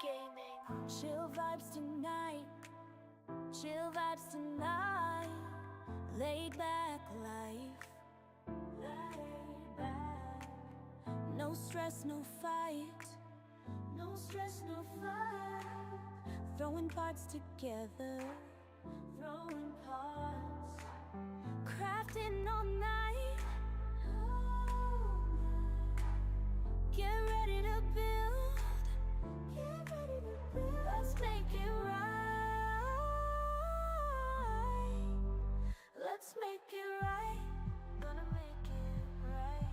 Gaming. Chill vibes tonight. Chill vibes tonight. Laid back life. Laid back. No stress, no fight. No stress, no fight. Throwing parts together. Throwing parts. Crafting all night. Get ready to build. Get ready to build. Let's make it right. Let's make it right. Gonna make it right.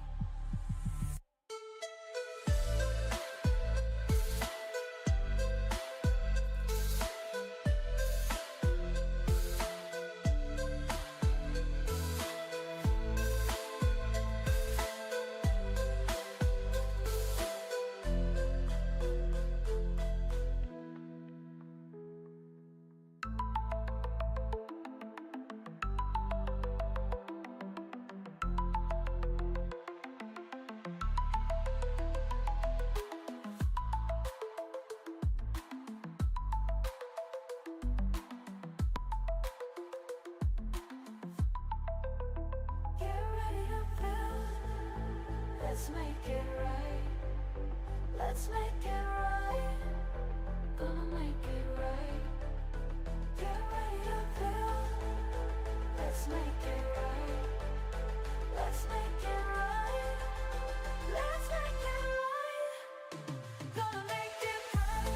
Let's make it right. Let's make it right. Gonna make it right. Get ready to build. Let's make it right. Let's make it right. Let's make it right. Gonna make it right.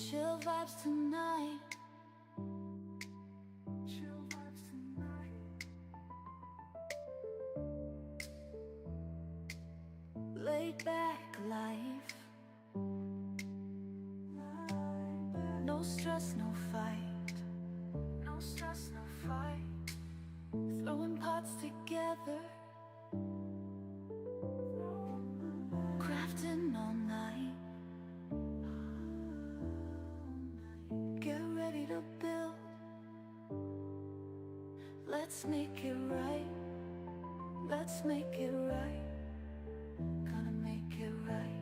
Chill vibes tonight. Chill vibes tonight. Laid back life. No stress, no fight. No stress, no fight. Throwing parts together. Crafting all night. Get ready to build. Let's make it right. Let's make it right. Gonna make it right.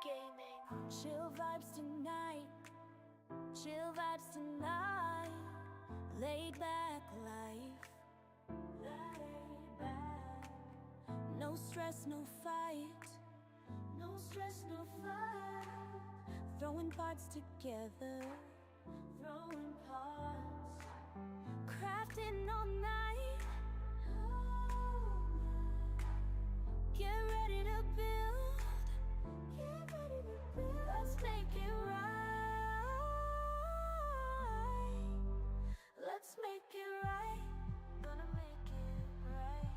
Gaming. Chill vibes tonight. Chill vibes tonight. Laid back life. Laid back. No stress, no fight. No stress, no fight. Throwing parts together. Throwing parts. Crafting all night. Get ready to build. Get ready to build. Let's make it right. Let's make it right. Gonna make it right.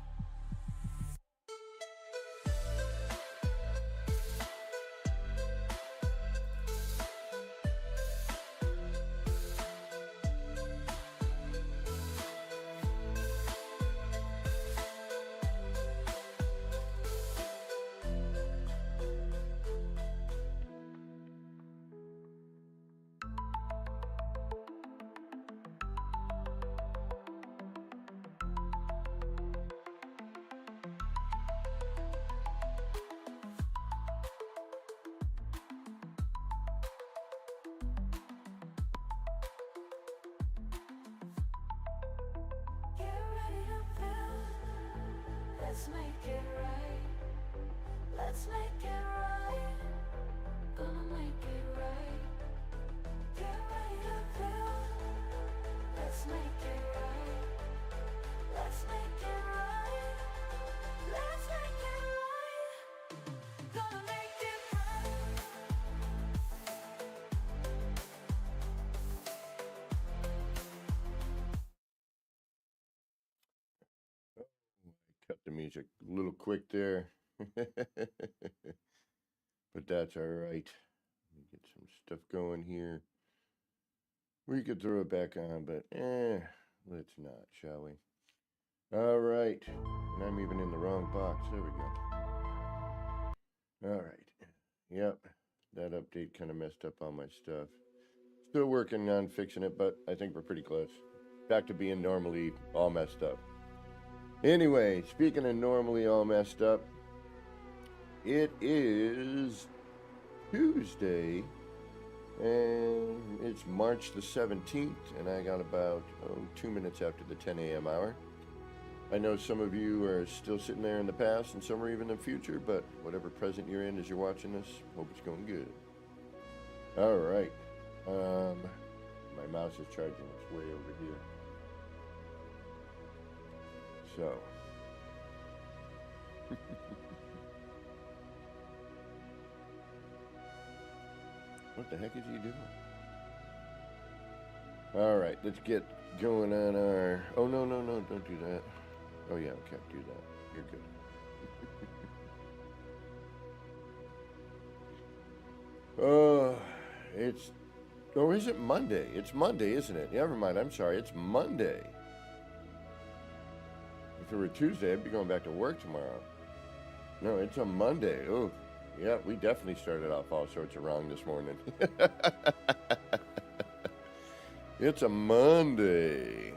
Let's make it right. Let's make it right. Gonna make it right. Get ready to build. Let's make it right. Let's make it right. Let's make it right. Gonna make it right. Cut the music a little quick there. But that's all right. Let me get some stuff going here. We could throw it back on, but let's not, shall we? All right. And I'm even in the wrong box. There we go. All right. Yep. That update kind of messed up all my stuff. Still working on fixing it, but I think we're pretty close. Back to being normally all messed up. Anyway, speaking of normally all messed up, it is Tuesday, and it's March the 17th, and I got about 2 minutes after the 10 a.m. hour. I know some of you are still sitting there in the past, and some are even in the future, but whatever present you're in as you're watching this, hope it's going good. All right. My mouse is charging. It's way over here. So. What the heck is he doing? All right, let's get going on our... Oh, no, don't do that. Oh, yeah, okay, do that. You're good. It's... Oh, is it Monday? It's Monday, isn't it? Never mind, I'm sorry, it's Monday. If it were Tuesday, I'd be going back to work tomorrow. No, it's a Monday. Oh, yeah, we definitely started off all sorts of wrong this morning. It's a Monday.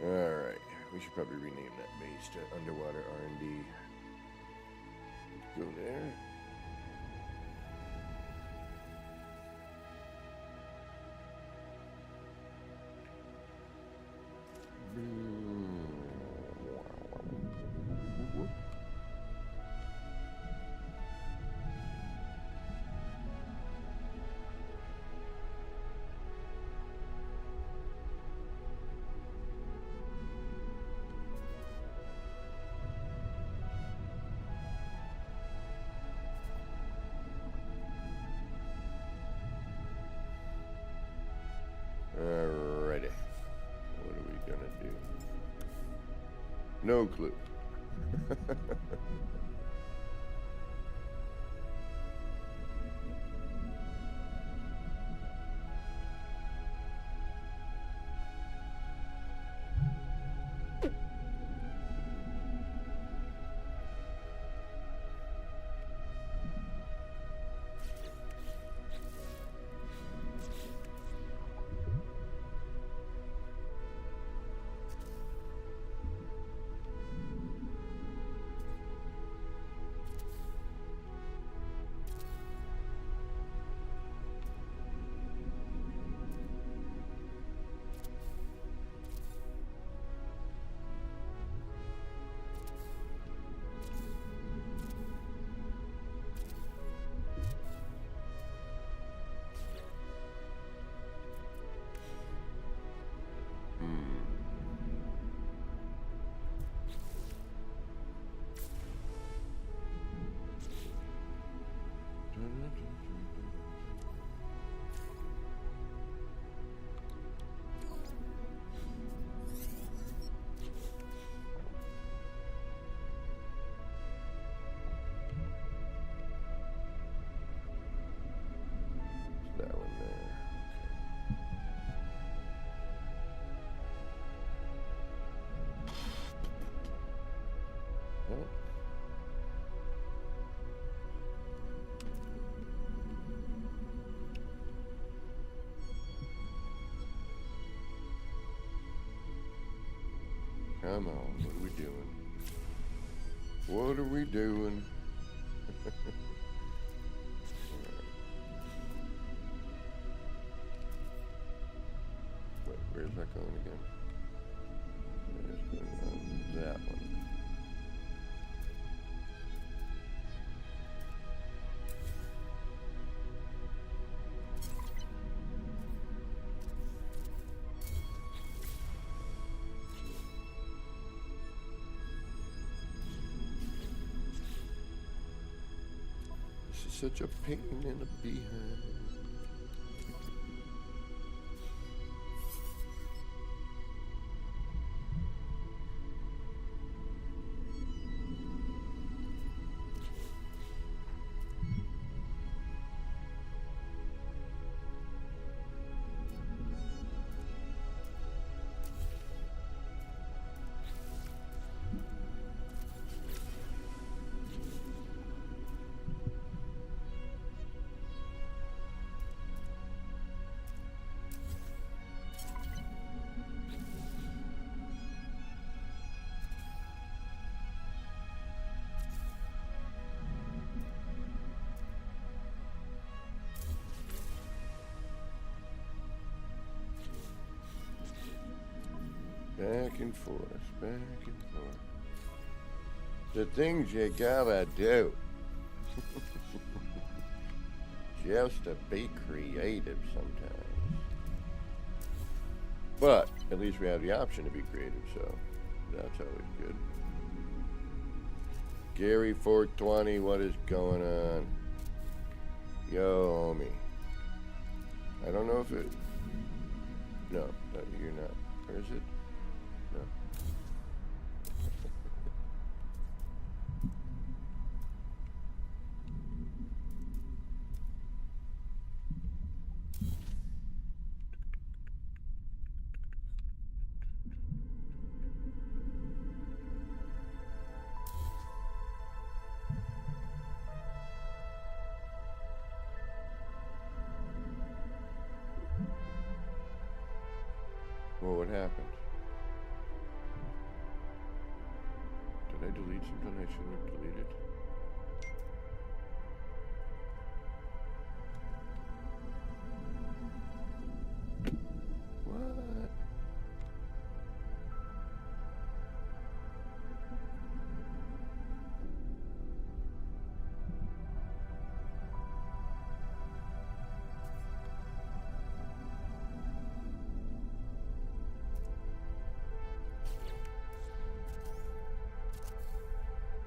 All right, we should probably rename that base to Underwater R&D. Go there. Alrighty. What are we gonna do? No clue. That one there. Okay. Oh. Come on, what are we doing? What are we doing? Wait, where's that going again? such a pain in the behind. Back and forth, back and forth. The things you gotta do. Just to be creative sometimes. But at least we have the option to be creative, so that's always good. Gary 420, what is going on? Yo, homie. I don't know if it... No, you're not. Or is it? No. Well, what happened? Did I delete something I shouldn't have deleted? What?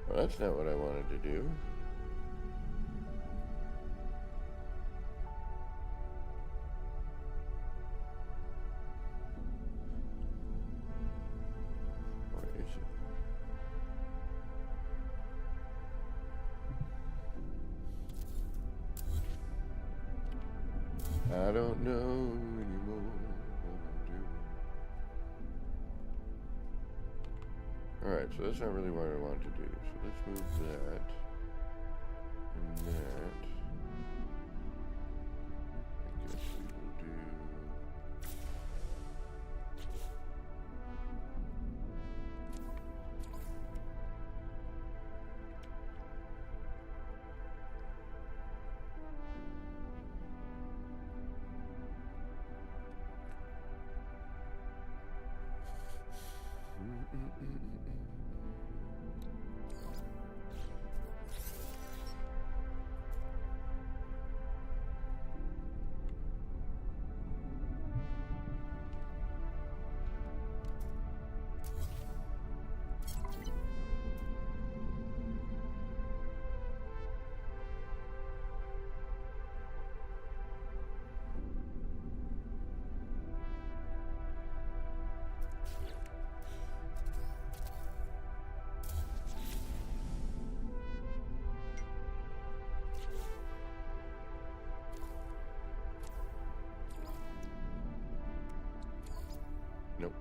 Well, that's not what I wanted to do. Or is it? I don't know anymore what I'm doing. Alright, so that's not really what I wanted to do. So let's move that. And that. I guess we will do... Nope.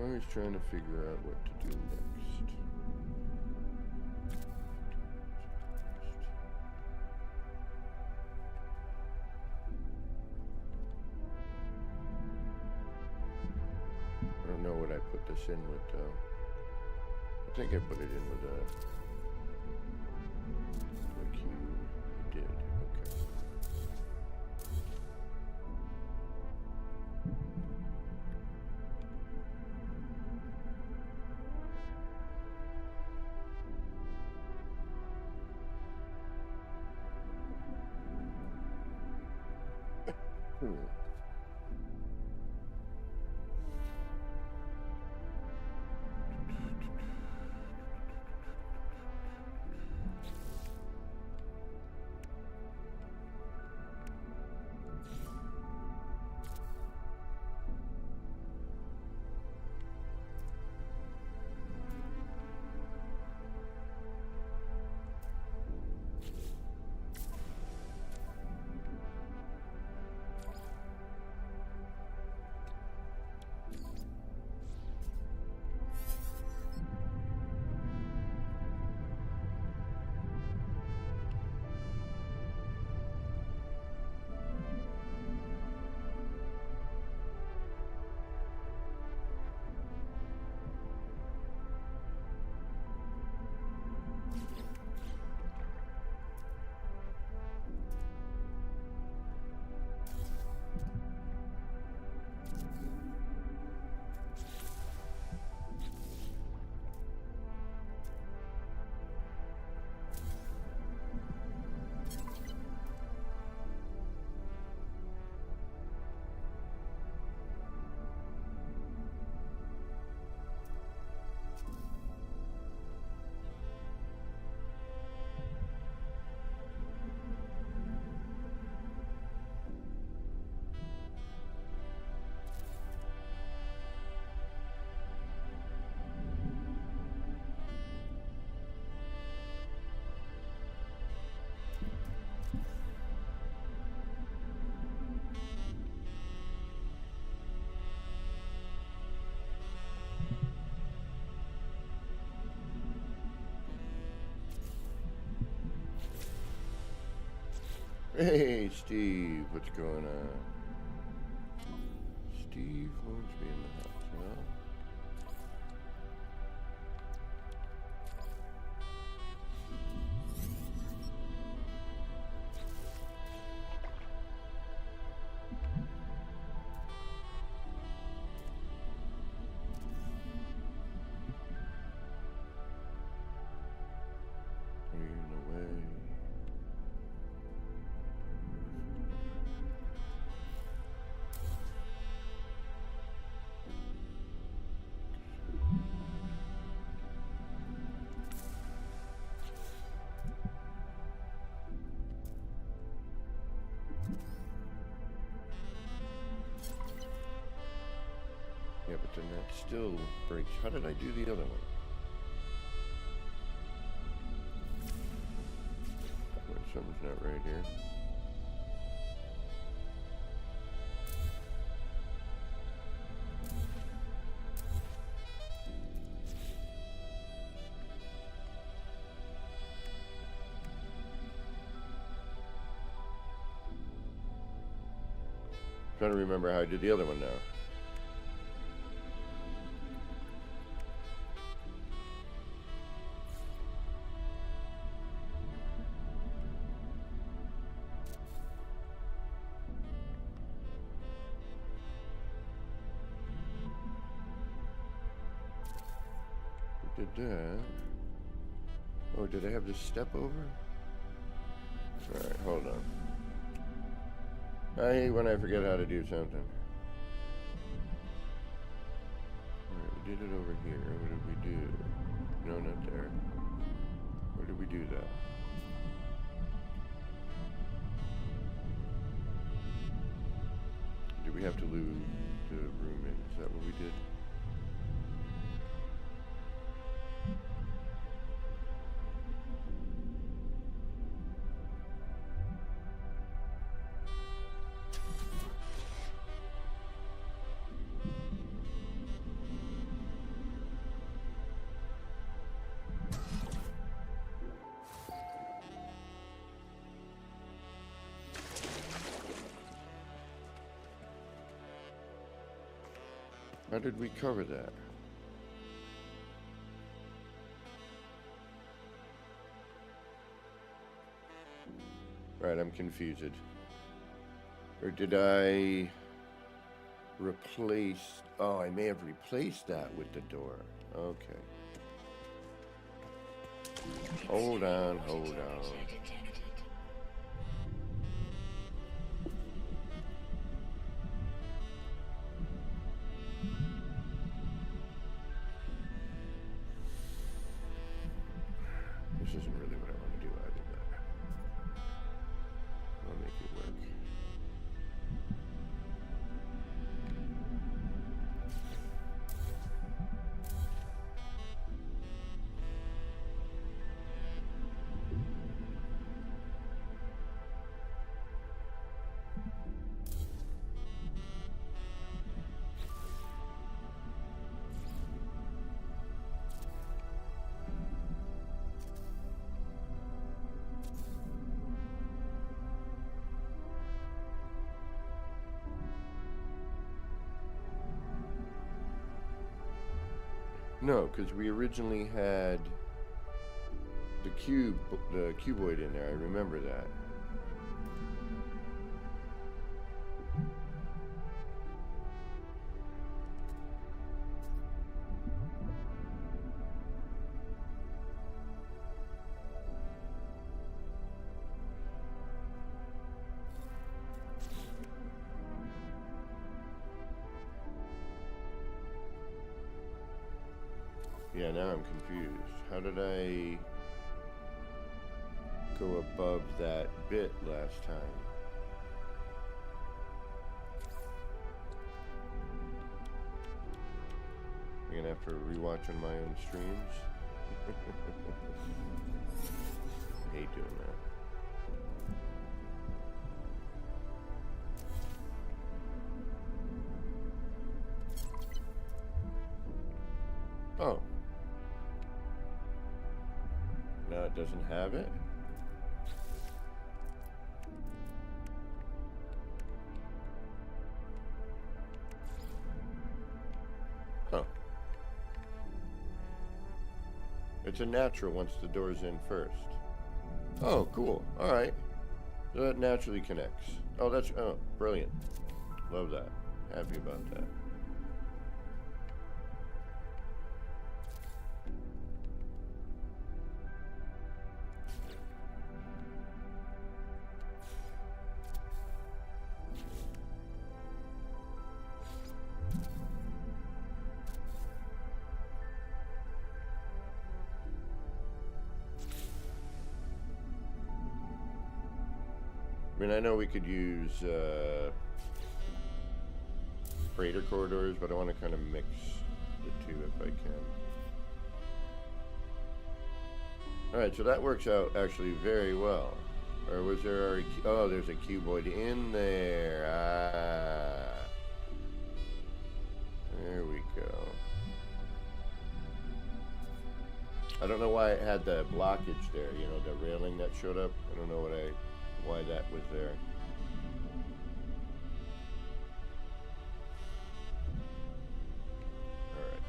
Always trying to figure out what to do next. this in with, though? I think I put it in with a Q. I did. Okay. Hey, Steve, what's going on? Steve Hornsby in the house, huh? In the way. Yeah, but then that still breaks. How did I do the other one? Wait, something's not right here. Trying to remember how I did the other one now. Did that. Oh, did I have this step over? Alright, hold on. I hate when I forget how to do something. Alright, we did it over here. What did we do? No, not there. Where did we do that? Did we have to lose the room in? Is that what we did? How did we cover that? Right, I'm confused. Or did I replace... Oh, I may have replaced that with the door. Okay. Hold on, hold on. This isn't really what I want to do either, but I'll make it work. No, because we originally had the cuboid in there. I remember that. Yeah, now I'm confused. How did I go above that bit last time? I'm gonna have to rewatch on my own streams. I hate doing that. Oh. No, it doesn't have it? Huh. It's a natural once the door's in first. Oh, cool. Alright. So that naturally connects. Oh, that's... Oh, brilliant. Love that. Happy about that. I mean, I know we could use freighter corridors, but I want to kind of mix the two if I can. Alright, so that works out actually very well. Or was there already... Oh, there's a cuboid in there. Ah. There we go. I don't know why it had the blockage there, you know, the railing that showed up. I don't know why that was there. Alright.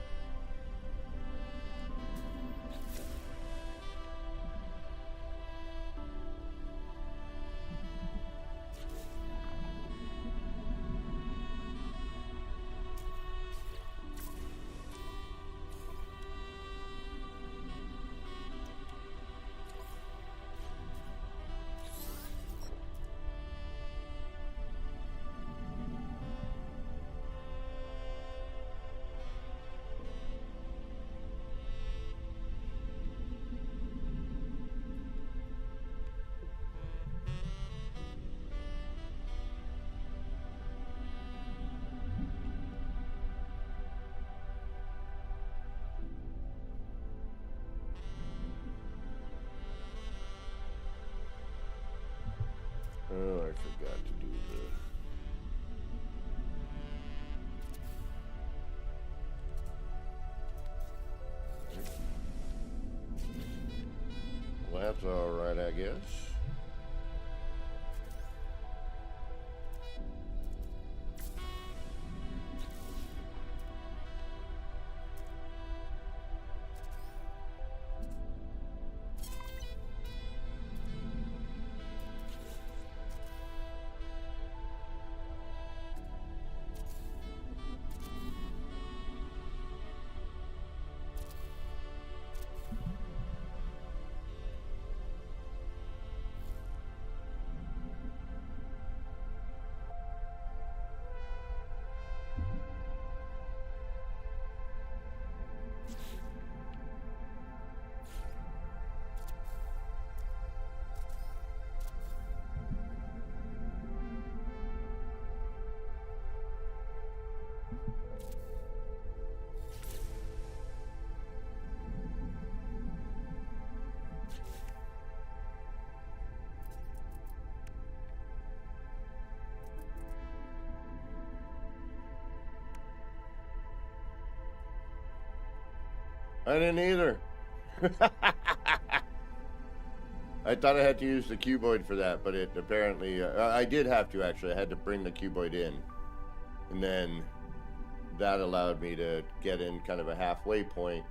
Oh, I forgot to do the... Well, that's alright, I guess. I didn't either. I thought I had to use the cuboid for that, but it apparently... I did have to, actually. I had to bring the cuboid in. And then that allowed me to get in kind of a halfway point.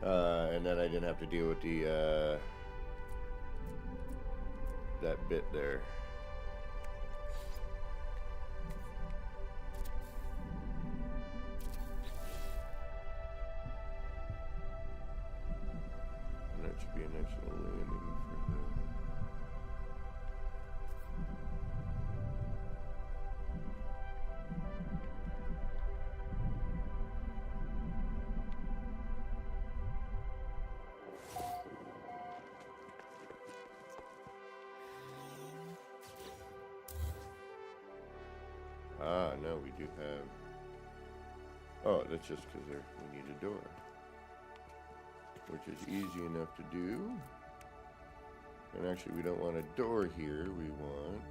And then I didn't have to deal with the... that bit there. And that should be a nice little landing for that. Ah, no, we do have... Oh, that's just because we need a door. Which is easy enough to do. And actually, we don't want a door here. We want...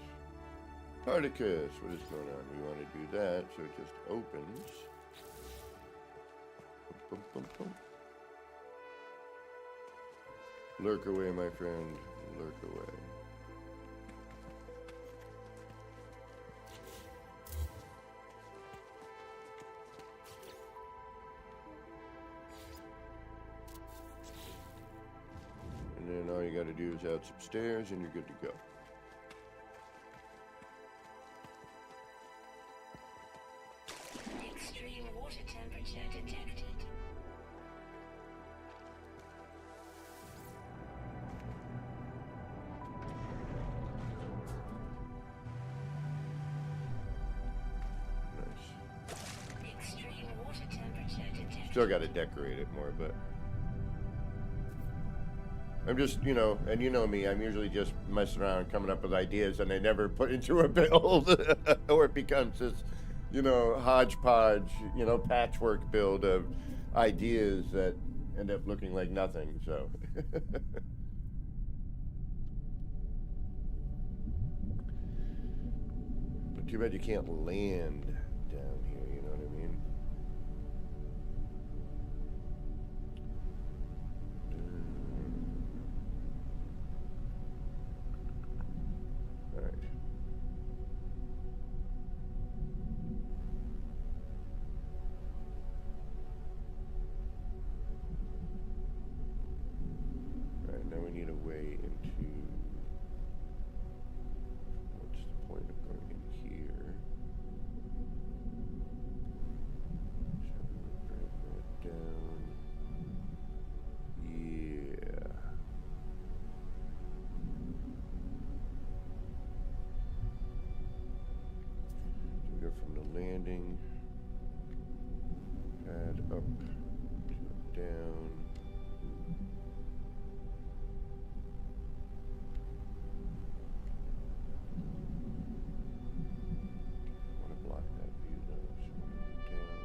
Particus! What is going on? We want to do that, so it just opens. Boom, boom, boom. Lurk away, my friend. Lurk away. And then all you got to do is add some stairs and you're good to go. Extreme water temperature detected. Nice. Extreme water temperature detected. Still got to decorate it more, but... I'm just, you know, and you know me, I'm usually just messing around, coming up with ideas, and they never put into a build, or it becomes this, you know, hodgepodge, you know, patchwork build of ideas that end up looking like nothing, so. But too bad you can't land down here, you know what I mean? Alright. Alright, now we need a way into... What's the point of going in here? So we break that down. Yeah. So we go from the landing pad up to down. I want to block that view though, so we're down.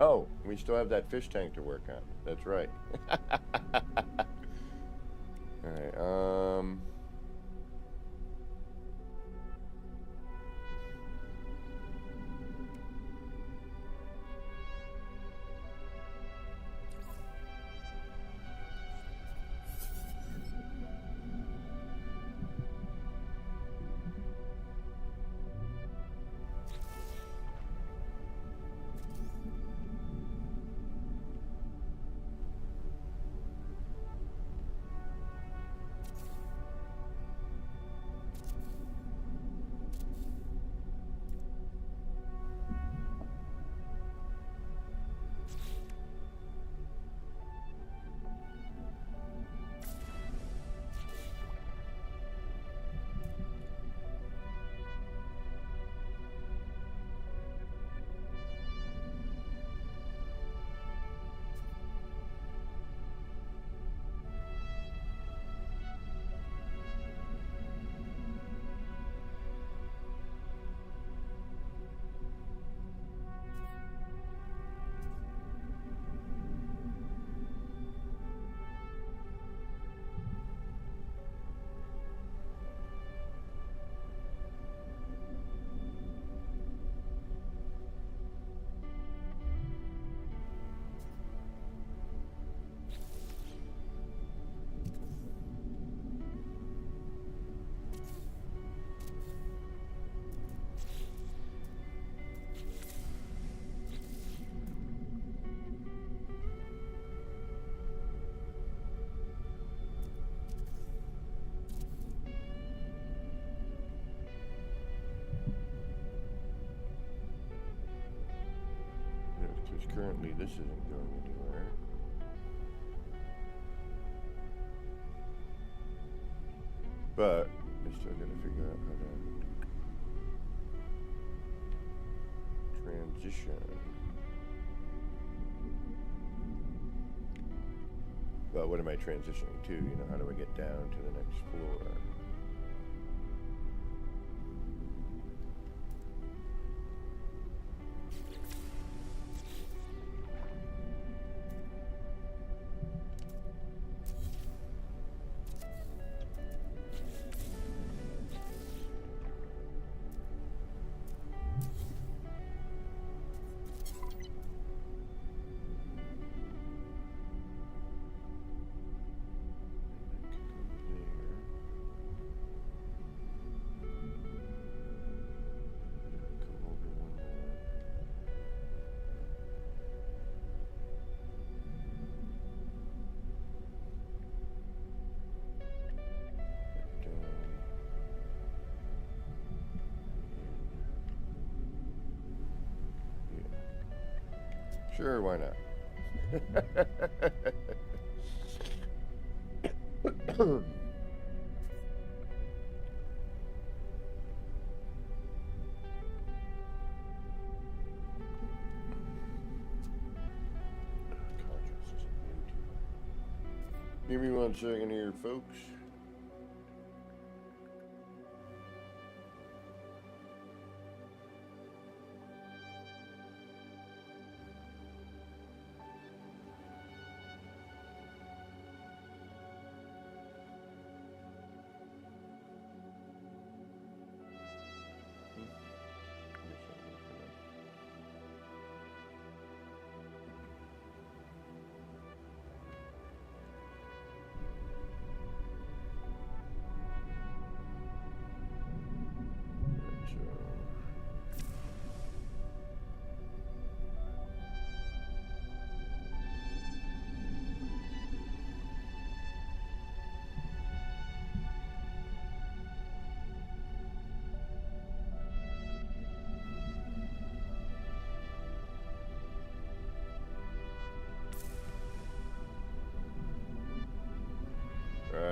Oh, we still have that fish tank to work on. That's right. Alright, Because currently this isn't going anywhere. But I still gotta figure out how to transition. But what am I transitioning to? You know, how do I get down to the next floor? Sure, why not? Give me 1 second here, folks.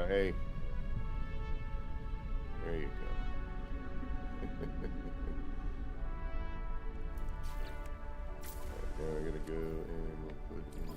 Hey. There you go. Now we're gonna go and we'll put in.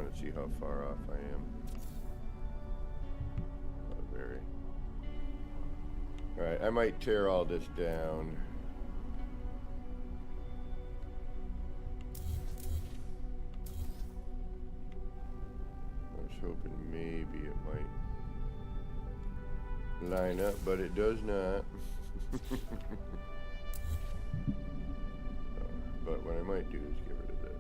trying to see how far off I am. Not very. Alright, I might tear all this down. I was hoping maybe it might line up, but it does not. But what I might do is get rid of this.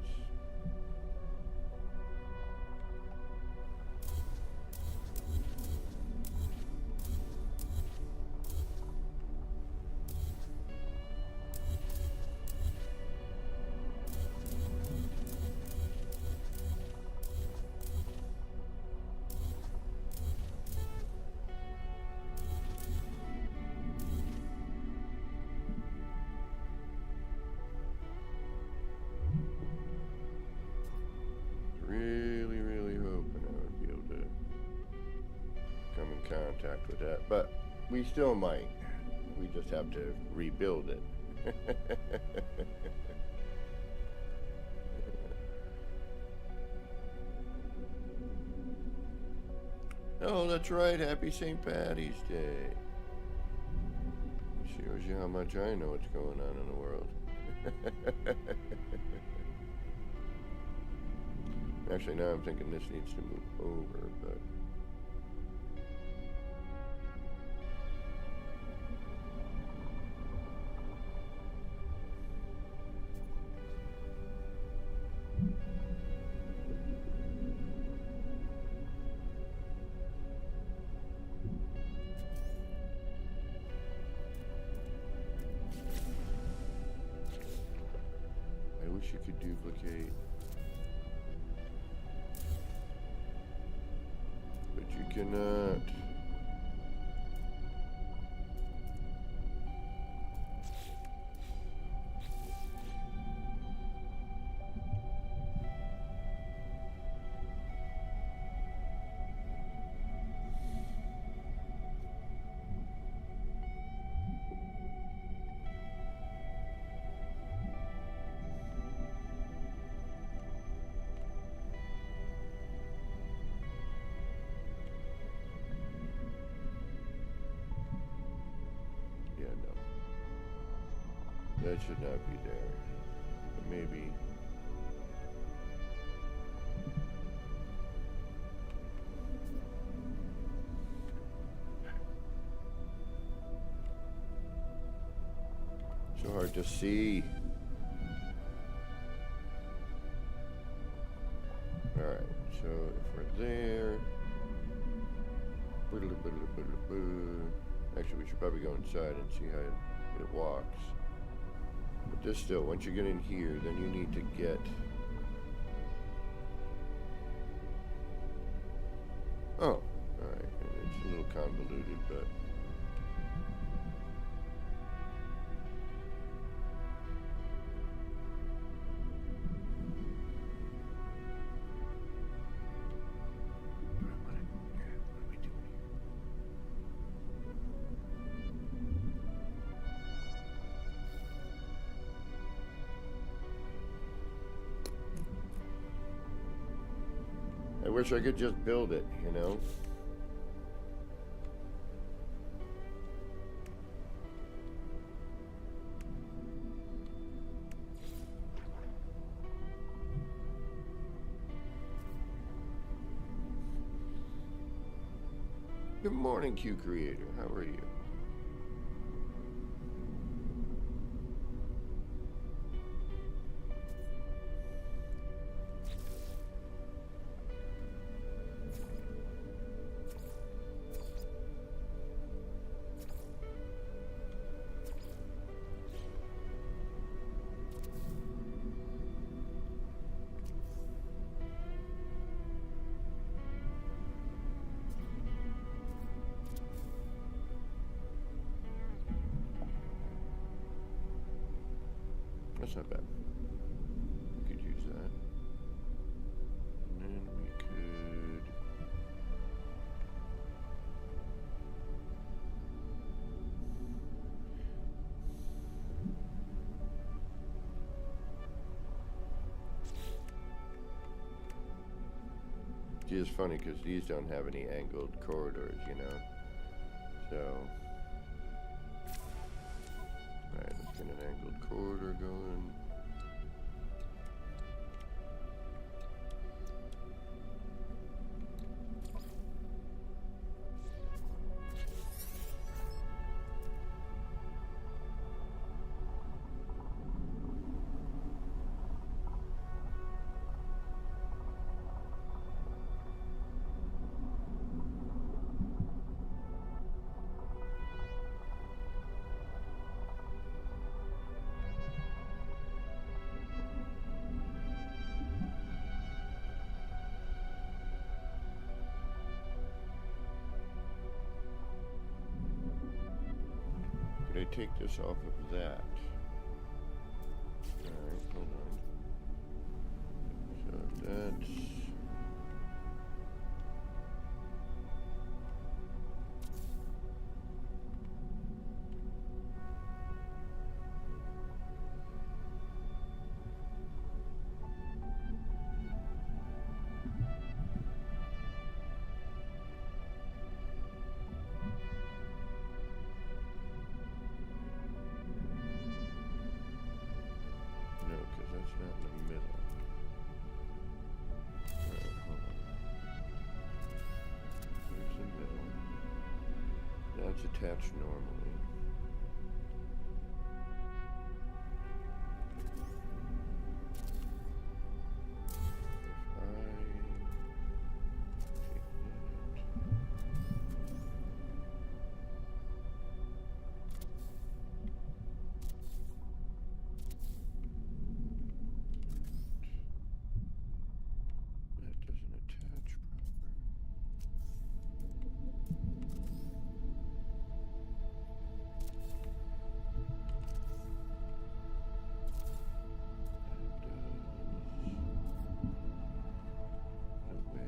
Really hoping I would be able to come in contact with that, but we still might. We just have to rebuild it. Oh, that's right. Happy St. Patty's Day. Shows you how much I know what's going on in the world. Actually, now I'm thinking this needs to move over, but... I wish you could duplicate. But you cannot. Yeah, no. That should not be there. But maybe. So hard to see. Alright, so if we're there. Actually, we should probably go inside and see how it walks. But this still, once you get in here, then you need to get... Oh, alright. It's a little convoluted, but... I wish I could just build it, you know? Good morning, Q Creator. How are you? That's not bad. We could use that. And then we could... is funny because these don't have any angled corridors, you know. So, alright, let's get an angled corridor going. Could I take this off of that? Alright, hold on. So that's... No, because that's not in the middle. Alright, hold on. Here's the middle. That's attached normally. That doesn't attach properly. No way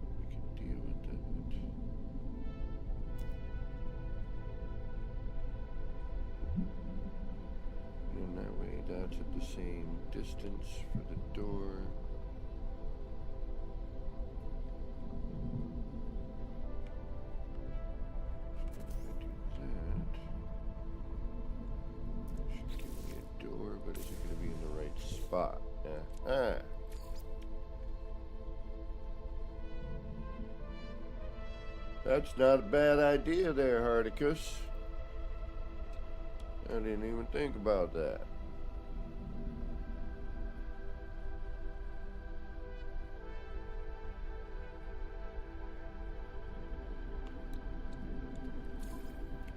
we can deal with that. And that way, that's at the same distance for the door. So if I do that, it should give me a door, but is it going to be in the right spot? Uh-huh. That's not a bad idea there, Hardicus. I didn't even think about that.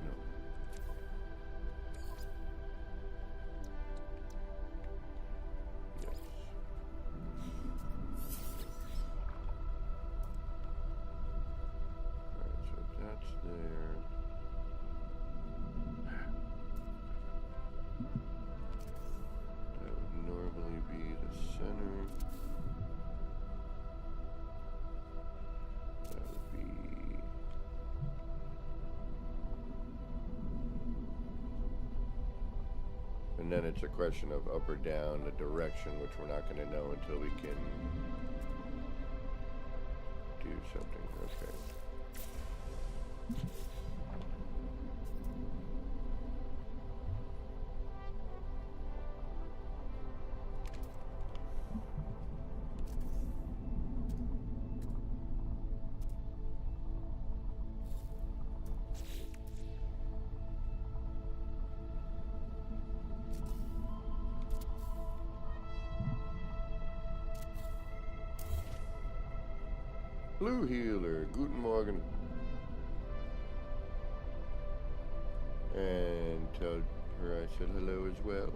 No. Yes. Alright, so that's there. That would normally be the center. That would be... And then it's a question of up or down, the direction, which we're not going to know until we can do something. Okay. Blue Healer, Guten Morgen. And tell her I said hello as well.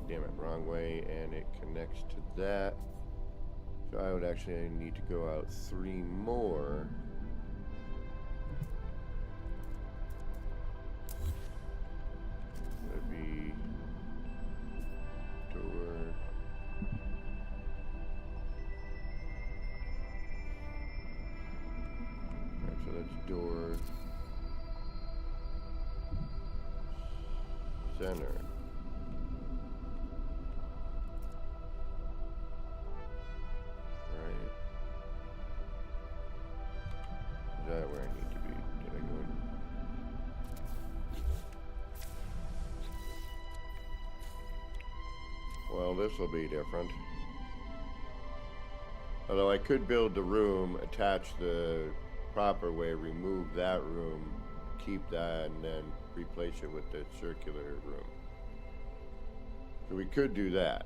Damn it, wrong way, and it connects to that. So I would actually need to go out 3 more. door. Center. Right. Is that where I need to be? Did I go in? Well, this will be different. Although I could build the room, attach the proper way, remove that room, keep that, and then replace it with the circular room. So we could do that.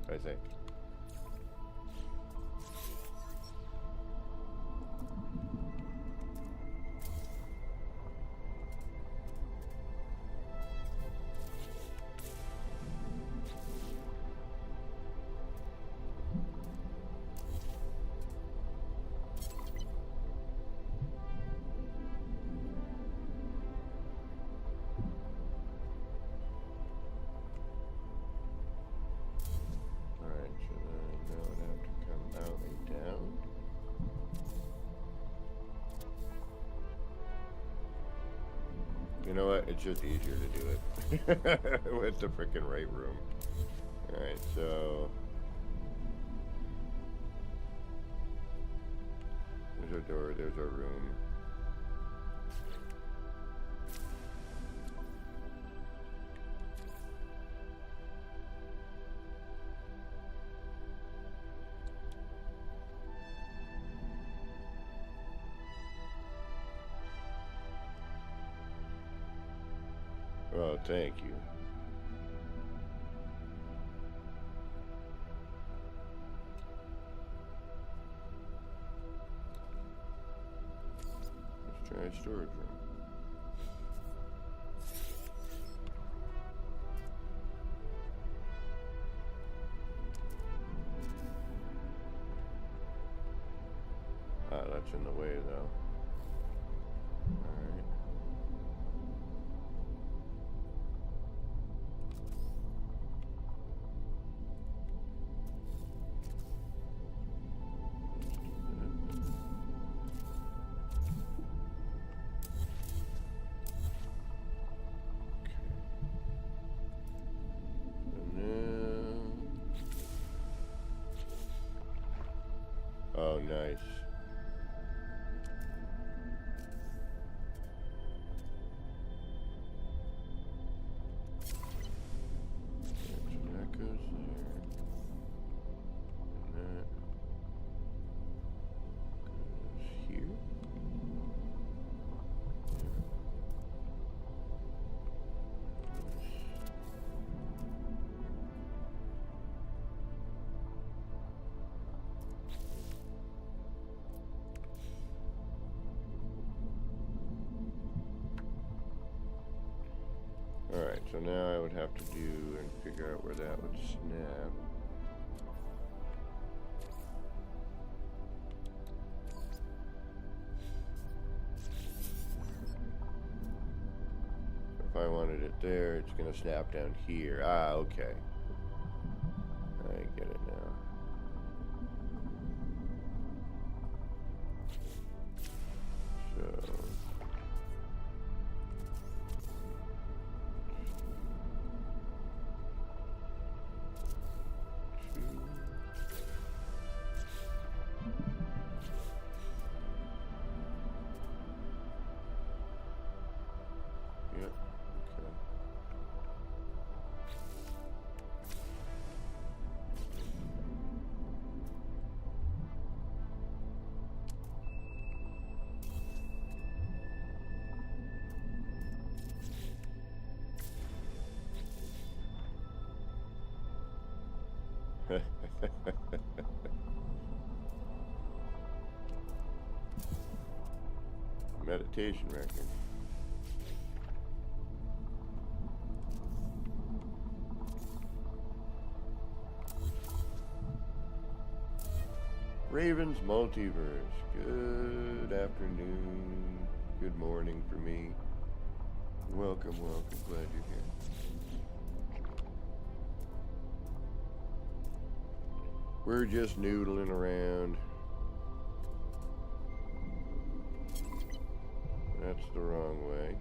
I think. You know what? It's just easier to do it with the frickin' right room. Alright, so there's our door, there's our room. Oh, thank you. Let's try a storage room. Ah, that's in the way though. Alright. Oh, nice. So that goes there. And that goes here. Alright, so now I would have to do and figure out where that would snap. If I wanted it there, it's going to snap down here. Ah, okay. I get it now. So... Yep, okay. Meditation record. Raven's Multiverse. Good afternoon. Good morning for me. Welcome, welcome. Glad you're here. We're just noodling around. That's the wrong way.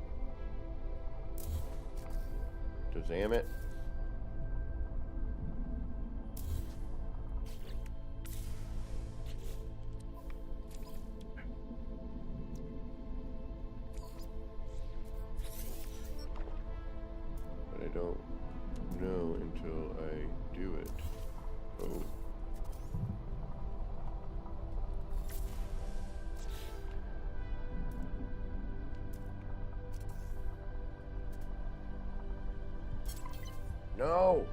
Damn it. But I don't know until I do it. Oh. No!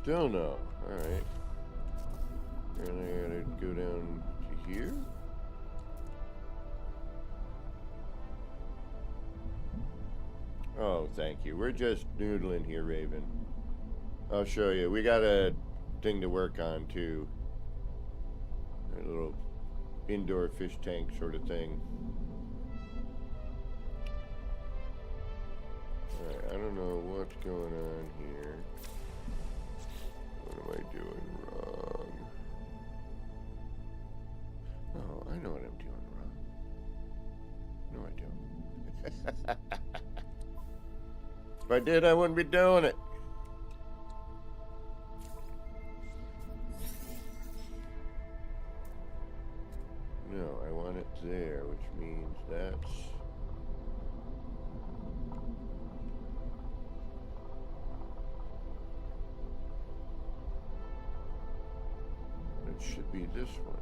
Still no. Alright. And I gotta go down to here? Oh, thank you. We're just noodling here, Raven. I'll show you. We got a thing to work on, too. A little indoor fish tank sort of thing. Alright, I don't know what's going on here. What am I doing wrong? Oh, I know what I'm doing wrong. No, I don't. If I did, I wouldn't be doing it. No, I want it there, which means that's... It should be this one.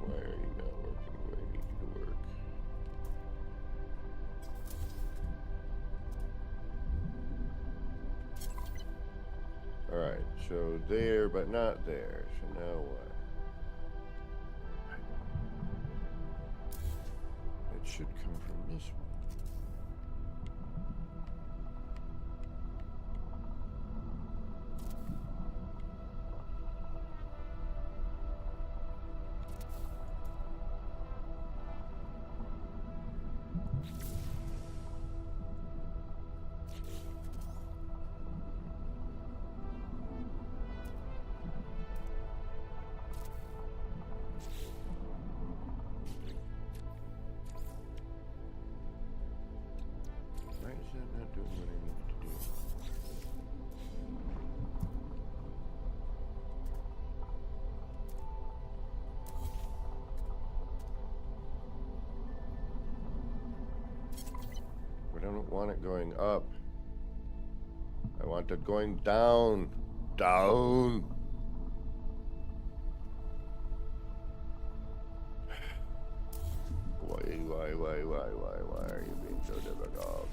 Why are you not working the way I need you to work? Alright, so there, but not there. So now what? It should come from this one. Why is that not doing what I need it to do? But I don't want it going up. I want it going down. Down. Why are you being so difficult?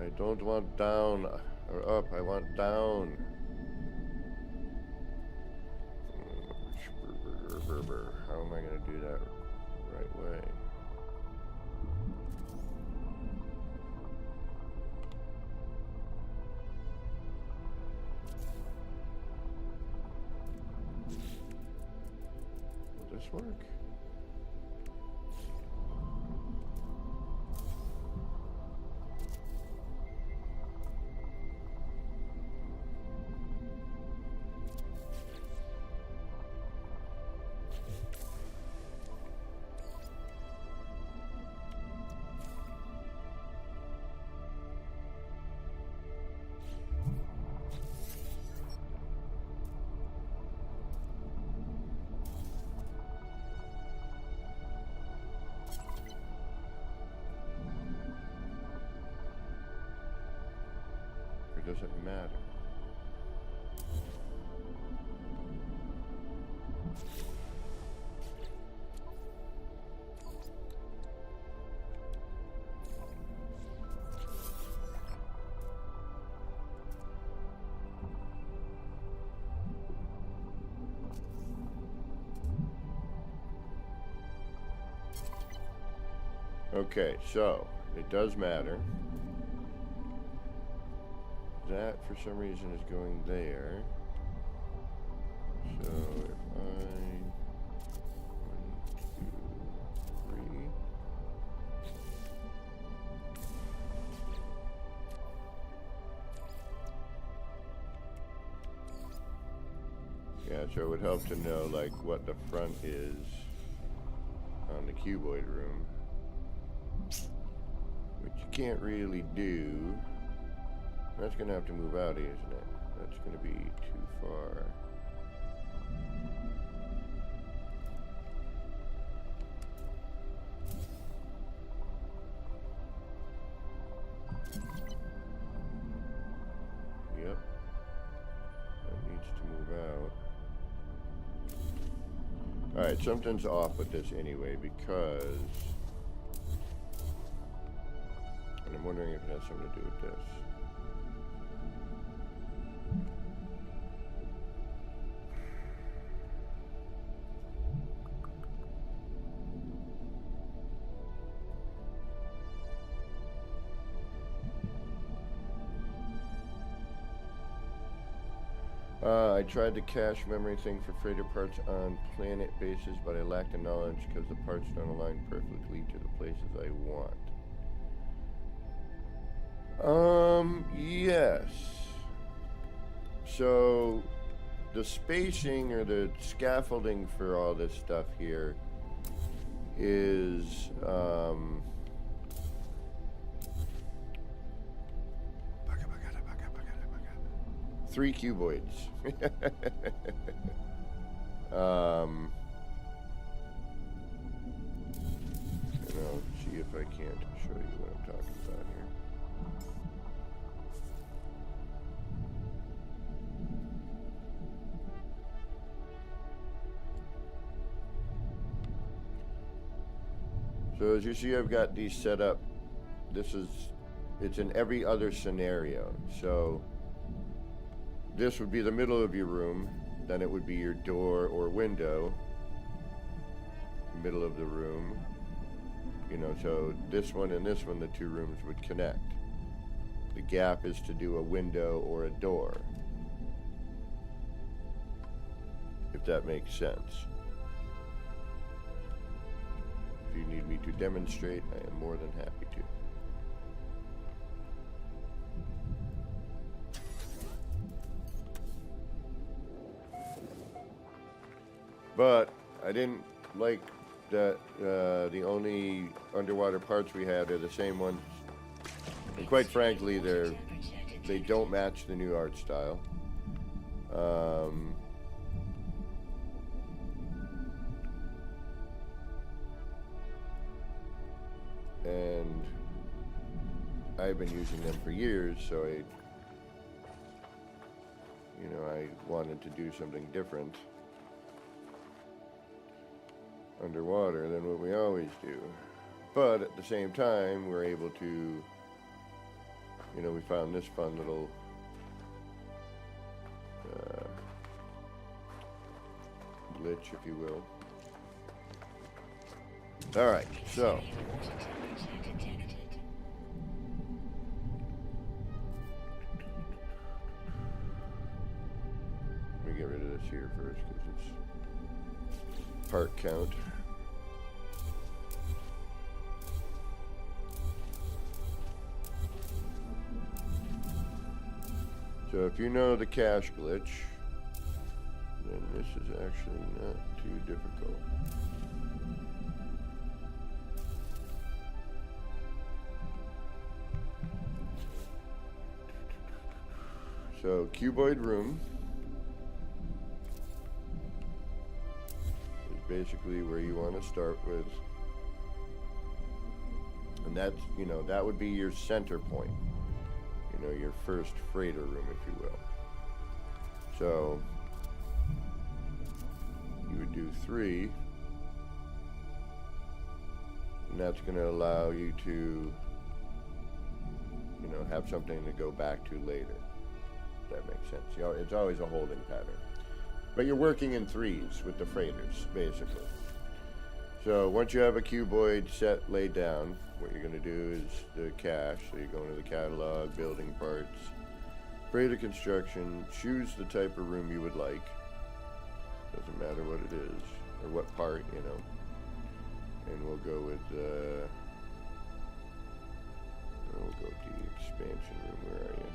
I don't want down or up, I want down. How am I going to do that right way? Will this work? does it matter? Okay, so it does matter. That for some reason is going there. So if I 1, 2, 3. Yeah, so it would help to know like what the front is on the cuboid room. Which you can't really do. That's gonna have to move out, isn't it? That's gonna be too far. Yep. That needs to move out. Alright, something's off with this anyway because... And I'm wondering if it has something to do with this. I tried the cache memory thing for freighter parts on planet bases, but I lack the knowledge because the parts don't align perfectly to the places I want. Yes. So, the spacing or the scaffolding for all this stuff here is, 3 cuboids. And I'll see if I can't show you what I'm talking about here. So as you see, I've got these set up. It's in every other scenario. So this would be the middle of your room, then it would be your door or window, middle of the room, you know, so this one and this one, the 2 rooms would connect. The gap is to do a window or a door, if that makes sense. If you need me to demonstrate, I am more than happy to. But I didn't like that the only underwater parts we had are the same ones. And quite frankly, they don't match the new art style. And I've been using them for years, so I wanted to do something different underwater than what we always do. But at the same time, we're able to, we found this fun little glitch, if you will. All right, so let me get rid of this here first because it's part count. So if you know the cache glitch, then this is actually not too difficult. So cuboid room is basically where you want to start with. And that's, that would be your center point. you know, your first freighter room, if you will. So you would do 3, and that's going to allow you to, you know, have something to go back to later. If that makes sense. You know, it's always a holding pattern. But you're working in 3s with the freighters, basically. So once you have a cuboid set laid down, what you're going to do is the cache. So you go into the catalog, building parts, freighter construction, choose the type of room you would like. Doesn't matter what it is, or what part, you know. And we'll go with we'll go to the expansion room. Where are you?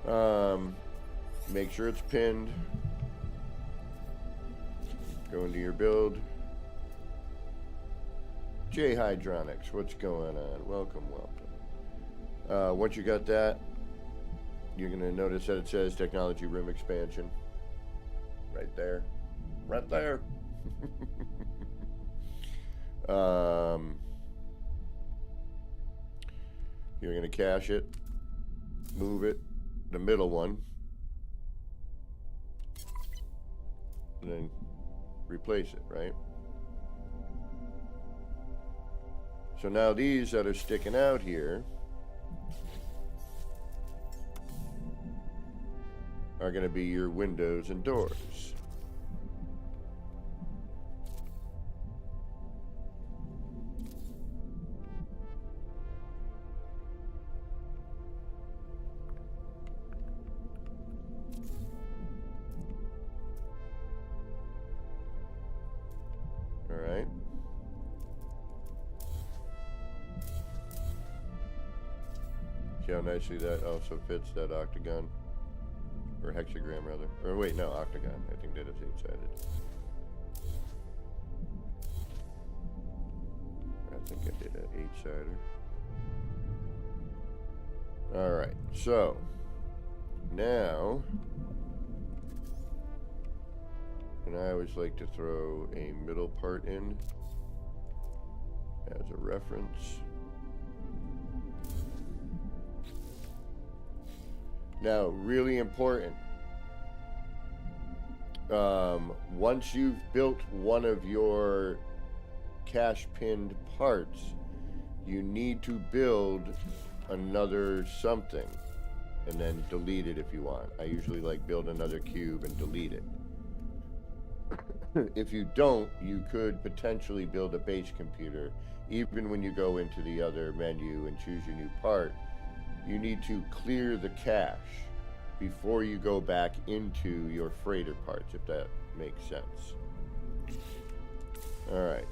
There you are. Make sure it's pinned. Go into your build. J Hydronics, what's going on? Welcome, welcome. Once you got that, you're going to notice that it says technology room expansion. Right there. Right there. You're going to cache it, move it, the middle one, and then replace it, right? So now these that are sticking out here are going to be your windows and doors. All right. See how nicely that also fits that octagon, or hexagram rather, or wait, no, octagon. I think that is 8-sided. I think I did an 8-sider. All right, so now, and I always like to throw a middle part in as a reference. Now, really important, once you've built one of your cache pinned parts, you need to build another something and then delete it if you want. I usually like build another cube and delete it. If you don't, you could potentially build a base computer. Even when you go into the other menu and choose your new part, you need to clear the cache before you go back into your freighter parts, if that makes sense. All right.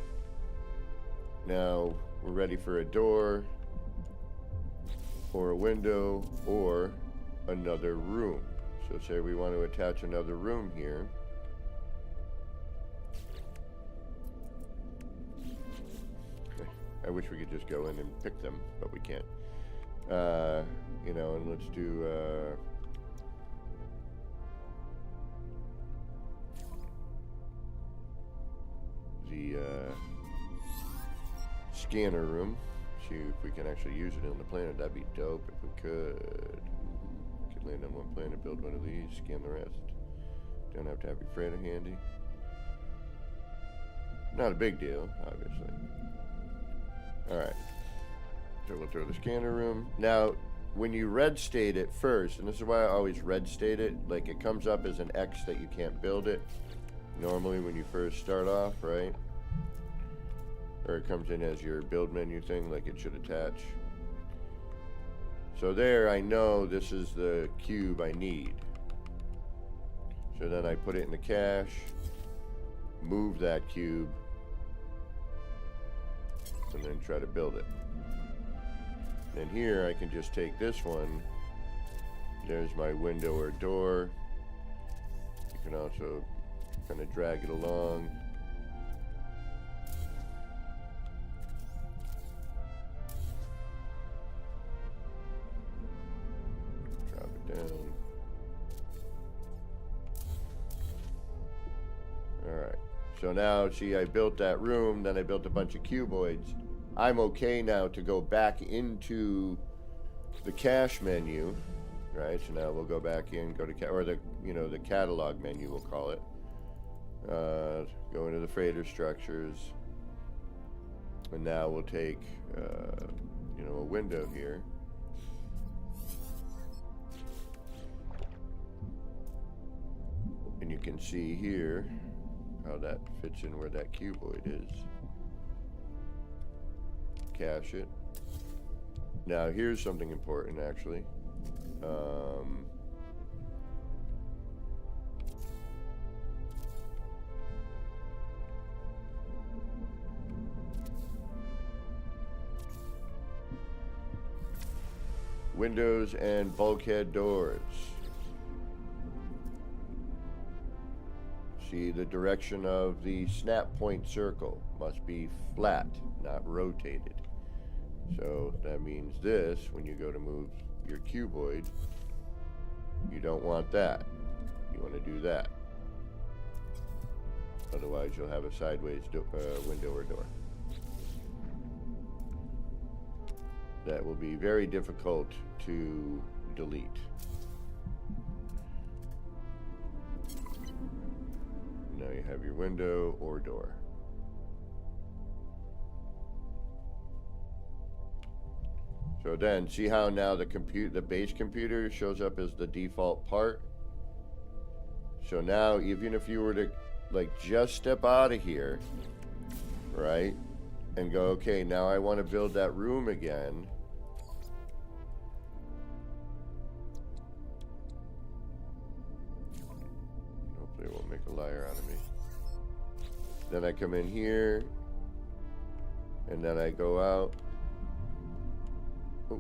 Now we're ready for a door, or a window, or another room. So say we want to attach another room here. I wish we could just go in and pick them, but we can't. You know, and let's do the scanner room. See if we can actually use it on the planet. That'd be dope if we could. Could land on one planet, build one of these, scan the rest. Don't have to have your freighter handy. Not a big deal, obviously. Alright. So we'll throw the scanner room. Now, when you red state it first, and this is why I always red state it, like it comes up as an X that you can't build it. Normally when you first start off, right? Or it comes in as your build menu thing, like it should attach. So there, I know this is the cube I need. So then I put it in the cache, move that cube, and then try to build it. And here I can just take this one. There's my window or door. You can also kind of drag it along. Drop it down. Alright. So now, see, I built that room, then I built a bunch of cuboids. I'm okay now to go back into the cache menu, right? So now we'll go back in, go to or the the catalog menu, we'll call it. Go into the freighter structures, and now we'll take a window here. And you can see here how that fits in where that cuboid is. Cache it. Now here's something important actually. Windows and bulkhead doors. See, the direction of the snap point circle must be flat, not rotated. So that means this, when you go to move your cuboid, you don't want that. You want to do that. Otherwise you'll have a sideways window or door. That will be very difficult to delete. Now you have your window or door. So then, see how now the base computer shows up as the default part? So now, even if you were to just step out of here, right, and go, okay, now I want to build that room again. Hopefully it won't make a liar out of me. Then I come in here, and then I go out. Oh.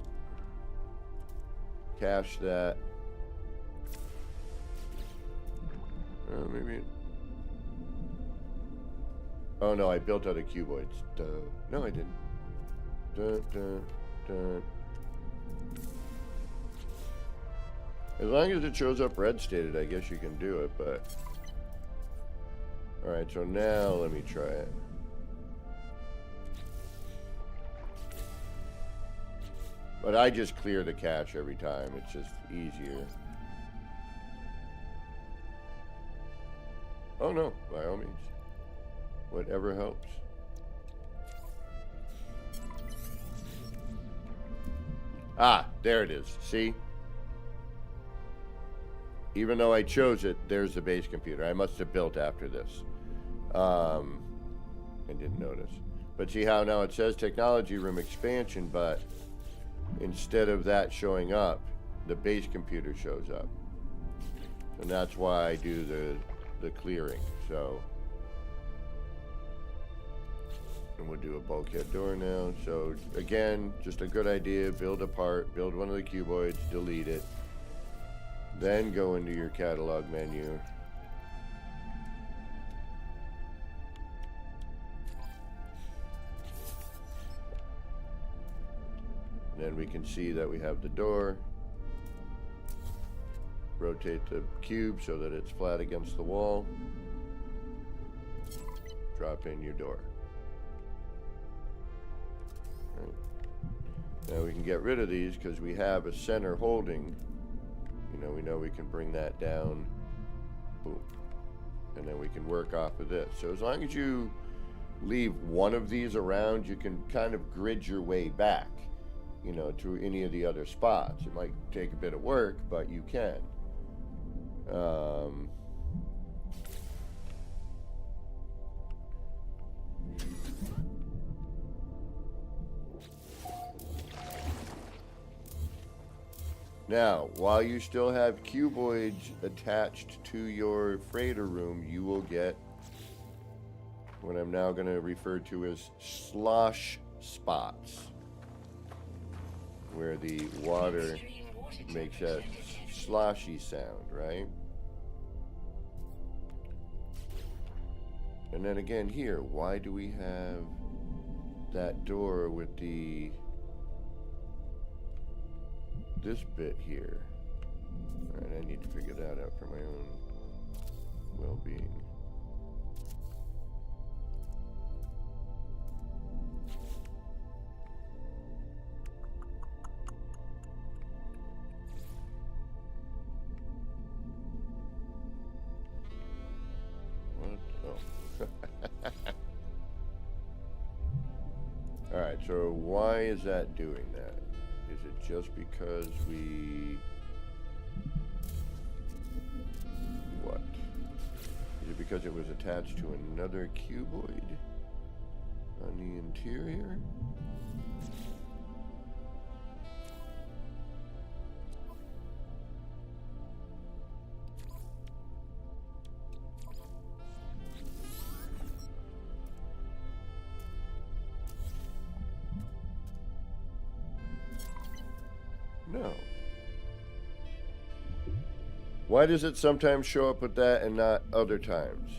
Cache that. Maybe. Oh no, I built other cuboids. Duh. No, I didn't. As long as it shows up red stated, I guess you can do it, but... Alright, so now let me try it. But I just clear the cache every time. It's just easier. Oh no, by all means. Whatever helps. Ah, there it is. See? Even though I chose it, there's the base computer. I must have built after this. I didn't notice. But see how now it says technology room expansion, but instead of that showing up, the base computer shows up. And that's why I do the clearing. So, and we'll do a bulkhead door now. So again, just a good idea. Build a part, build one of the cuboids, delete it. Then go into your catalog menu. And then we can see that we have the door. Rotate the cube so that it's flat against the wall. Drop in your door. Right. Now we can get rid of these because we have a center holding. We know we can bring that down. Boom. And then we can work off of this. So as long as you leave one of these around, you can kind of grid your way back, to any of the other spots. It might take a bit of work, but you can. Now, while you still have cuboids attached to your freighter room, you will get what I'm now going to refer to as slosh spots, where the water makes that sloshy sound, right? And then again here, why do we have that door with this bit here? Alright, I need to figure that out for my own well-being. So why is that doing that? Is it just because we... What? Is it because it was attached to another cuboid on the interior? No. Why does it sometimes show up with that and not other times?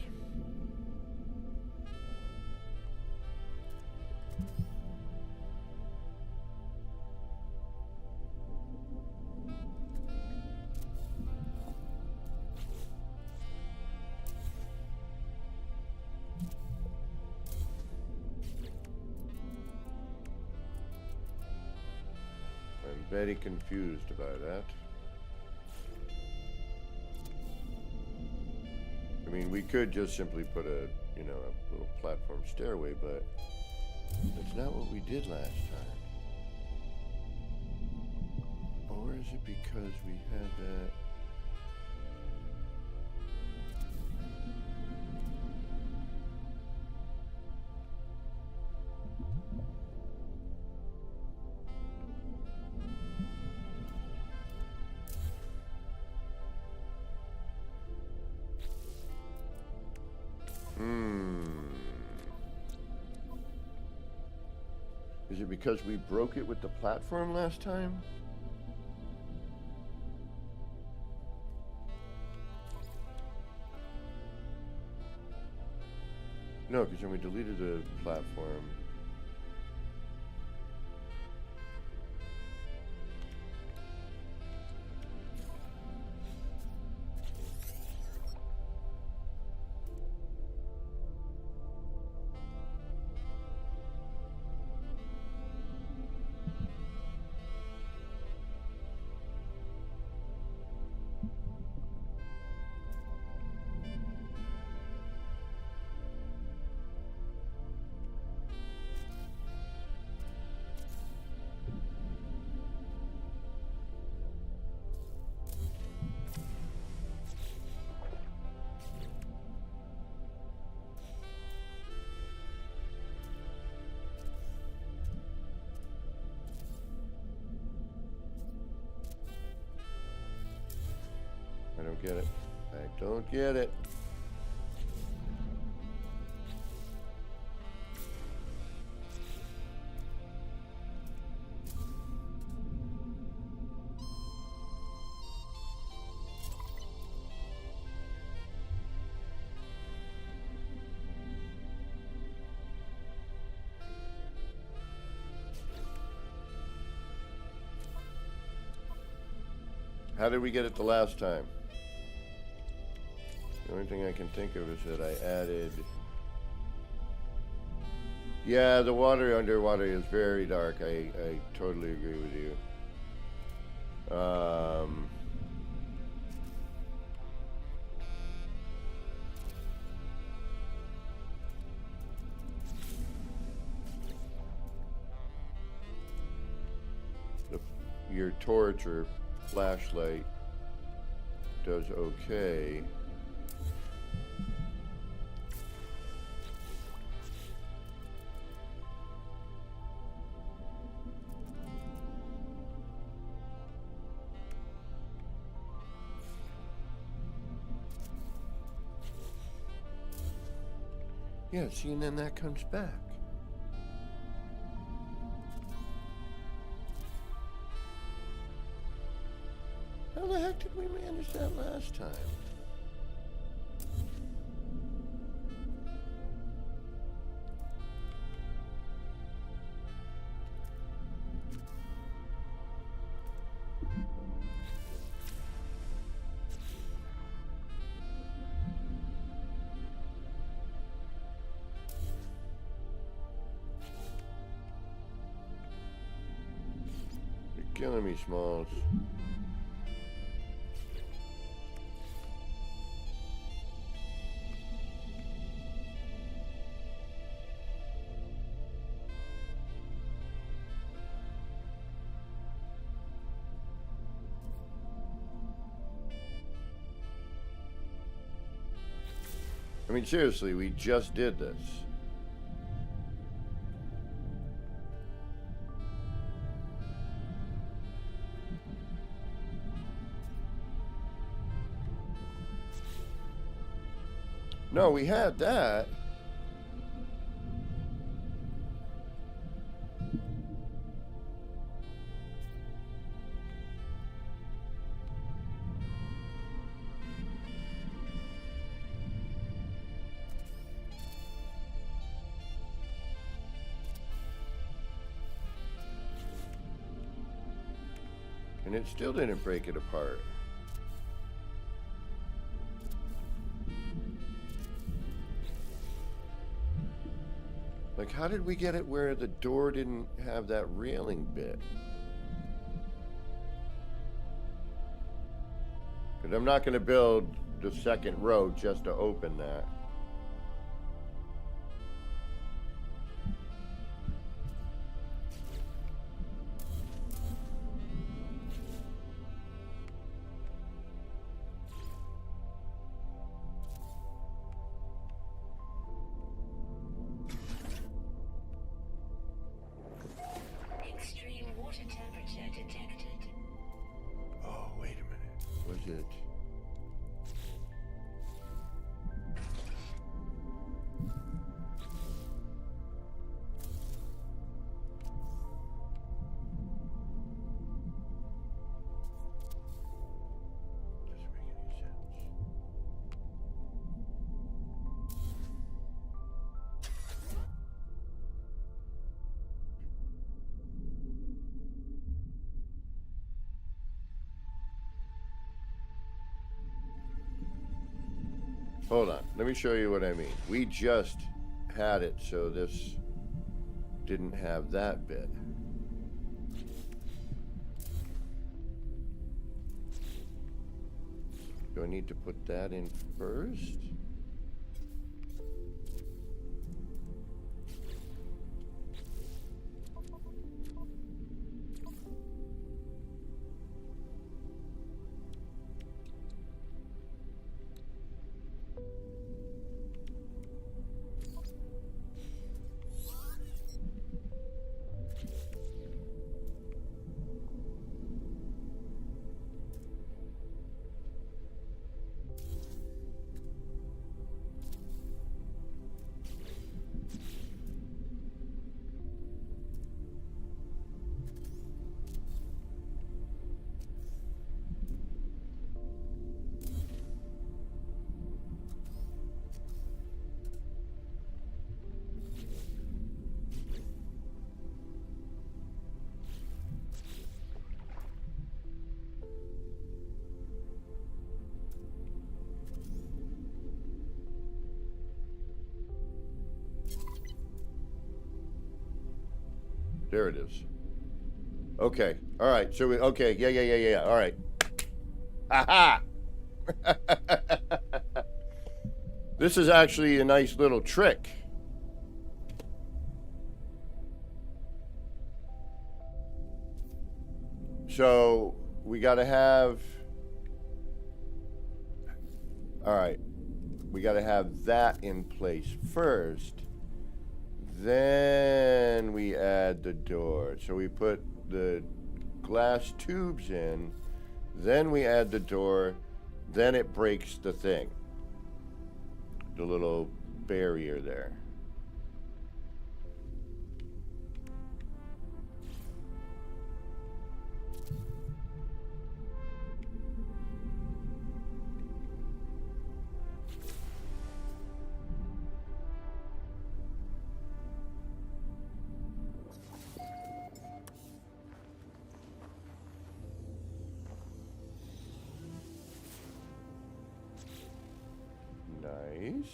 I'm very confused about that. I mean, we could just simply put a, you know, a little platform stairway, but that's not what we did last time. Or is it because we had that? Is it because we broke it with the platform last time? No, because then we deleted the platform. I don't get it. I don't get it. How did we get it the last time? The only thing I can think of is that I added... Yeah, the water underwater is very dark. I totally agree with you. Your torch or flashlight does okay. Yeah, see, and then that comes back. How the heck did we manage that last time? You're killing me, Smalls. mean, seriously, we just did this. No, we had that. And it still didn't break it apart. Like, how did we get it where the door didn't have that railing bit? Because I'm not going to build the second row just to open that. Extreme water temperature detected. Oh, wait a minute. Was it? Doesn't make any sense. Hold on. Let me show you what I mean. We just had it so this didn't have that bit. Do I need to put that in first? There it is. Okay. All right. So we, okay. Yeah. All right. Aha! This is actually a nice little trick. So we got to have. All right. We got to have that in place first. Then we add the door. So we put the glass tubes in, then we add the door, then it breaks the thing. The little barrier there. Nice.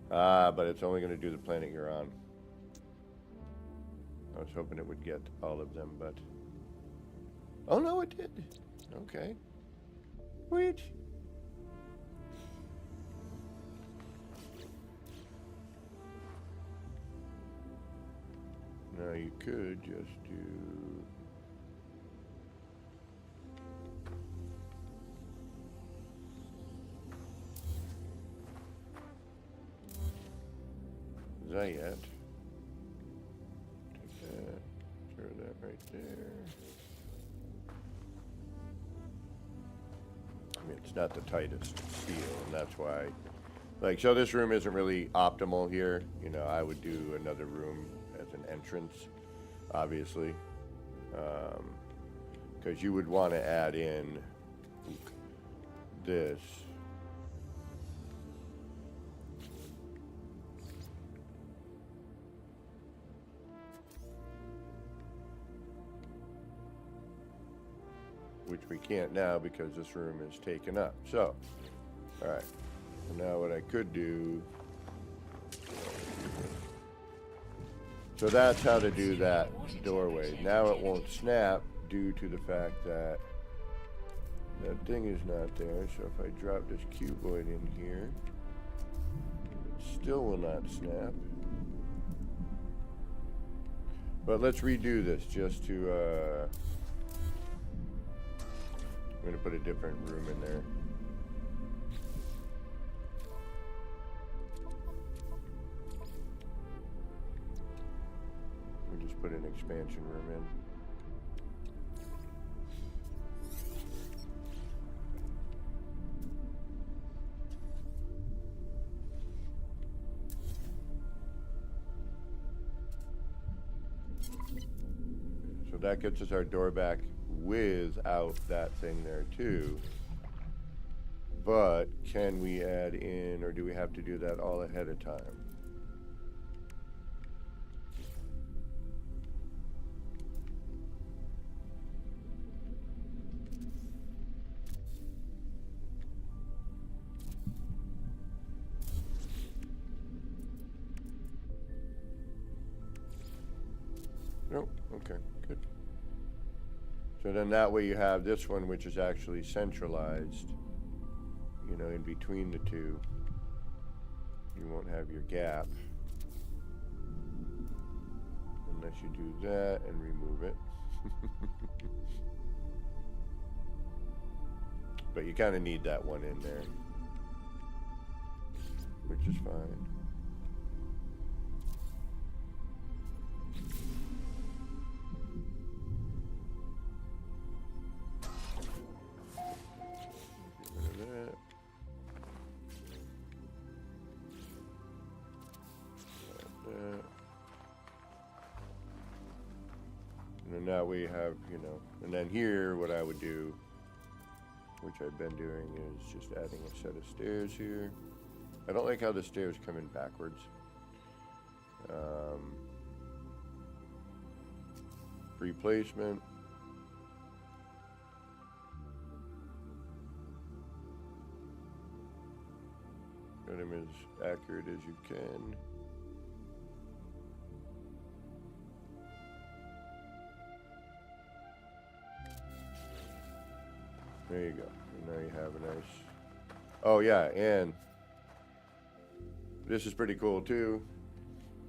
Ah, but it's only going to do the planet you're on. I was hoping it would get all of them, but... Oh, no, it did. Okay. Sweet. Now you could just do... that right there. I mean, it's not the tightest steel, and that's why. Like, so this room isn't really optimal here. You know, I would do another room as an entrance, obviously. Because you would want to add in this. Which we can't now because this room is taken up. So, alright. So now what I could do. So that's how to do that doorway. Now it won't snap due to the fact that that thing is not there. So if I drop this cuboid in here, it still will not snap. But let's redo this just to I'm going to put a different room in there. We'll just put an expansion room in. So that gets us our door back without that thing there too. But can we add in, or do we have to do that all ahead of time? Nope. Okay, good. So then that way you have this one, which is actually centralized, you know, in between the two. You won't have your gap unless you do that and remove it. But you kind of need that one in there, which is fine. And that way you have, you know, and then here what I would do, which I've been doing, is just adding a set of stairs here. I don't like how the stairs come in backwards. Replacement. Get them as accurate as you can. There you go. And now you have a nice. Oh yeah, and this is pretty cool too.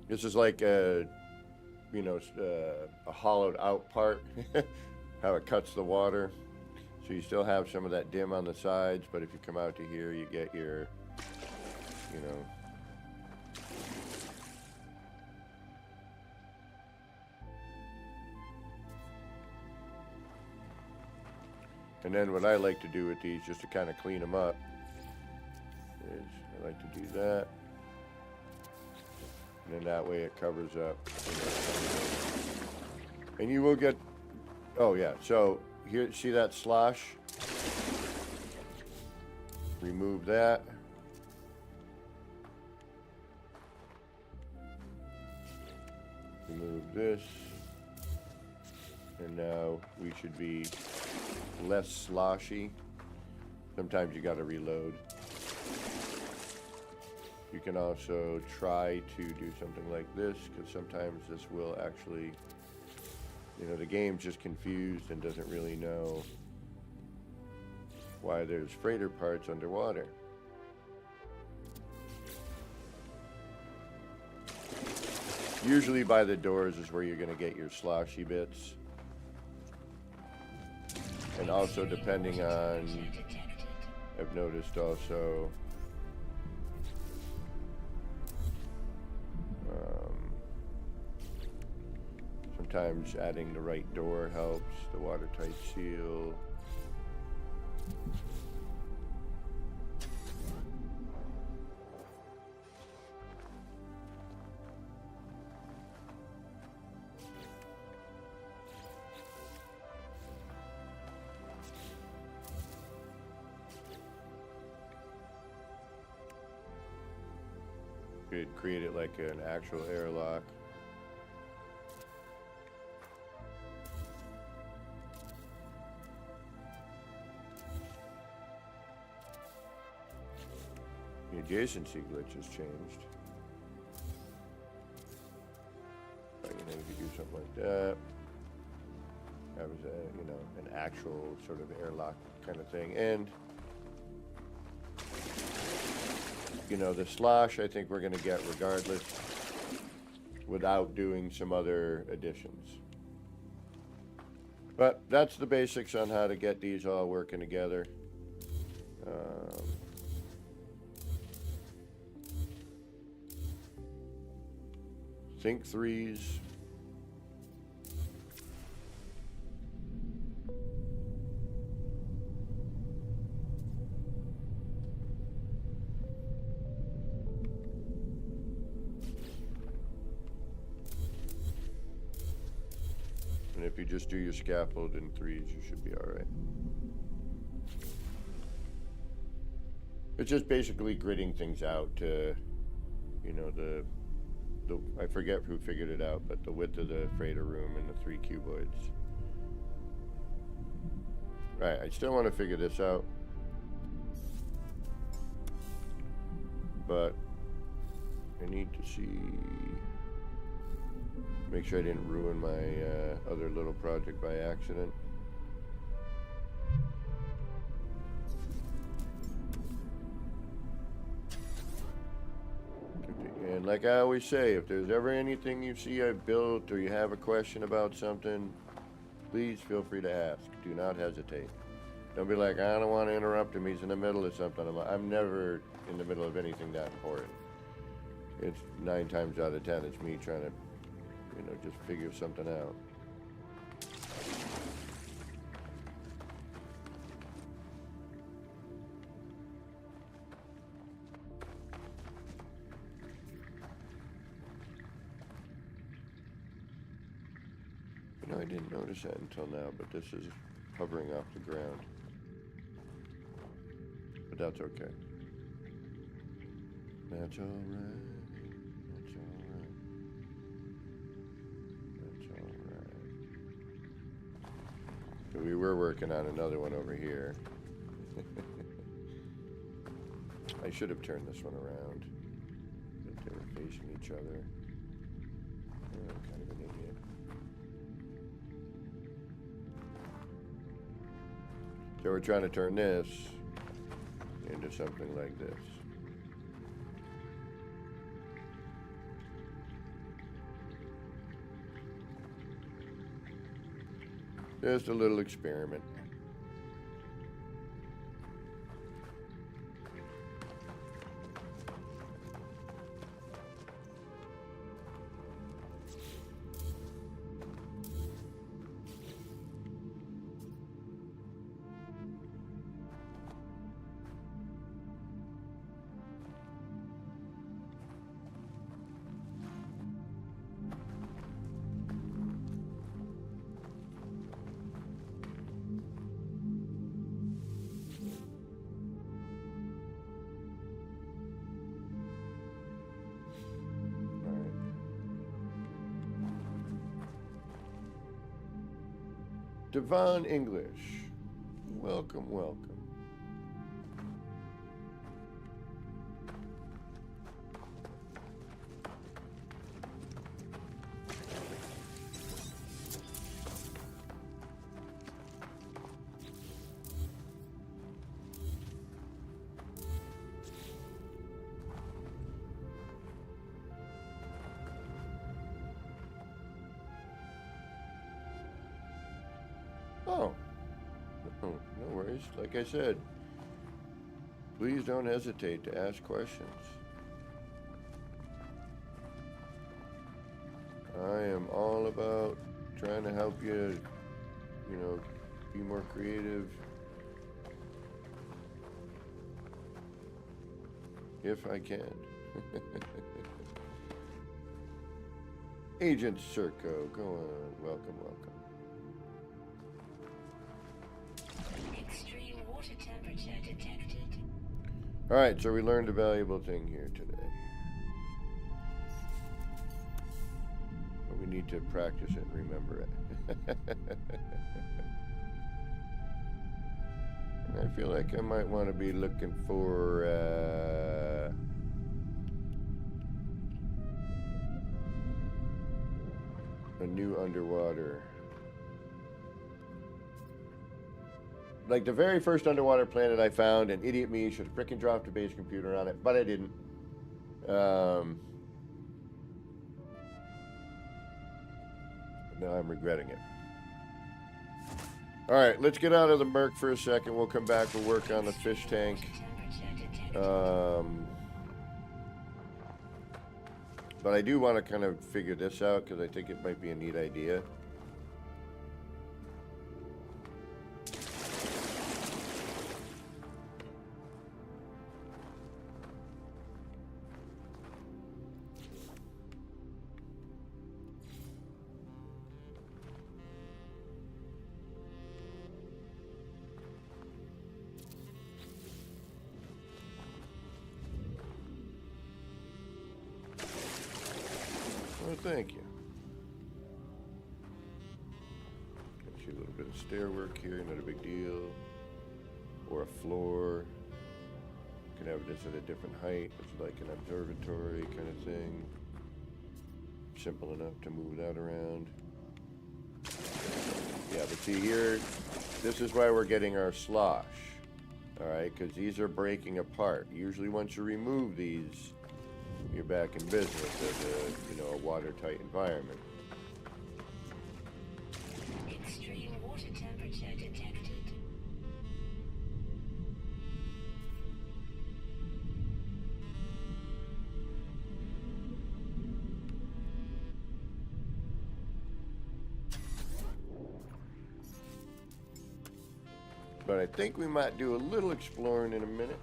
This is like a, you know, a hollowed out part. How it cuts the water, so you still have some of that dim on the sides. But if you come out to here, you get your, you know. And then what I like to do with these, just to kind of clean them up, is I like to do that. And then that way it covers up. And you will get, oh yeah, so here, see that slosh? Remove that. Remove this. And now we should be less sloshy. Sometimes you got to reload. You can also try to do something like this, because sometimes this will actually, you know, the game's just confused and doesn't really know why there's freighter parts underwater. Usually by the doors is where you're going to get your sloshy bits. And also depending on, I've noticed also, Sometimes adding the right door helps, the watertight seal. Could create it like an actual airlock. The adjacency glitch has changed. But, you know, you could do something like that. That was a, you know, an actual sort of airlock kind of thing. And you know, the slosh I think we're going to get regardless without doing some other additions. But that's the basics on how to get these all working together. Think threes. And if you just do your scaffold in threes, you should be all right. It's just basically gridding things out to, you know, the I forget who figured it out, but the width of the freighter room and the 3 cuboids. Right, I still want to figure this out. But I need to see, make sure I didn't ruin my other little project by accident. And like I always say, if there's ever anything you see I've built or you have a question about something, please feel free to ask. Do not hesitate. Don't be like, I don't want to interrupt him. He's in the middle of something. I'm never in the middle of anything that important. It's 9 times out of 10, it's me trying to, you know, just figure something out. You know, I didn't notice that until now, but this is hovering off the ground. But that's okay. That's all right. That's all right. That's all right. So we were working on another one over here. I should have turned this one around. I think they were facing each other. I'm kind of an idiot. So we're trying to turn this into something like this. Just a little experiment. Devon English, welcome, welcome. Oh, no worries. Like I said, please don't hesitate to ask questions. I am all about trying to help you, you know, be more creative. If I can. Agent Circo, go on. Welcome, welcome. Extreme water temperature detected. Alright, so we learned a valuable thing here today. But we need to practice it and remember it. And I feel like I might want to be looking for a new underwater. Like the very first underwater planet I found, an idiot me should have frickin' dropped a base computer on it, but I didn't. Now I'm regretting it. Alright, let's get out of the murk for a second. We'll come back, we'll work on the fish tank. But I do want to kind of figure this out because I think it might be a neat idea. Well, thank you. See a little bit of stair work here, not a big deal. Or a floor. You can have this at a different height. It's like an observatory kind of thing. Simple enough to move that around. Yeah, but see here, this is why we're getting our slosh. Alright, because these are breaking apart. Usually once you remove these, you're back in business as a, you know, a watertight environment. Extreme water temperature detected. But I think we might do a little exploring in a minute.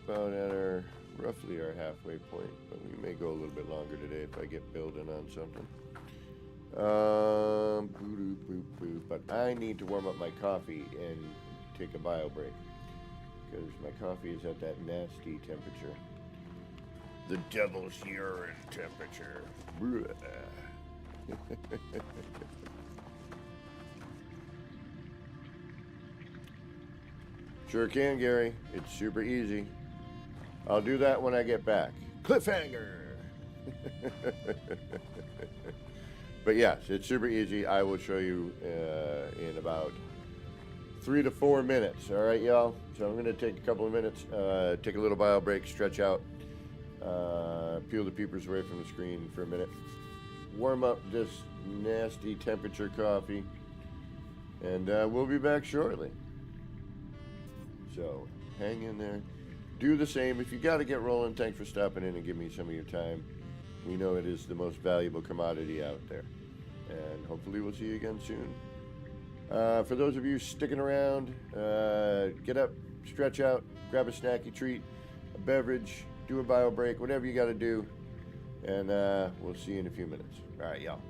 About at our, roughly our halfway point, but we may go a little bit longer today if I get building on something. But I need to warm up my coffee and take a bio break because my coffee is at that nasty temperature. The devil's urine temperature. Sure can, Gary. It's super easy. I'll do that when I get back. Cliffhanger! But yes, it's super easy. I will show you in about 3 to 4 minutes. All right, y'all? So I'm going to take a couple of minutes, take a little bio break, stretch out, peel the peepers away from the screen for a minute, warm up this nasty temperature coffee, and we'll be back shortly. So hang in there. Do the same. If you got to get rolling, thanks for stopping in and giving me some of your time. We know it is the most valuable commodity out there. And hopefully we'll see you again soon. For those of you sticking around, get up, stretch out, grab a snacky treat, a beverage, do a bio break, whatever you got to do. And we'll see you in a few minutes. All right, y'all.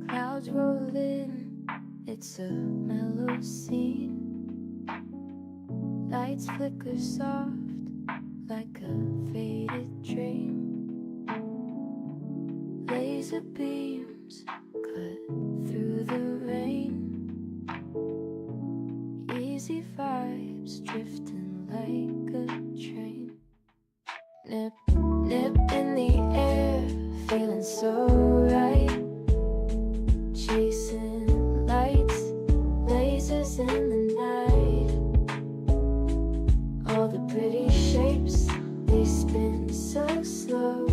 Clouds roll in, it's a mellow scene. Lights flicker soft like a faded dream. Laser beams cut through the rain, Hazy vibes drifting like a train. Nip, nip in the air, feeling so right. Chasing lights, lasers in the night. All the pretty shapes, they spin so slow.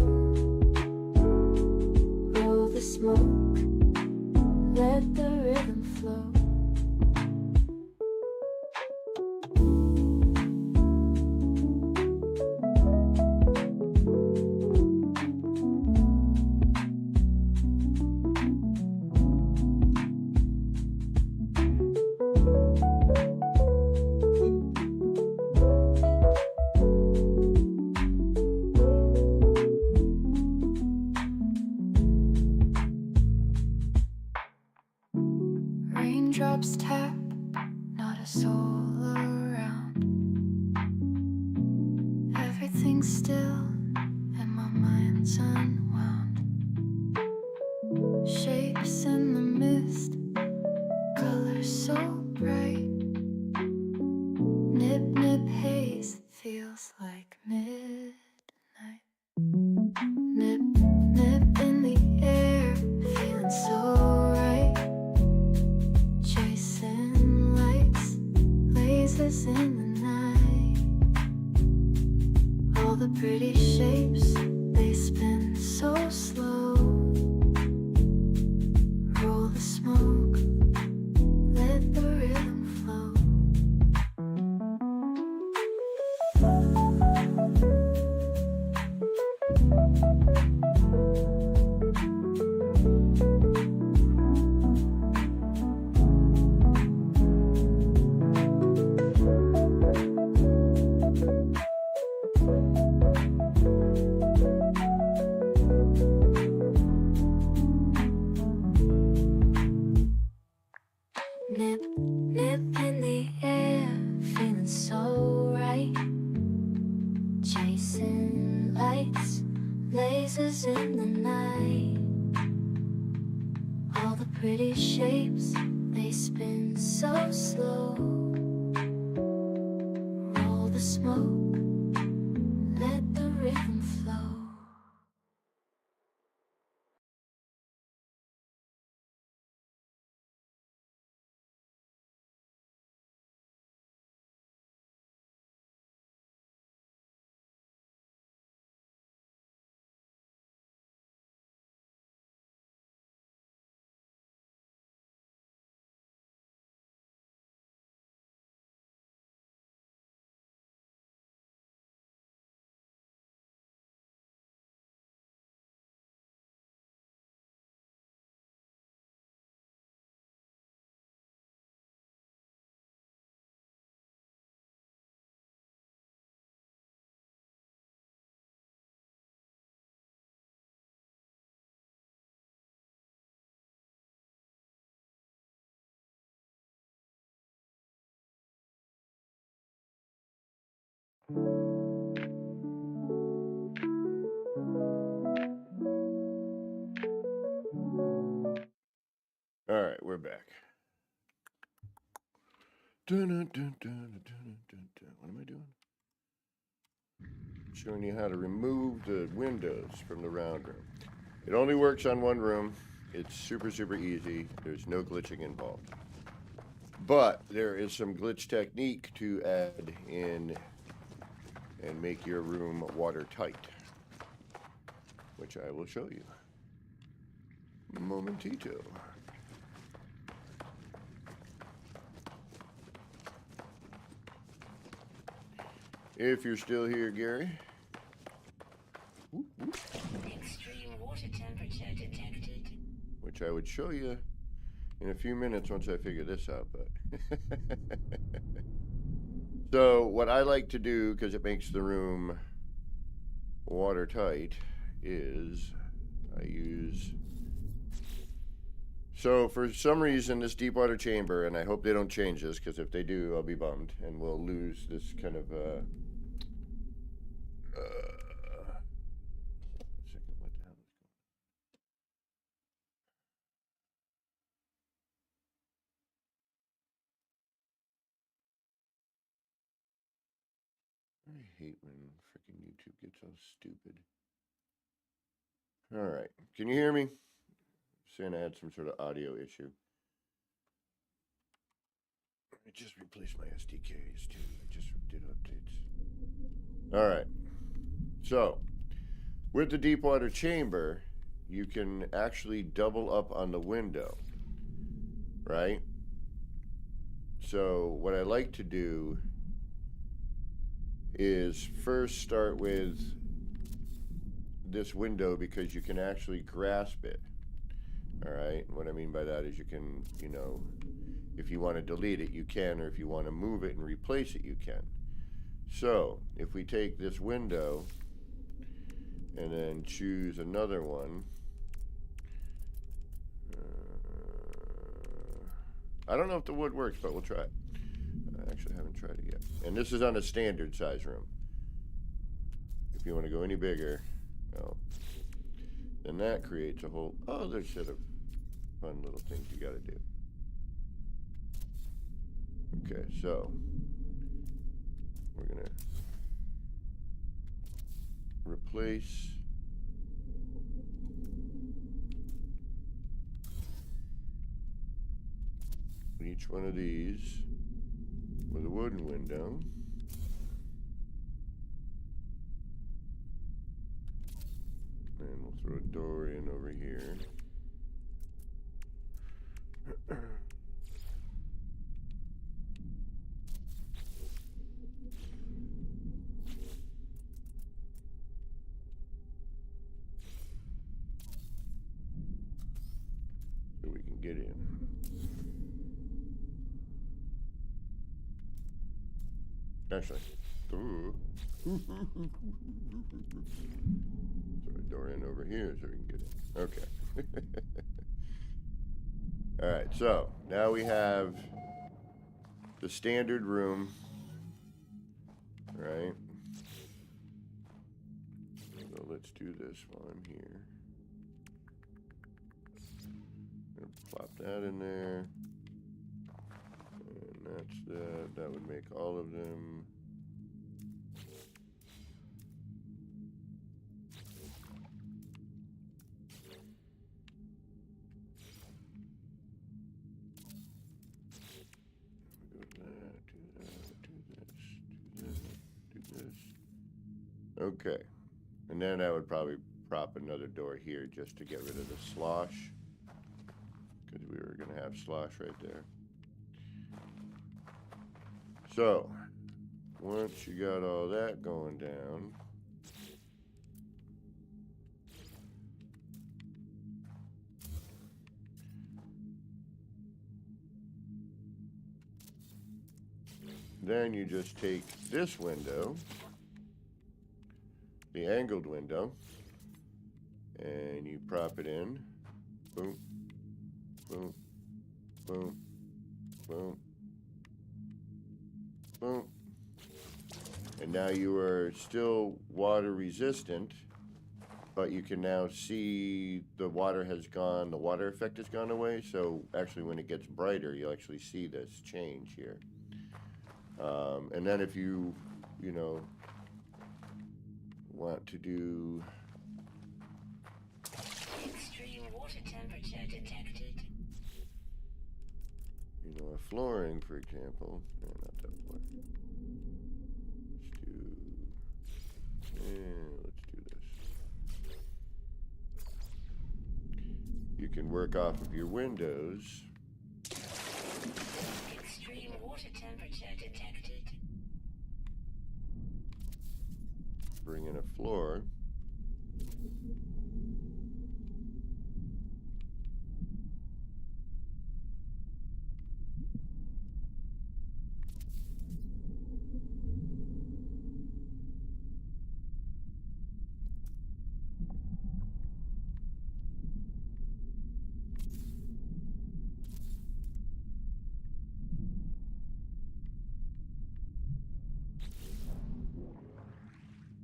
Roll the smoke, let the rhythm flow. Raindrops tap, not a soul around. Everything's still and my mind's unwound. Shapes in the mist, colors so bright. Nip, nip haze, feels like midnight. Nip, nip in the air, feeling so right. Chasing lights, lasers in the night. All the pretty shapes, they spin so slow. Roll the smoke, let the rhythm flow. Nip, nip in the air, feeling so right. Chasing lights, lasers in the night. All the pretty shapes, they spin so slow. Roll the smoke, let the rhythm flow. All right, we're back. What am I doing? Showing you how to remove the windows from the round room. It only works on one room. It's super, super easy. There's no glitching involved. But there is some glitch technique to add in and make your room watertight, which I will show you. Momentito. If you're still here, Gary. Extreme water temperature detected. Which I would show you in a few minutes once I figure this out, but so what I like to do, because it makes the room watertight, is I use, so for some reason this deep water chamber, and I hope they don't change this, because if they do I'll be bummed and we'll lose this kind of hate when freaking YouTube gets all stupid. All right. Can you hear me? Saying I had some sort of audio issue. I just replaced my SDKs too. I just did updates. All right. So, with the deep water chamber, you can actually double up on the window, right? So, what I like to do is first start with this window because you can actually grasp it. All right. And what I mean by that is you can, you know, if you want to delete it, you can, or if you want to move it and replace it, you can. So if we take this window and then choose another one, I don't know if the wood works, but we'll try it. I actually haven't tried it yet. And this is on a standard size room. If you want to go any bigger, well, then that creates a whole other set of fun little things you got to do. Okay, so we're going to replace each one of these with a wooden window. And we'll throw a door in over here. So we can get in. Actually, throw a door in over here so we can get in. Okay. All right, so now we have the standard room, right? So let's do this while I'm here. I'm gonna plop that in there. And that's that. That would make all of them. Okay, and then I would probably prop another door here just to get rid of the slosh, because we were going to have slosh right there. So, once you got all that going down, then you just take this window, the angled window, and you prop it in. Boom, boom, boom, boom, boom. And now you are still water resistant, but you can now see the water has gone, the water effect has gone away. So actually when it gets brighter, you'll actually see this change here. And then if you want to do Extreme water temperature detected. a flooring, for example. No, not that floor. Let's do this. You can work off of your windows. Extreme water temperature detected. Bring in a floor.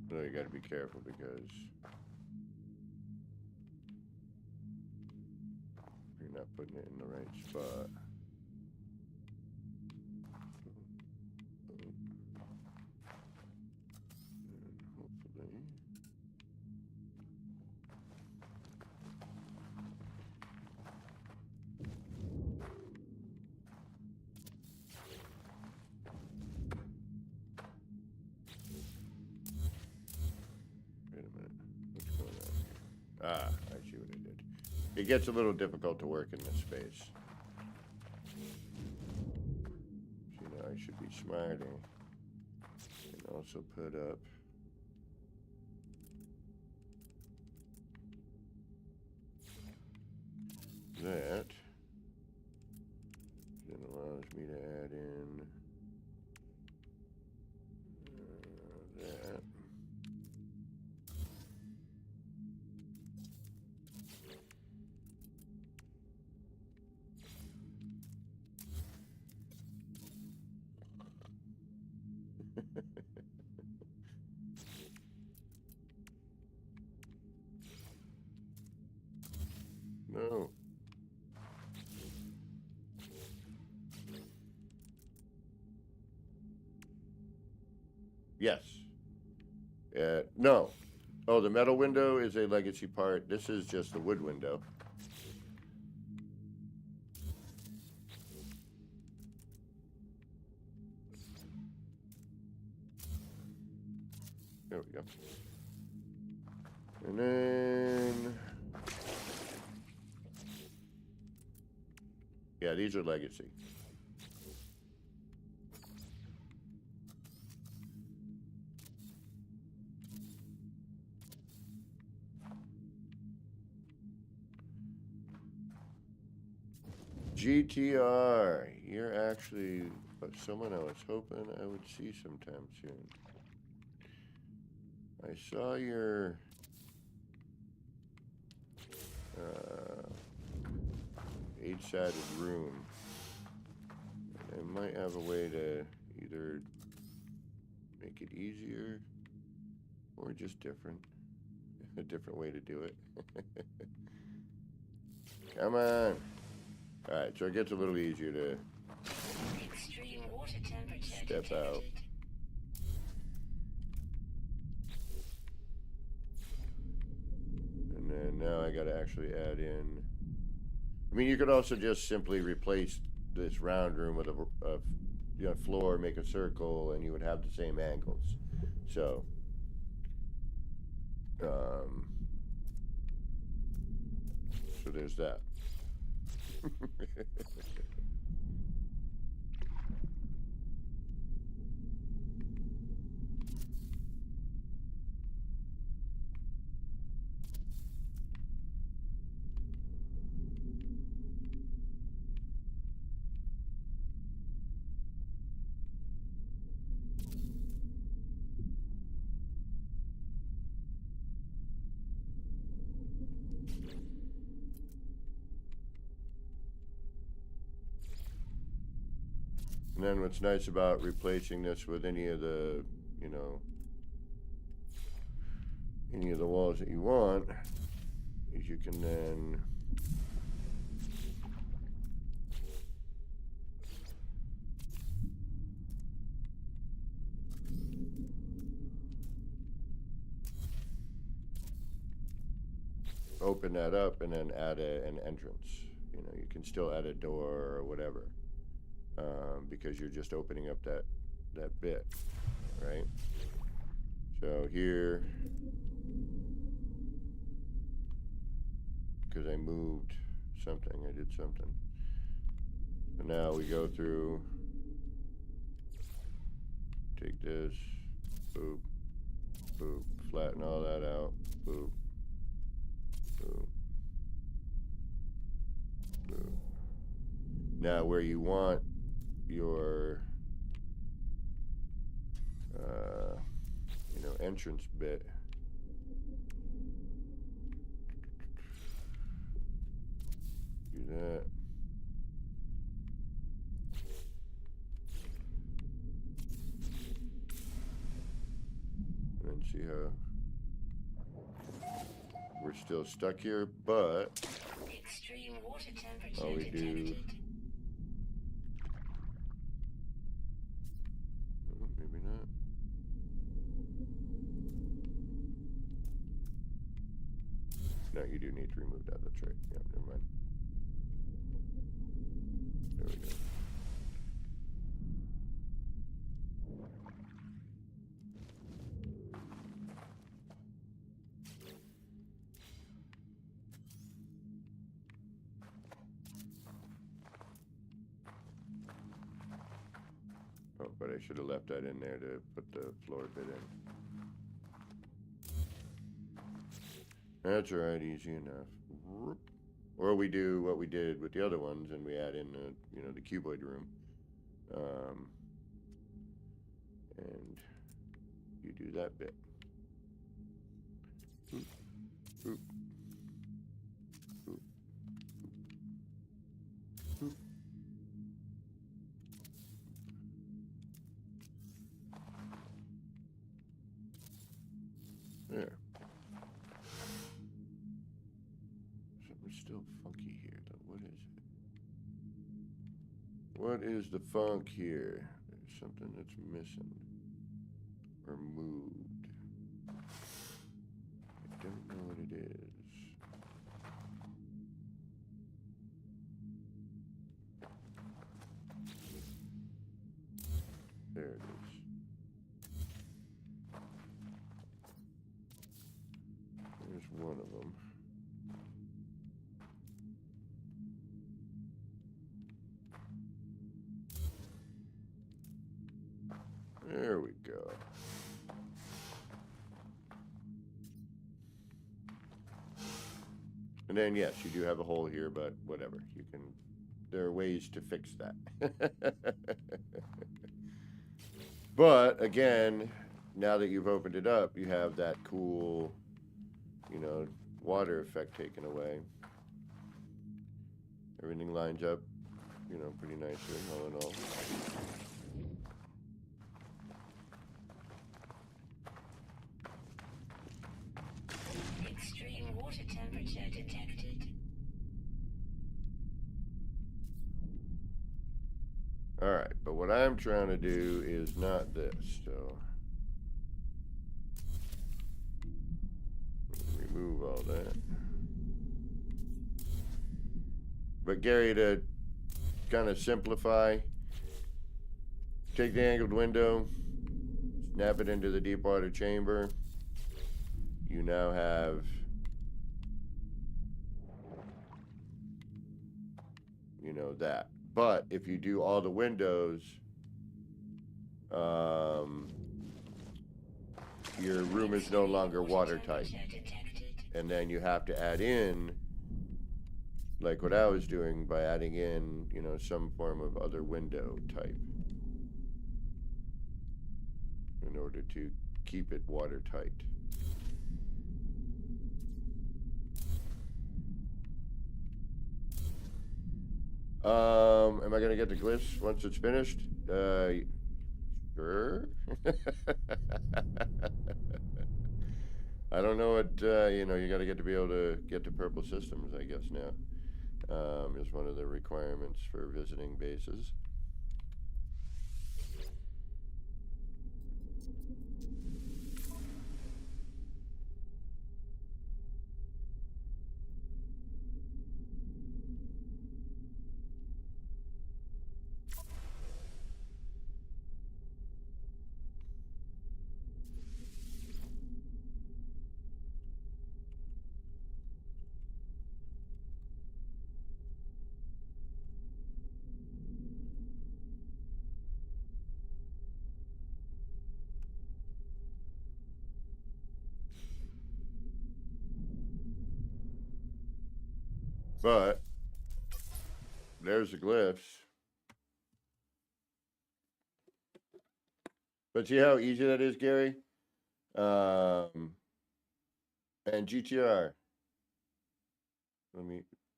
So you gotta be careful because you're not putting it in the right spot. it gets a little difficult to work in this space. So, you know, I should be smarter and also put up that. It allows me to add in that. No. Yes. No. Oh, the metal window is a legacy part. This is just the wood window. There we go. And then... yeah, these are legacy. GTR, you're actually someone I was hoping I would see sometime soon. I saw your 8-sided room. I might have a way to either make it easier or just different. A different way to do it. Come on. Alright, so it gets a little easier to Extreme water temperature step out. detected. And then now I gotta actually add in. I mean, you could also just simply replace this round room with a you know, floor, make a circle, and you would have the same angles. So, so there's that. And then what's nice about replacing this with any of the, you know, any of the walls that you want is you can then open that up and then add an entrance. You know, you can still add a door or whatever. Because you're just opening up that bit, right? So here, because I moved something, I did something. And now we go through, take this, boop, boop, flatten all that out, boop, boop, boop. Now where you want your you know, entrance bit, do that. And see how we're still stuck here, but Extreme water temperature all we do, detected. maybe not. No, you do need to remove that. That's right. Yeah, never mind. There we go. Oh, but I should have left that in there to put the floor bit in. That's alright, easy enough. Or we do what we did with the other ones and we add in the, you know, the cuboid room. And you do that bit. Oop, oop, oop, oop. There. Something's still funky here, though. What is it? What is the funk here? There's something that's missing or moved. I don't know what it is. There it is. There's one of them. There we go. And then, yes, you do have a hole here, but whatever. You can, there are ways to fix that. But, again, now that you've opened it up, you have that cool, you know, water effect taken away. Everything lines up, you know, pretty nicely, all in all. Extreme water temperature detected. Alright, but what I'm trying to do is not this, so remove all that. But Gary, to kind of simplify, take the angled window, snap it into the deep water chamber. You now have you know that. But if you do all the windows, your room is no longer watertight. And then you have to add in, like what I was doing, by adding in, you know, some form of other window type in order to keep it watertight. Am I gonna get the glyphs once it's finished? Sure. I don't know what, you know, you gotta get to be able to get to purple systems, I guess, now. Is one of the requirements for visiting bases. But there's the glyphs. But see how easy that is, Gary? And GTR.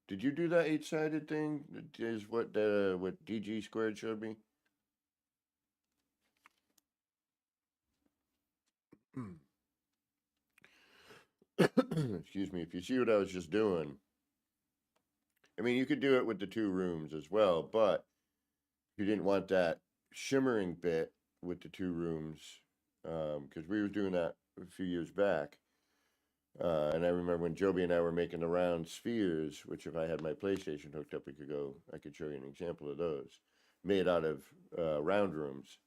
Did you do that 8-sided thing? Is what DG squared showed me? Excuse me. If you see what I was just doing, I mean, you could do it with the 2 rooms as well, but you didn't want that shimmering bit with the 2 rooms, because we were doing that a few years back. And I remember when Joby and I were making the round spheres, which if I had my PlayStation hooked up, I could show you an example of those, made out of round rooms.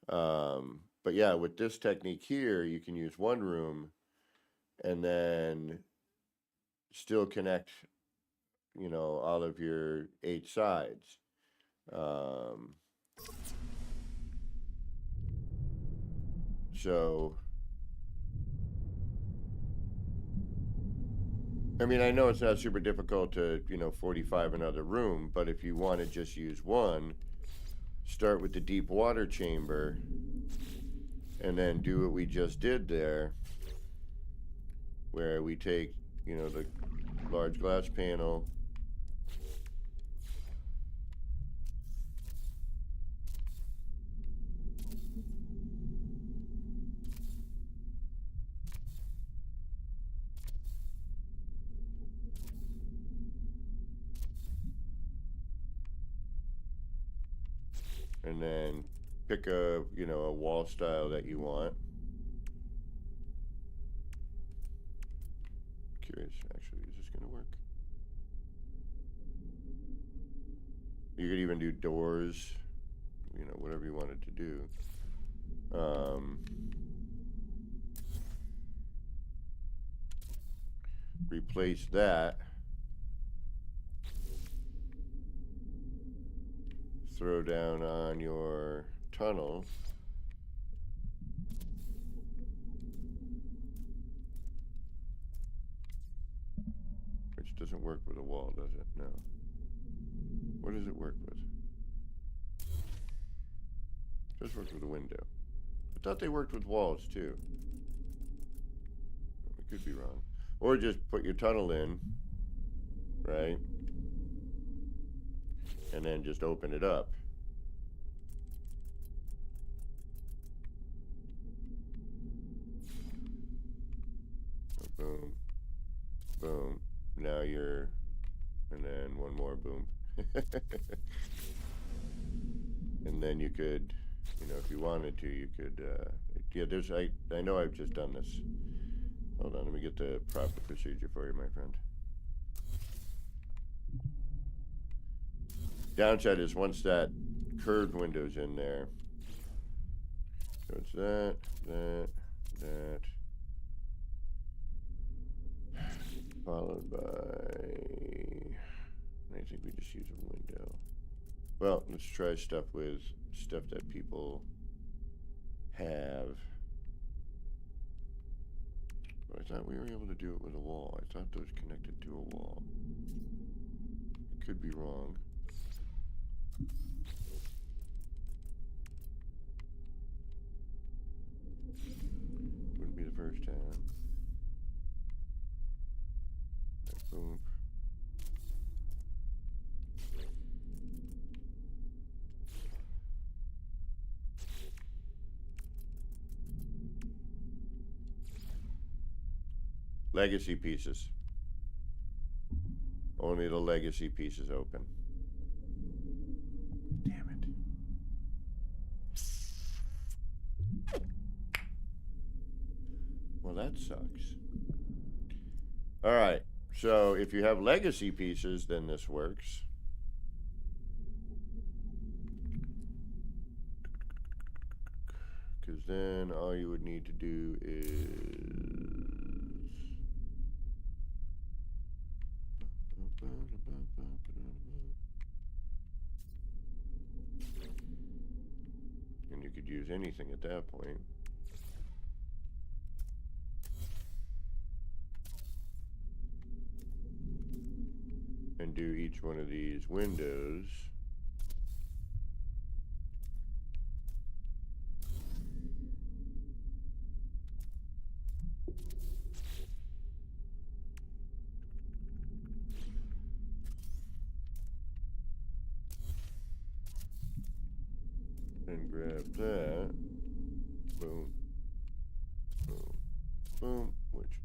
But yeah, with this technique here, you can use 1 room and then still connect, you know, all of your 8 sides. So, I mean, I know it's not super difficult to, 45 another room, but if you want to just use one, start with the deep water chamber and then do what we just did there, where we take, the large glass panel, and then pick a wall style that you want. Curious, actually, is this gonna work? You could even do doors, whatever you wanted to do. Replace that. Throw down on your tunnel. Which doesn't work with a wall, does it? No. What does it work with? It does work with a window. I thought they worked with walls too. I could be wrong. Or just put your tunnel in, right? And then just open it up. Boom. Boom. Now you're... And then one more boom. And then you could, if you wanted to, you could... yeah, there's... I know I've just done this. Hold on, let me get the proper procedure for you, my friend. Downside is once that curved window's in there, so it's that, followed by, I think we just use a window. Well, let's try stuff that people have. But I thought we were able to do it with a wall. I thought those connected to a wall. I could be wrong. Wouldn't be the first time. Right, boom. Legacy pieces. Only the legacy pieces open. Damn it. Well, that sucks. All right. So if you have legacy pieces, then this works. Because then all you would need to do is... And you could use anything at that point. And do each one of these windows. And grab that. Boom. Boom. Boom. Which...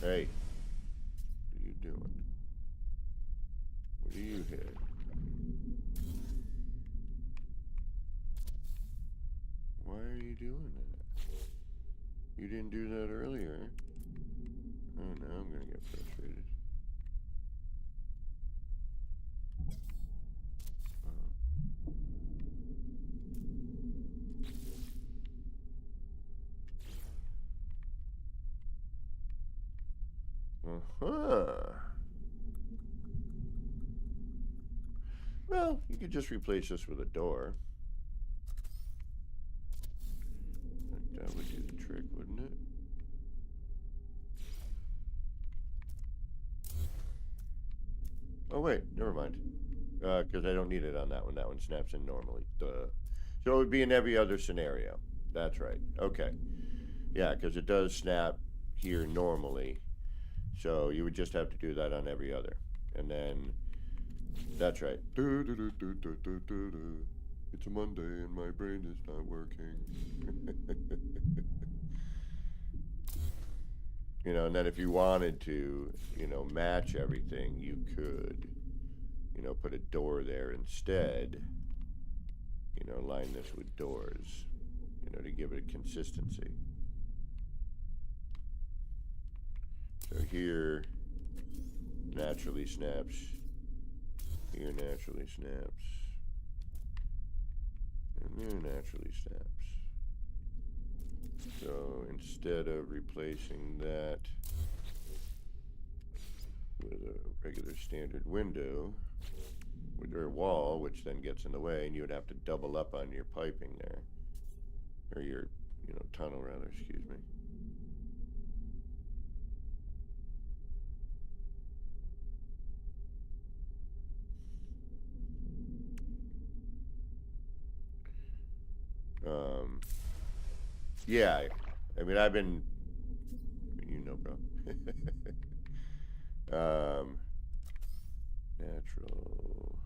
Hey. What are you doing? What do you hit? Why are you doing that? You didn't do that earlier. Oh, now I'm gonna get frustrated. Well, you could just replace this with a door. isn't it? Oh wait, never mind. Because I don't need it on that one. That one snaps in normally. Duh. So it would be in every other scenario. That's right. Okay. Yeah, because it does snap here normally. So you would just have to do that on every other. And then, that's right. It's a Monday and my brain is not working. You know, and then if you wanted to, you know, match everything, you could, you know, put a door there instead. You know, line this with doors, you know, to give it a consistency. So here, naturally snaps. Here naturally snaps. And there naturally snaps. So instead of replacing that with a regular standard window, with your wall, which then gets in the way, and you would have to double up on your piping there. Or your, you know, tunnel rather, excuse me. Yeah, I mean, I've been, you know, bro. Natural,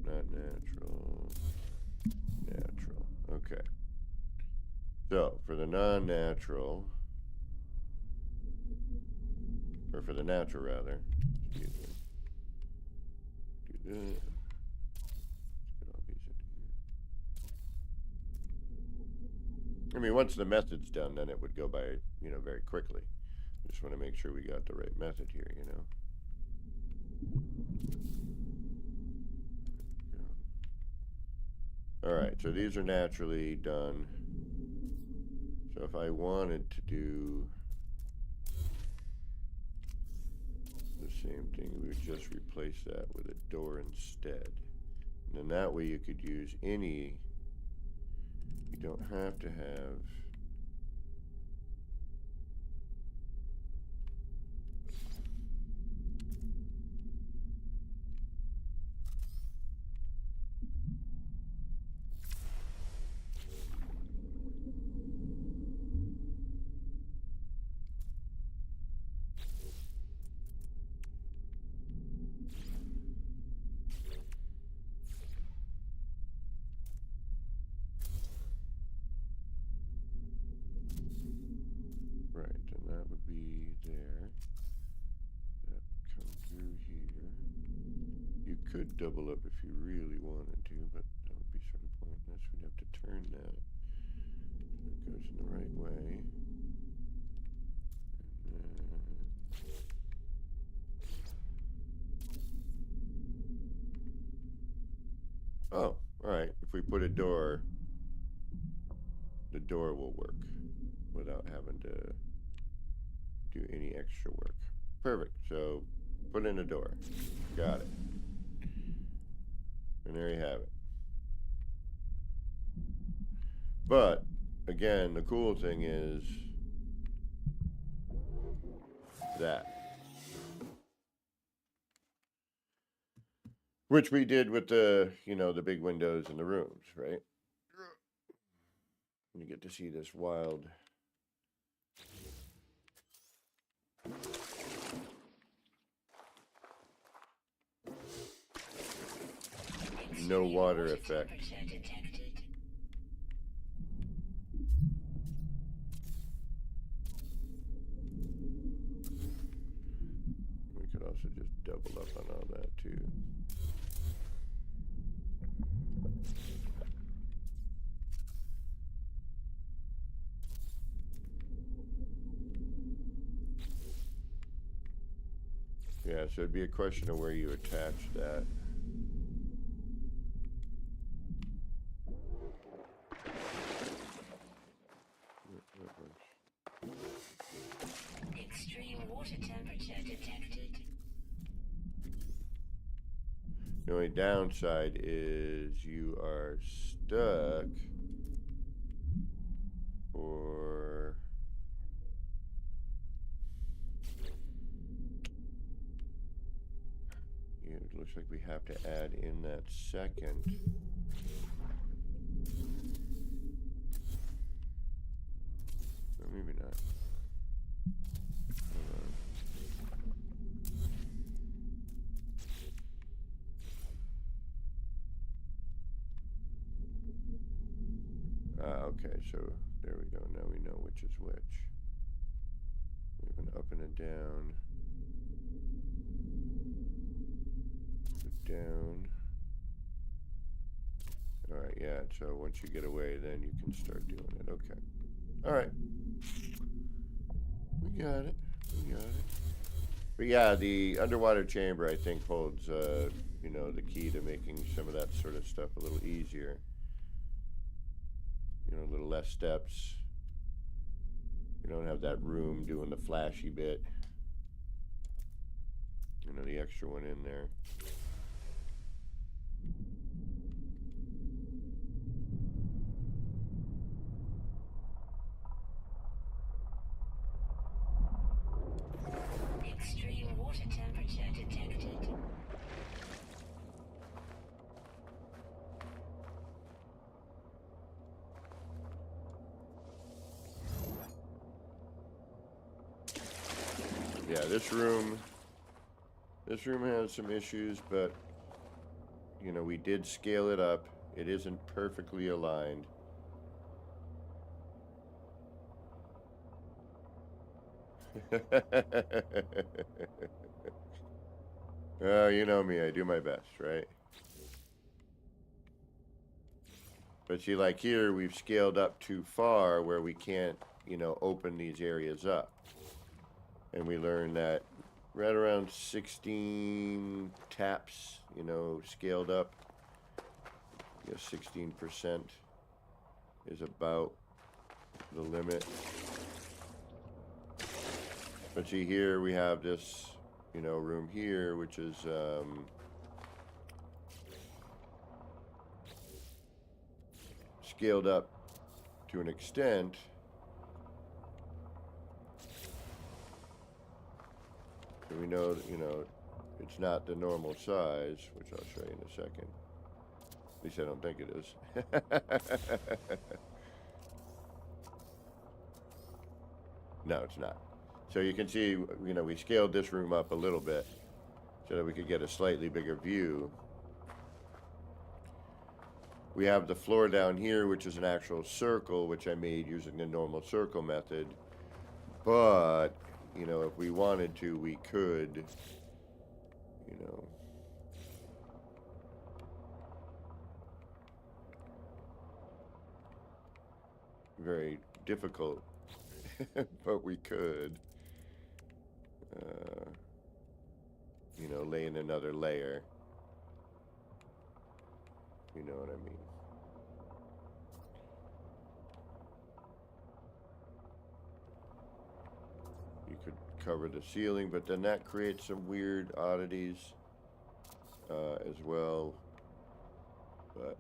not natural, natural. Okay. So for the non-natural, or for the natural rather, excuse me. Do that. I mean, once the method's done, then it would go by, you know, very quickly. Just want to make sure we got the right method here, you know. All right, so these are naturally done. So if I wanted to do the same thing, we would just replace that with a door instead. And then that way you could use any, you don't have to have right, and that would be there. That would come through here. You could double up if you really wanted to, but that would be sort of pointless. We'd have to turn that so it goes in the right way. And then oh, alright. If we put a door, the door will work without having to do any extra work. Perfect. So put in a door. Got it. And there you have it. But again, the cool thing is that, which we did with the, you know, the big windows in the rooms, right? You get to see this wild no water effect. Temperature detected. We could also just double up on all that too. Yeah, so it'd be a question of where you attach that. Extreme water temperature detected. The only downside is you are stuck Or yeah, it looks like we have to add in that second. Or maybe not. Hold on. Okay, so there we go. Now we know which is which. We have an up and a down. Down. Alright, yeah, so once you get away, then you can start doing it. Okay. Alright. We got it. We got it. But yeah, the underwater chamber, I think, holds, you know, the key to making some of that sort of stuff a little easier. You know, a little less steps. You don't have that room doing the flashy bit. You know, the extra one in there. Extreme water temperature detected. Yeah, this room has some issues, but you know, we did scale it up. It isn't perfectly aligned. You know me, I do my best, right? But see, like here, we've scaled up too far where we can't, you know, open these areas up. And we learned that right around 16 taps, you know, scaled up, you know, 16% is about the limit. But see, here we have this, you know, room here, which is, scaled up to an extent. So we know that, you know, it's not the normal size, which I'll show you in a second. At least I don't think it is. No, it's not. So you can see, you know, we scaled this room up a little bit so that we could get a slightly bigger view. We have the floor down here, which is an actual circle, which I made using the normal circle method. But, you know, if we wanted to, we could, you know, very difficult, but we could, you know, lay in another layer. You know what I mean? You could cover the ceiling, but then that creates some weird oddities as well. But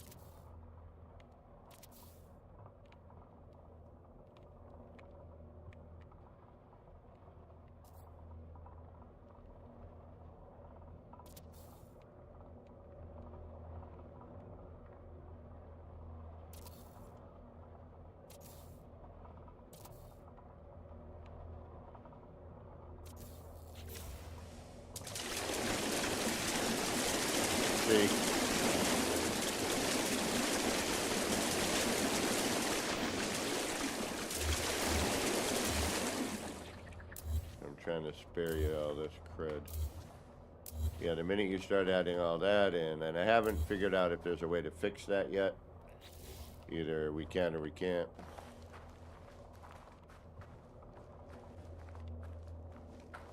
see, I'm trying to spare you all this crud. Yeah, the minute you start adding all that in, and I haven't figured out if there's a way to fix that yet. Either we can or we can't.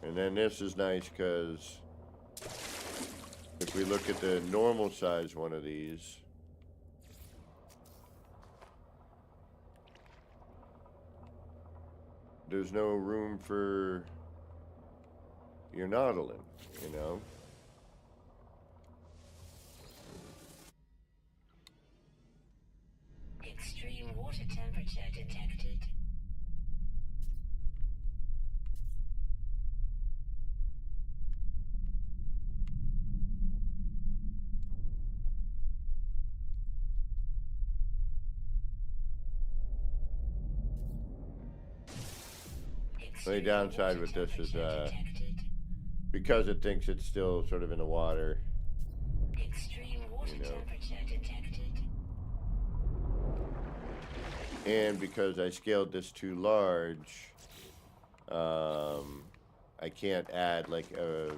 And then this is nice because if we look at the normal size one of these, there's no room for your nautilin, you know? Extreme water temperature detected. The only downside with this is because it thinks it's still sort of in the water. Extreme water temperature detected. And because I scaled this too large, I can't add like a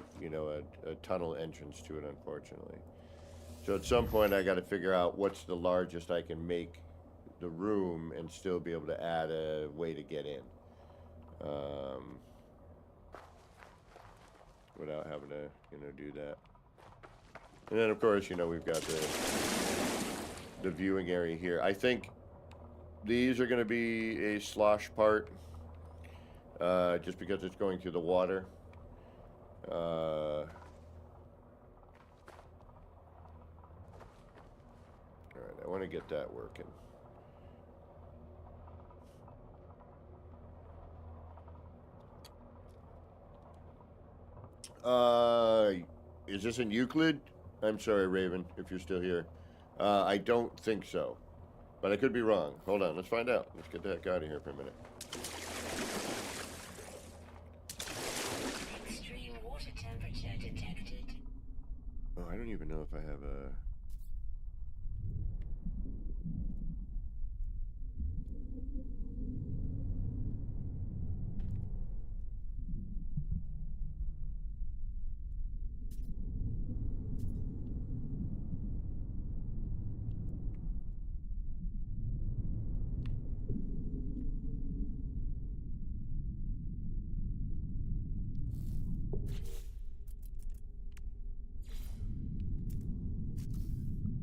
tunnel entrance to it, unfortunately. So at some point I got to figure out what's the largest I can make the room and still be able to add a way to get in. Without having to, do that. And then of course, we've got the viewing area here. I think these are going to be a slosh part, just because it's going through the water. Alright, I want to get that working. Is this in Euclid? I'm sorry, Raven, if you're still here. I don't think so. But I could be wrong. Hold on, let's find out. Let's get the heck out of here for a minute. Extreme water temperature detected. Oh, I don't even know if I have a...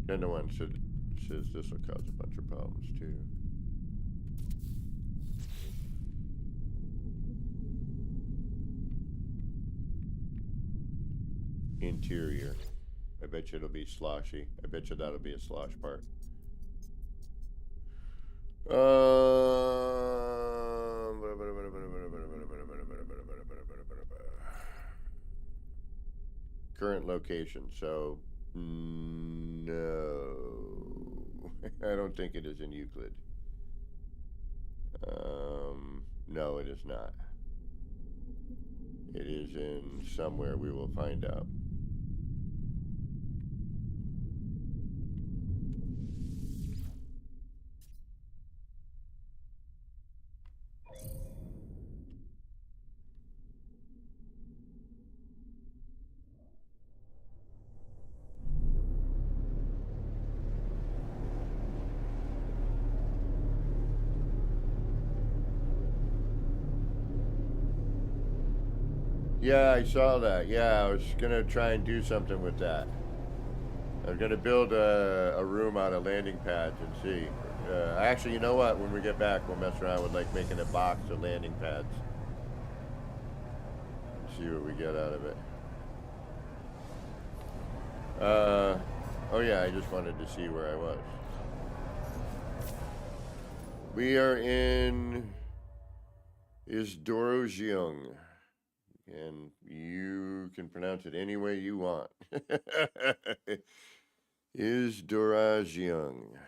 Agenda 1 says this will cause a bunch of problems too. Interior. I bet you it'll be sloshy. I bet you that'll be a slosh part. Current location. So, no. I don't think it is in Euclid. No, it is not. It is in somewhere. We will find out. Yeah, I saw that. Yeah, I was gonna try and do something with that. I'm gonna build a room out of landing pads and see. Actually, you know what? When we get back, we'll mess around with like making a box of landing pads. See what we get out of it. Oh yeah, I just wanted to see where I was. We are in Isdorojiung. And you can pronounce it any way you want. Isdorojiung.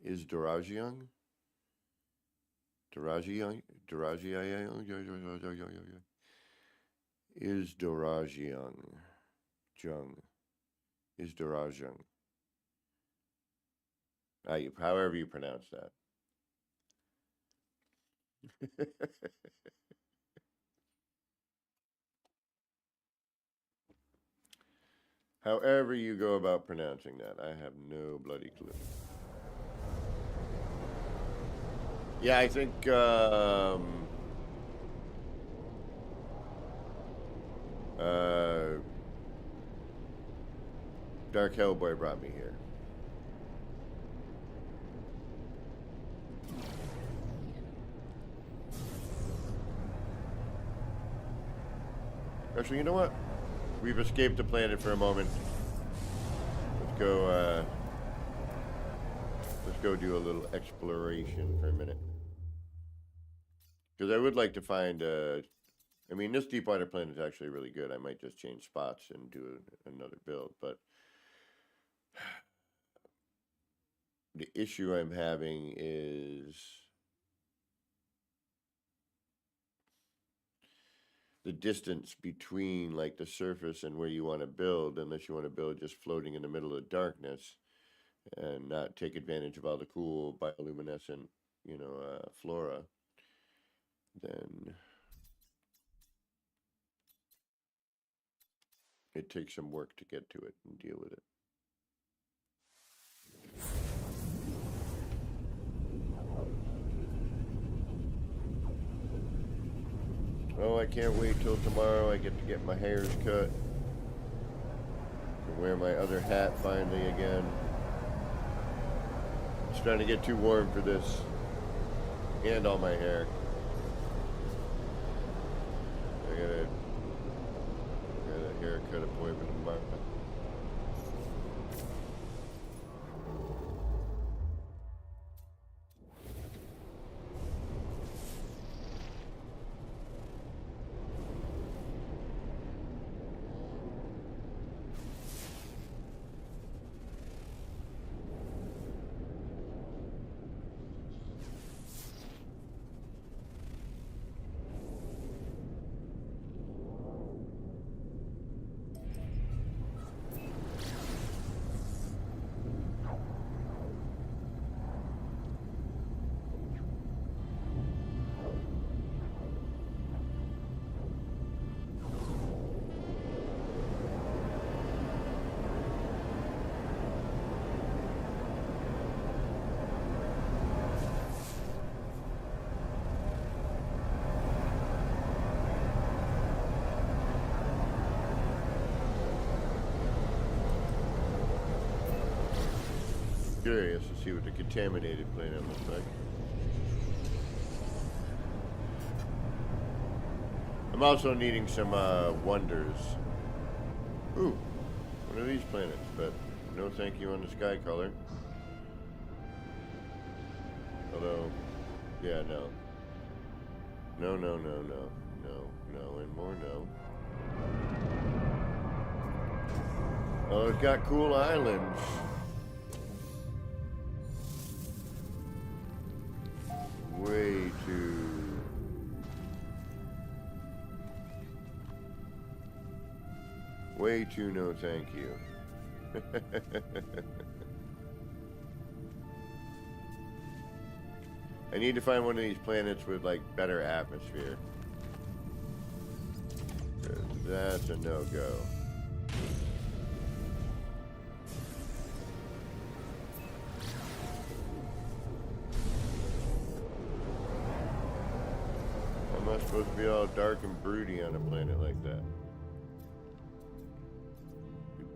Isdorojiung? Dorojiung? Isdorojiung. Isdorojiung. However you pronounce that. However you go about pronouncing that, I have no bloody clue. Yeah, I think, Dark Hellboy brought me here. Actually, you know what? We've escaped the planet for a moment. let's go do a little exploration for a minute. Because I would like to find, I mean, this Deepwater planet is actually really good. I might just change spots and do another build, but the issue I'm having is the distance between like the surface and where you want to build, unless you want to build just floating in the middle of darkness and not take advantage of all the cool bioluminescent, flora, then it takes some work to get to it and deal with it. Oh, I can't wait till tomorrow. I get to get my hairs cut and wear my other hat finally again. It's starting to get too warm for this and all my hair. I got a haircut appointment tomorrow. Curious to see what the contaminated planet looks like. I'm also needing some wonders. Ooh, one of these planets, but no thank you on the sky color. Although, yeah, no. No, no, no, no, no, no, and more no. Oh, it's got cool islands. Way too no thank you. I need to find one of these planets with like better atmosphere. 'Cause that's a no-go. How am I supposed to be all dark and broody on a planet like that?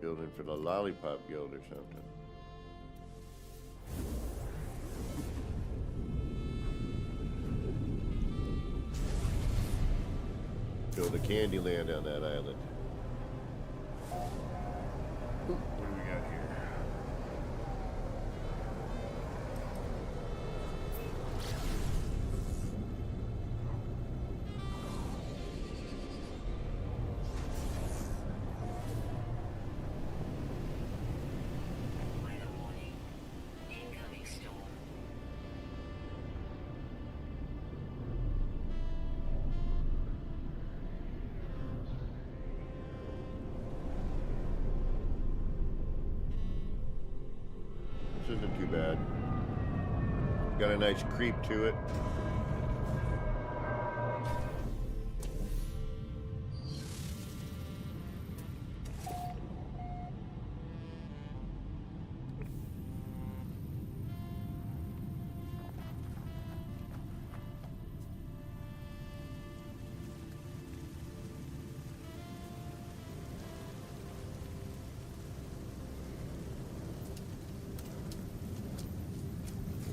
Building for the Lollipop Guild or something. Build a candy land on that island. Ooh, what do we got here? This isn't too bad. Got a nice creep to it.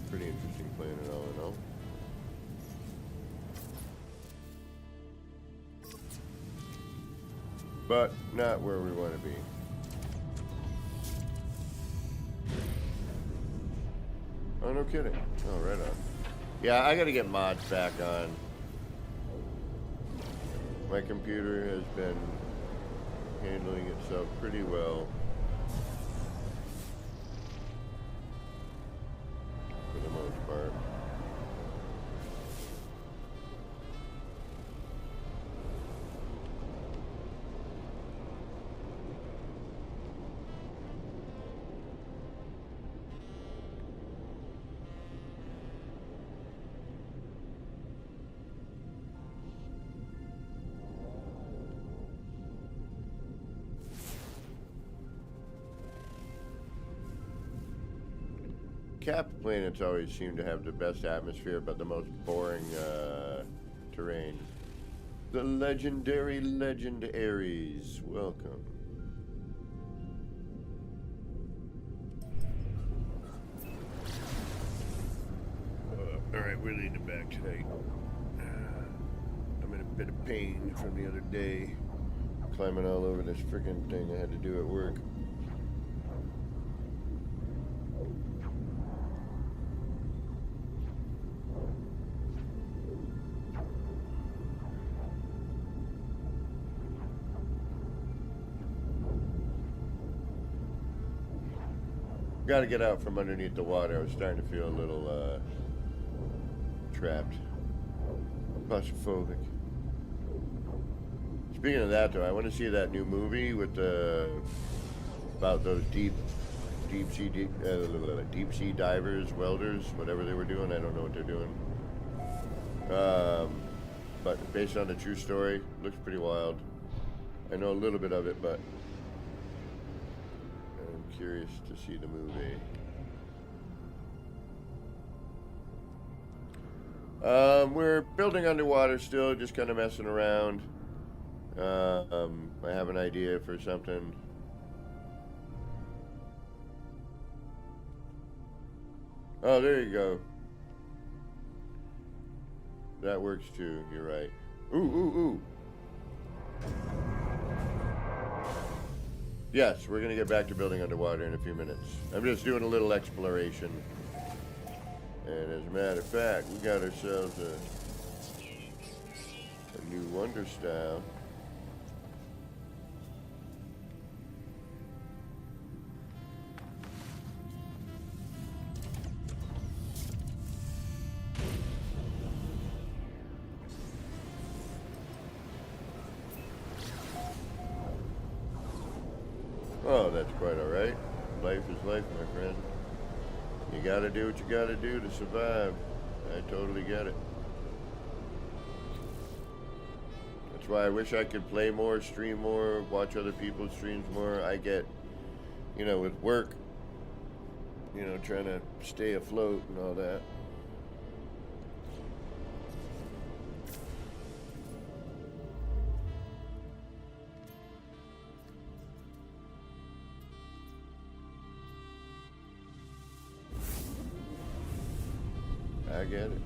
Pretty interesting planet all in all. But not where we want to be. Oh, no kidding. Oh, right on. Yeah, I gotta get mods back on. My computer has been handling itself pretty well. For the most part. Cap planets always seem to have the best atmosphere, but the most boring terrain. The legendary Legend Ares, welcome. Alright, we're leaning back tonight. I'm in a bit of pain from the other day. Climbing all over this freaking thing I had to do at work. Got to get out from underneath the water. I was starting to feel a little trapped, claustrophobic. Speaking of that, though, I want to see that new movie with about those deep sea divers, welders, whatever they were doing. I don't know what they're doing. But based on a true story, looks pretty wild. I know a little bit of it, but I'm curious to see the movie. We're building underwater still, just kind of messing around. I have an idea for something. Oh, there you go. That works too, you're right. Ooh, ooh, ooh. Yes, we're gonna get back to building underwater in a few minutes. I'm just doing a little exploration. And as a matter of fact, we got ourselves a new wonder style. Oh, that's quite all right. Life is life, my friend. You gotta do what you gotta do to survive. I totally get it. That's why I wish I could play more, stream more, watch other people's streams more. I get, you know, with work, you know, trying to stay afloat and all that. I get it.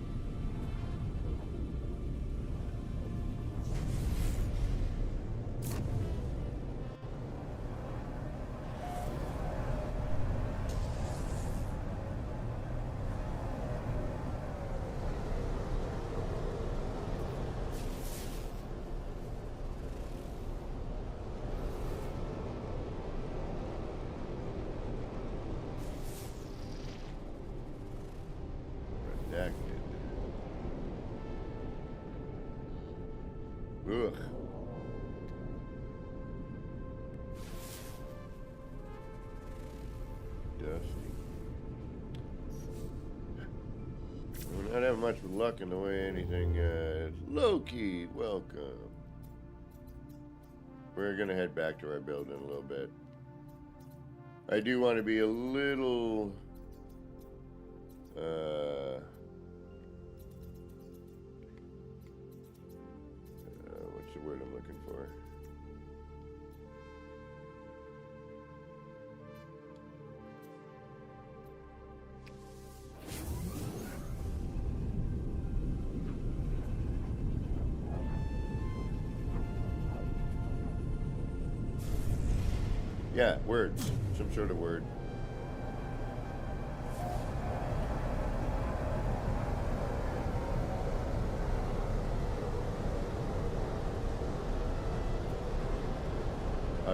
Ugh. Dusty. We're not having much luck in the way anything. Loki, welcome. We're gonna head back to our building a little bit. I do want to be a little what's the word I'm looking for? Yeah, words. Some sort of word.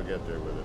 I'll get there with it.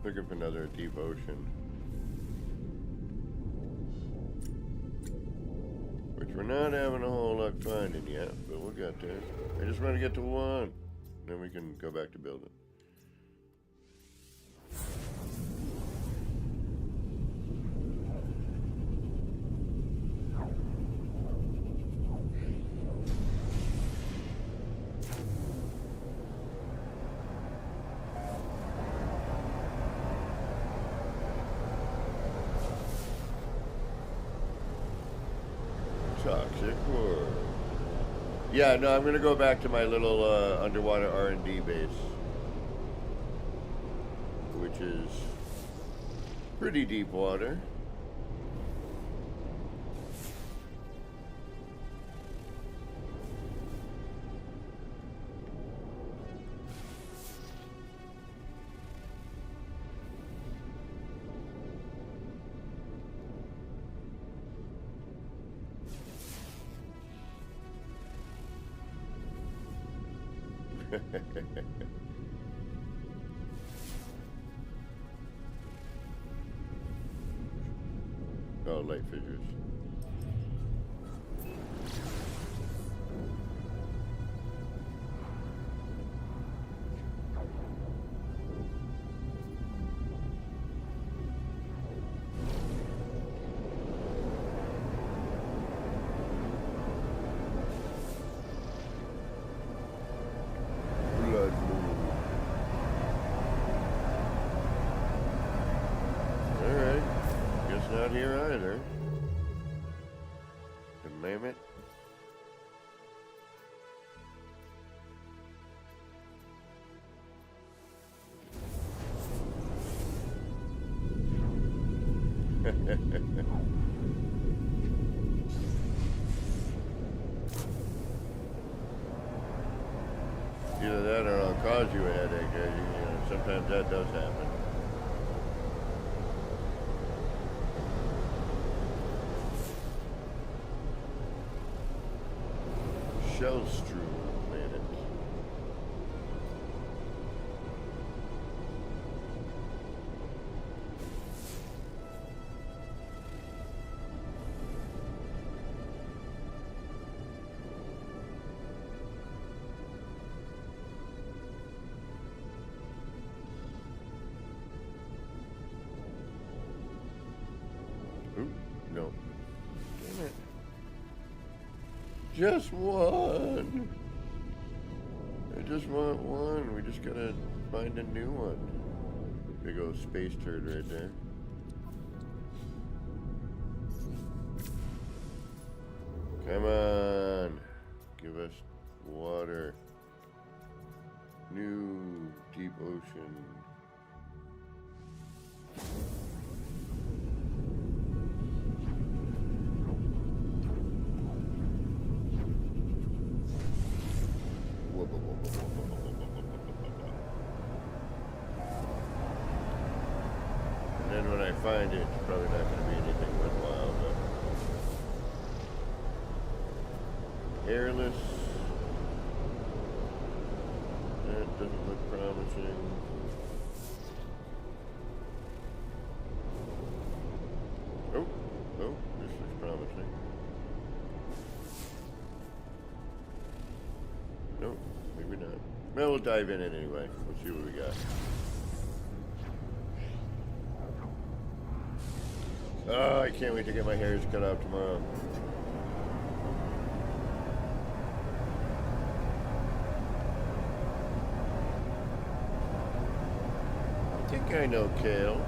Looking for another deep ocean. Which we're not having a whole lot finding yet, but we'll get there. I just want to get to one. Then we can go back to building. Toxic or... Yeah, no, I'm gonna go back to my little underwater R&D base, which is pretty deep water. Oh, light figures. Blood moon. Alright. Guess not here either. Damn it. Either that or I'll cause you a headache. You know, sometimes that does happen. Shell-strewn planet. Ooh, no. Damn it. Just one. I just want one. We just gotta find a new one. Big old space turd right there. Come on. Give us water. New deep ocean. And then when I find it, it's probably not going to be anything worthwhile, but... Airless. That doesn't look promising. Oh, oh, this looks promising. Nope, maybe not. Well, we'll dive in it anyway. We'll see what we got. Oh, I can't wait to get my hairs cut off tomorrow. I think I know Kale.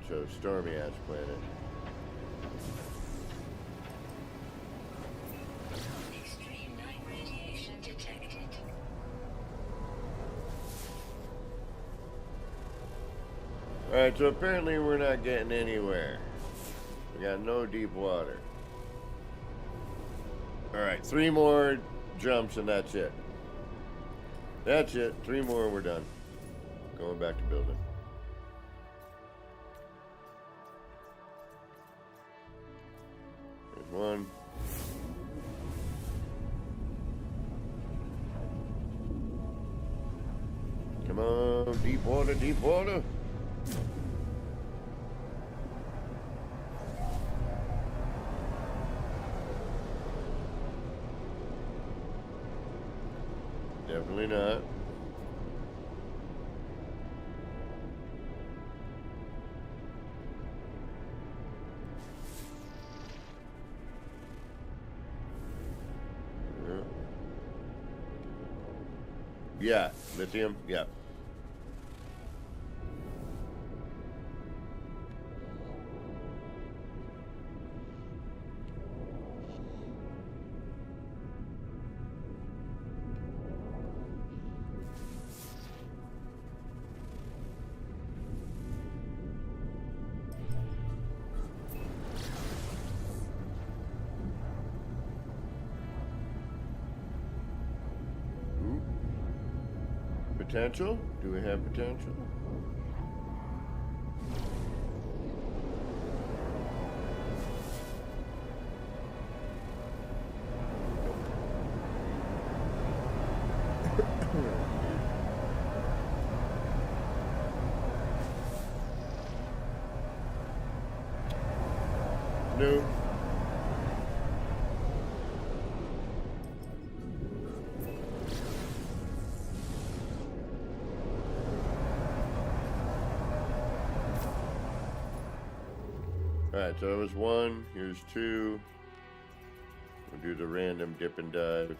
so stormy ass planet. Extreme night radiation detected. Alright, so apparently we're not getting anywhere. We got no deep water. Alright, 3 more jumps and that's it. That's it. 3 more, we're done. Going back to building. There's one. Come on, deep water, deep water. Definitely not. Yeah, lithium, yeah. Potential? Do we have potential? No. Alright, so it was 1, here's 2. We'll do the random dip and dive.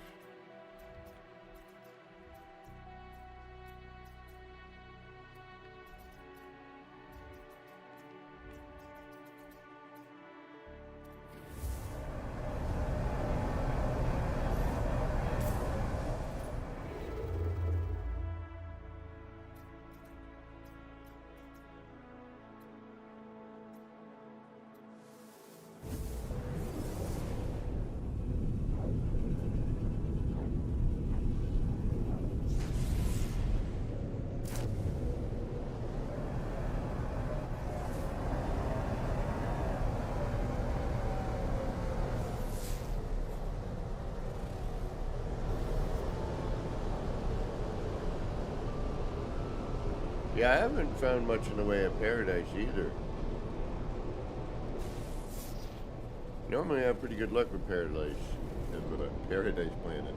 Yeah, I haven't found much in the way of paradise either. Normally I have pretty good luck with paradise planets.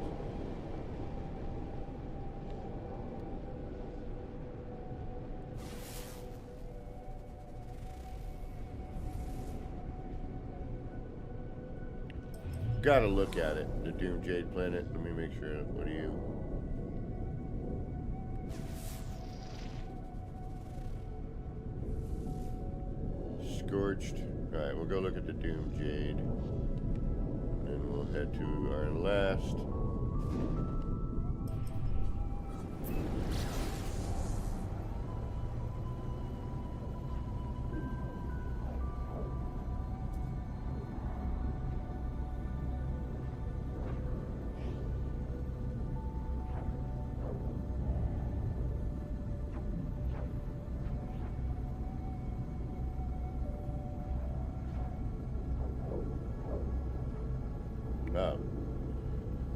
Gotta look at it. The Doom Jade planet. Let me make sure. What are you? Scorched. Alright, we'll go look at the Doom Jade. And we'll head to our last.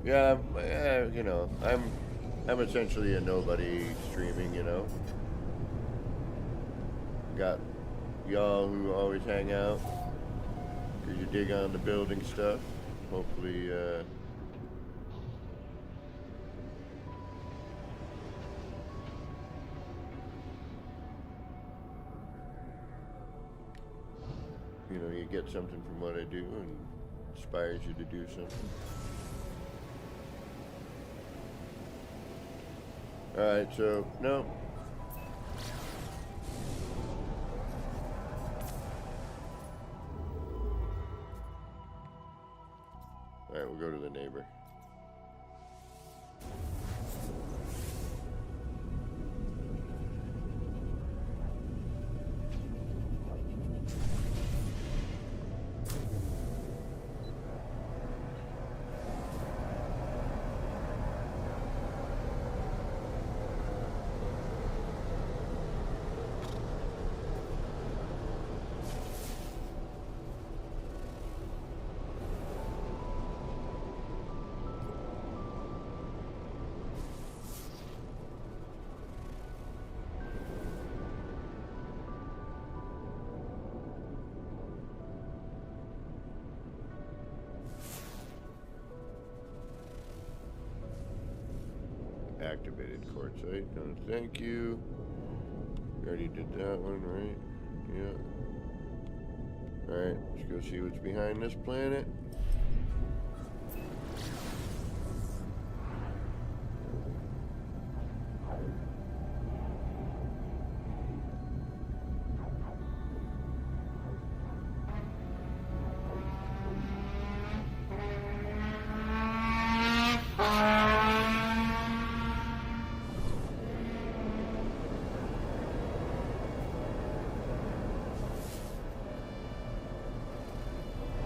Yeah, you know, I'm essentially a nobody streaming, you know. Got y'all who always hang out because you dig on the building stuff. Hopefully, you know, you get something from what I do and inspires you to do something. Alright, so, no. activated quartzite. No, thank you. We already did that one, right? Yeah. Alright, let's go see what's behind this planet.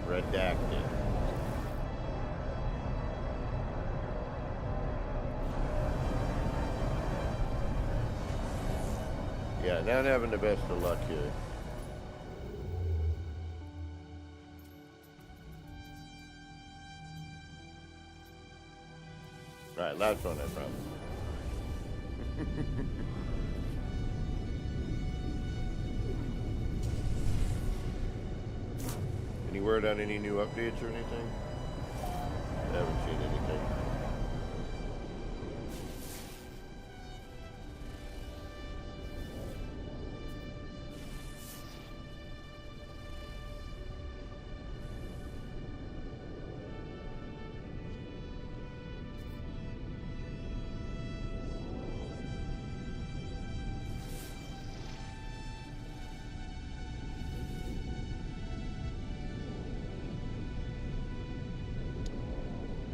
Redacted. Yeah, not having the best of luck here. Alright, last one I promise. Any word on any new updates or anything? I haven't seen anything.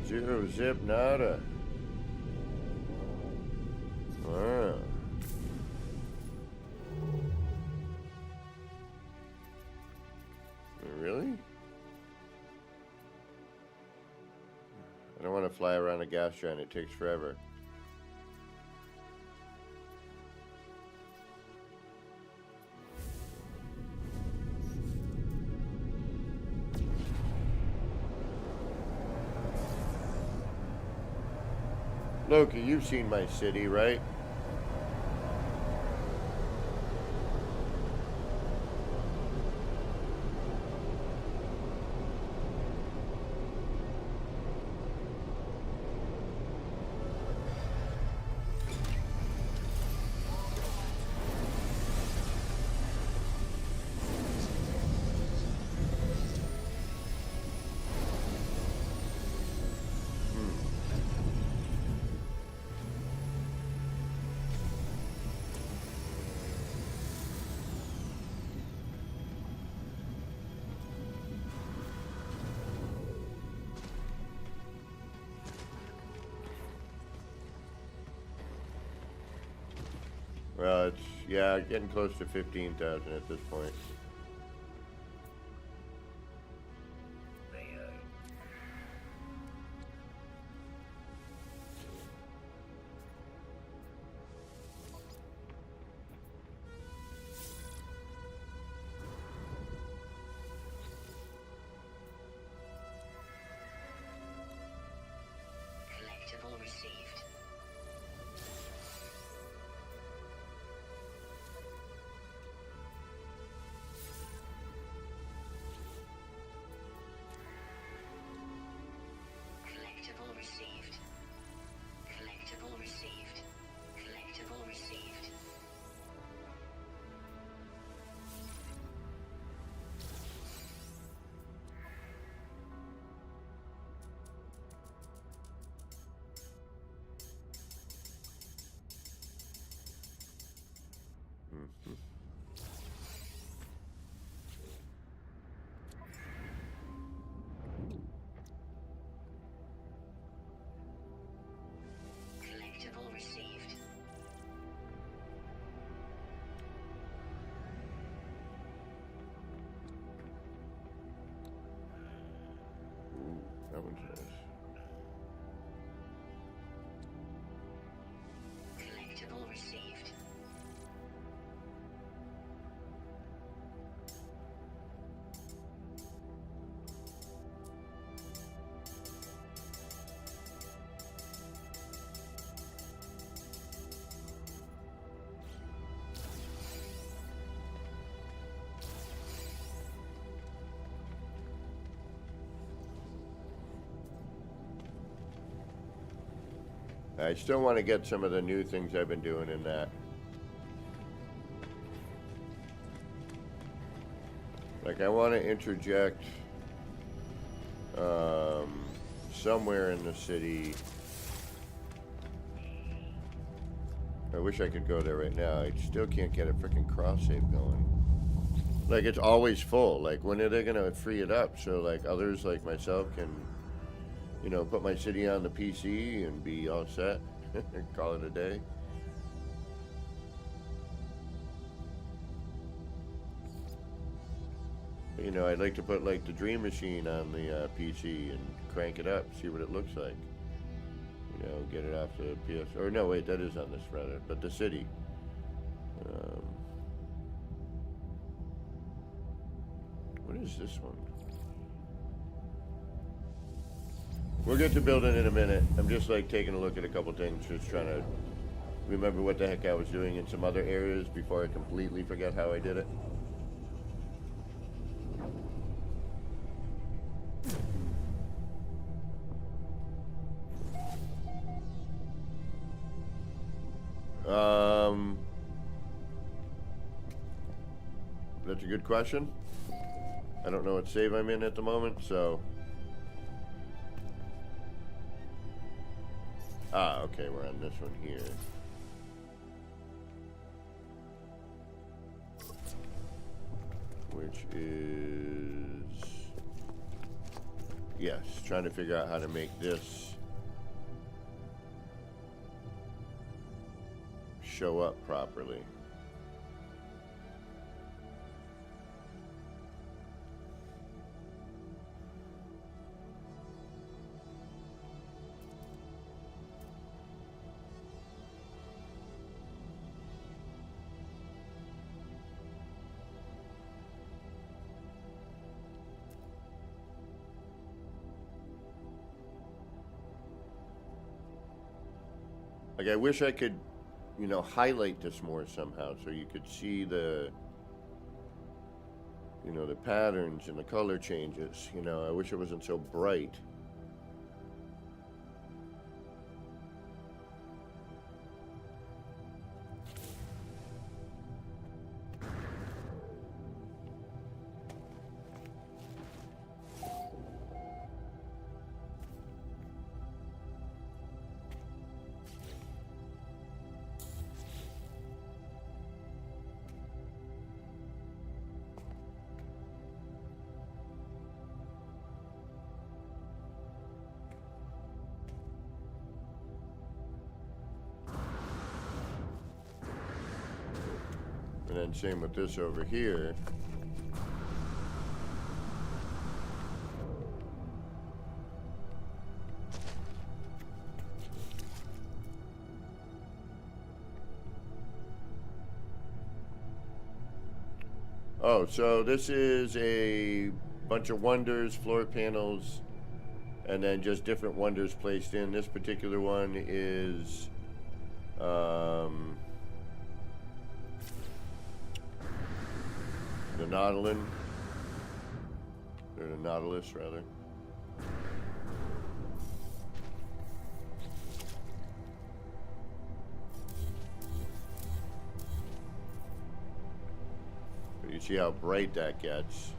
Zero zip nada. Wow. Really? I don't want to fly around a gas giant, it takes forever. Loki, you've seen my city, right? Well, it's, yeah, getting close to 15,000 at this point. Collectible received. Collectible received. Collectible received. Collectible received. Mm-hmm. Collectible received. Ooh, that one's nice. Collectible received. I still want to get some of the new things I've been doing in that. Like, I want to interject somewhere in the city. I wish I could go there right now. I still can't get a freaking cross save going. Like, it's always full. Like, when are they gonna free it up so like others like myself can, you know, put my city on the PC and be all set and call it a day? You know, I'd like to put like the Dream Machine on the PC and crank it up, see what it looks like. You know, get it off the PS. Or no, wait, that is on this rather, but the city. What is this one? We'll get to building in a minute. I'm just like taking a look at a couple things, just trying to remember what the heck I was doing in some other areas before I completely forget how I did it. That's a good question. I don't know what save I'm in at the moment, so. Ah, okay, we're on this one here. Which is, yes, trying to figure out how to make this show up properly. Like, I wish I could, you know, highlight this more somehow so you could see the, you know, the patterns and the color changes. You know, I wish it wasn't so bright. And then same with this over here. Oh, so this is a bunch of wonders, floor panels, and then just different wonders placed in. This particular one is the Nautilin, or the Nautilus rather. You see how bright that gets.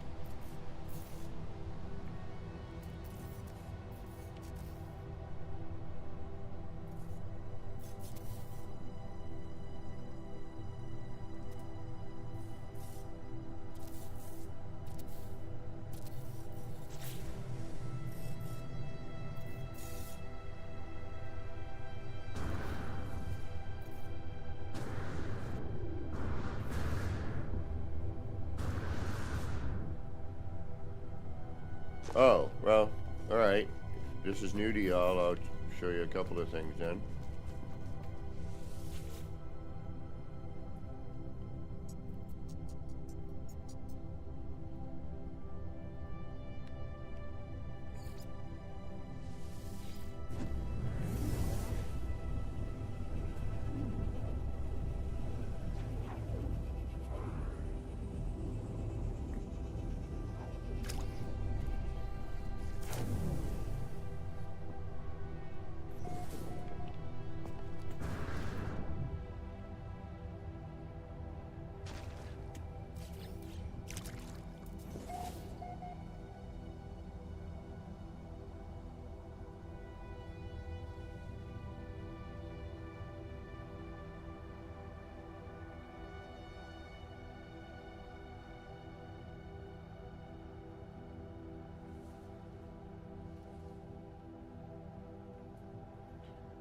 Oh, well, alright. This is new to y'all. I'll show you a couple of things then.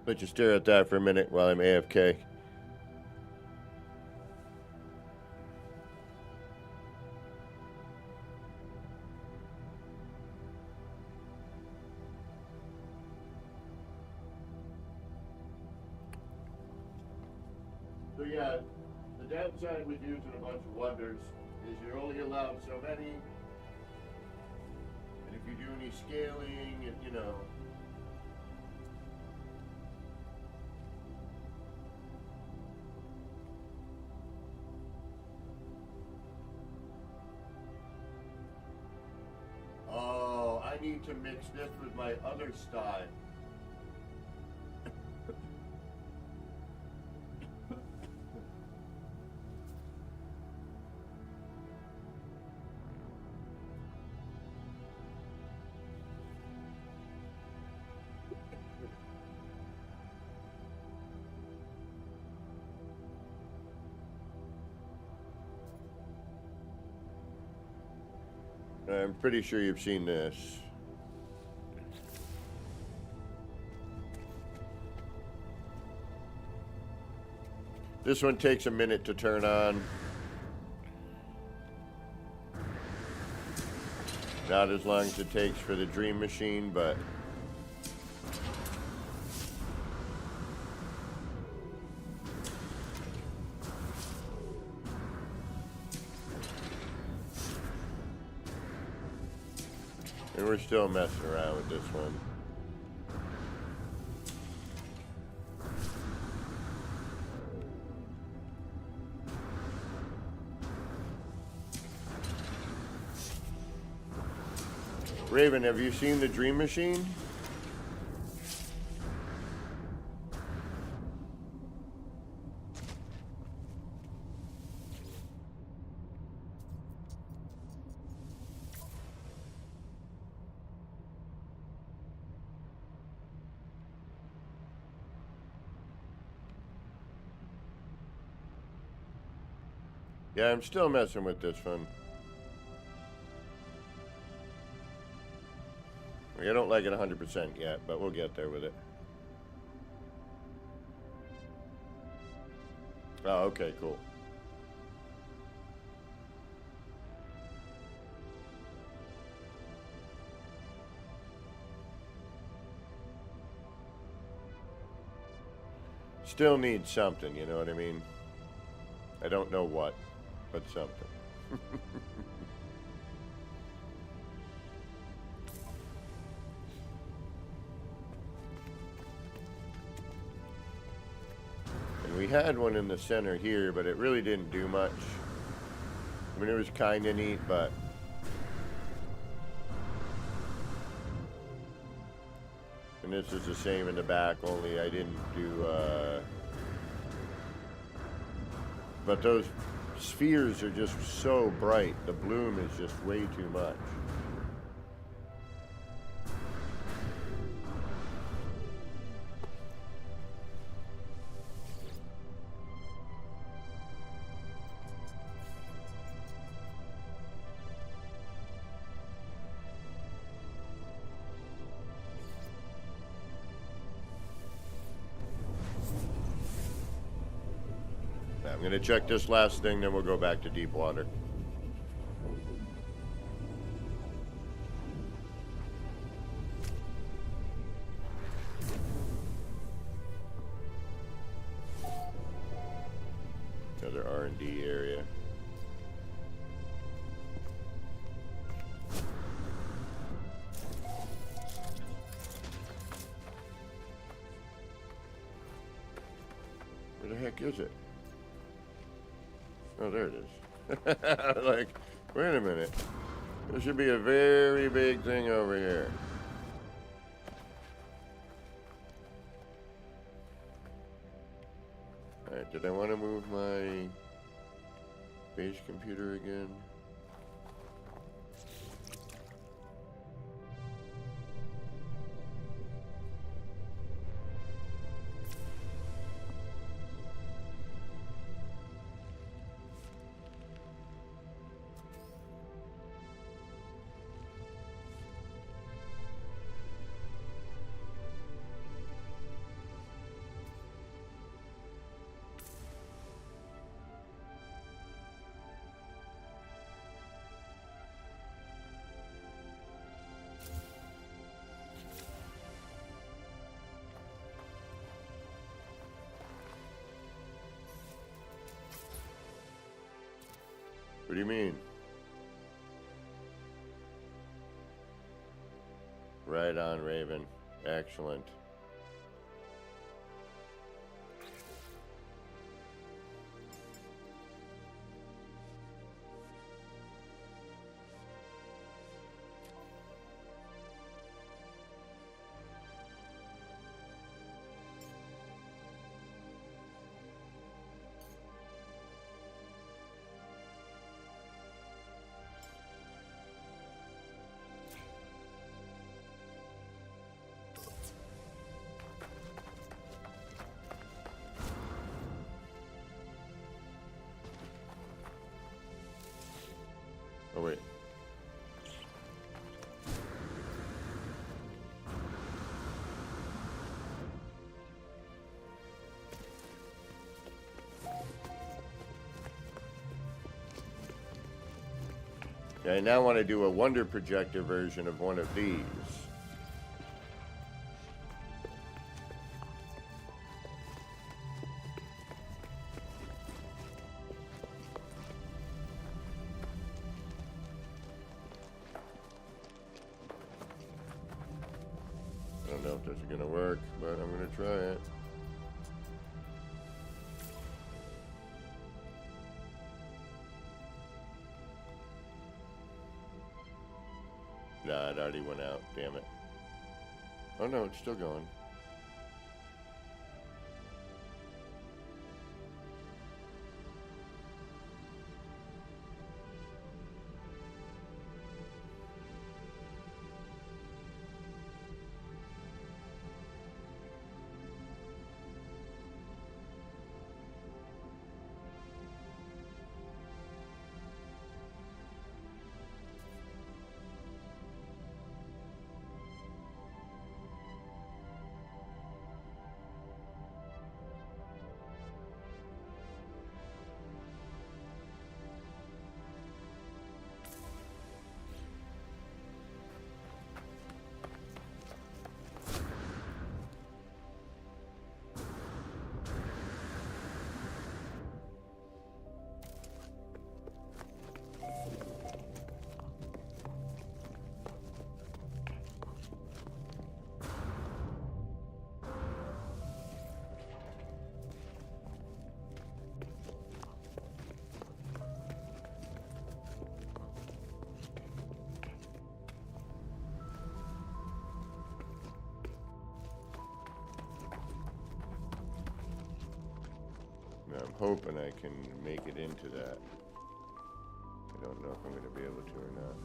Let you stare at that for a minute while I'm AFK. So yeah, the downside with using a bunch of wonders is you're only allowed so many. And if you do any scaling, you know. Oh, I need to mix this with my other style. I'm pretty sure you've seen this. This one takes a minute to turn on. Not as long as it takes for the Dream Machine, but and we're still messing around with this one. Raven, have you seen the Dream Machine? Yeah, I'm still messing with this one. I don't like it 100% yet, but we'll get there with it. Oh, okay, cool. Still need something, you know what I mean? I don't know what, but something. We had one in the center here, but it really didn't do much. I mean, it was kind of neat, but and this is the same in the back, only I didn't do but those spheres are just so bright. The bloom is just way too much. I'm going to check this last thing, then we'll go back to deep water. Another R&D area. Where the heck is it? Oh, there it is. Like, wait a minute. There should be a very big thing over here. Alright, did I want to move my base computer again? What do you mean? Right on, Raven. Excellent. Oh, wait. Yeah, I now want to do a wonder projector version of one of these. I don't know if this is going to work, but I'm going to try it. Nah, it already went out. Damn it. Oh no, it's still going. Now, I'm hoping I can make it into that. I don't know if I'm going to be able to or not.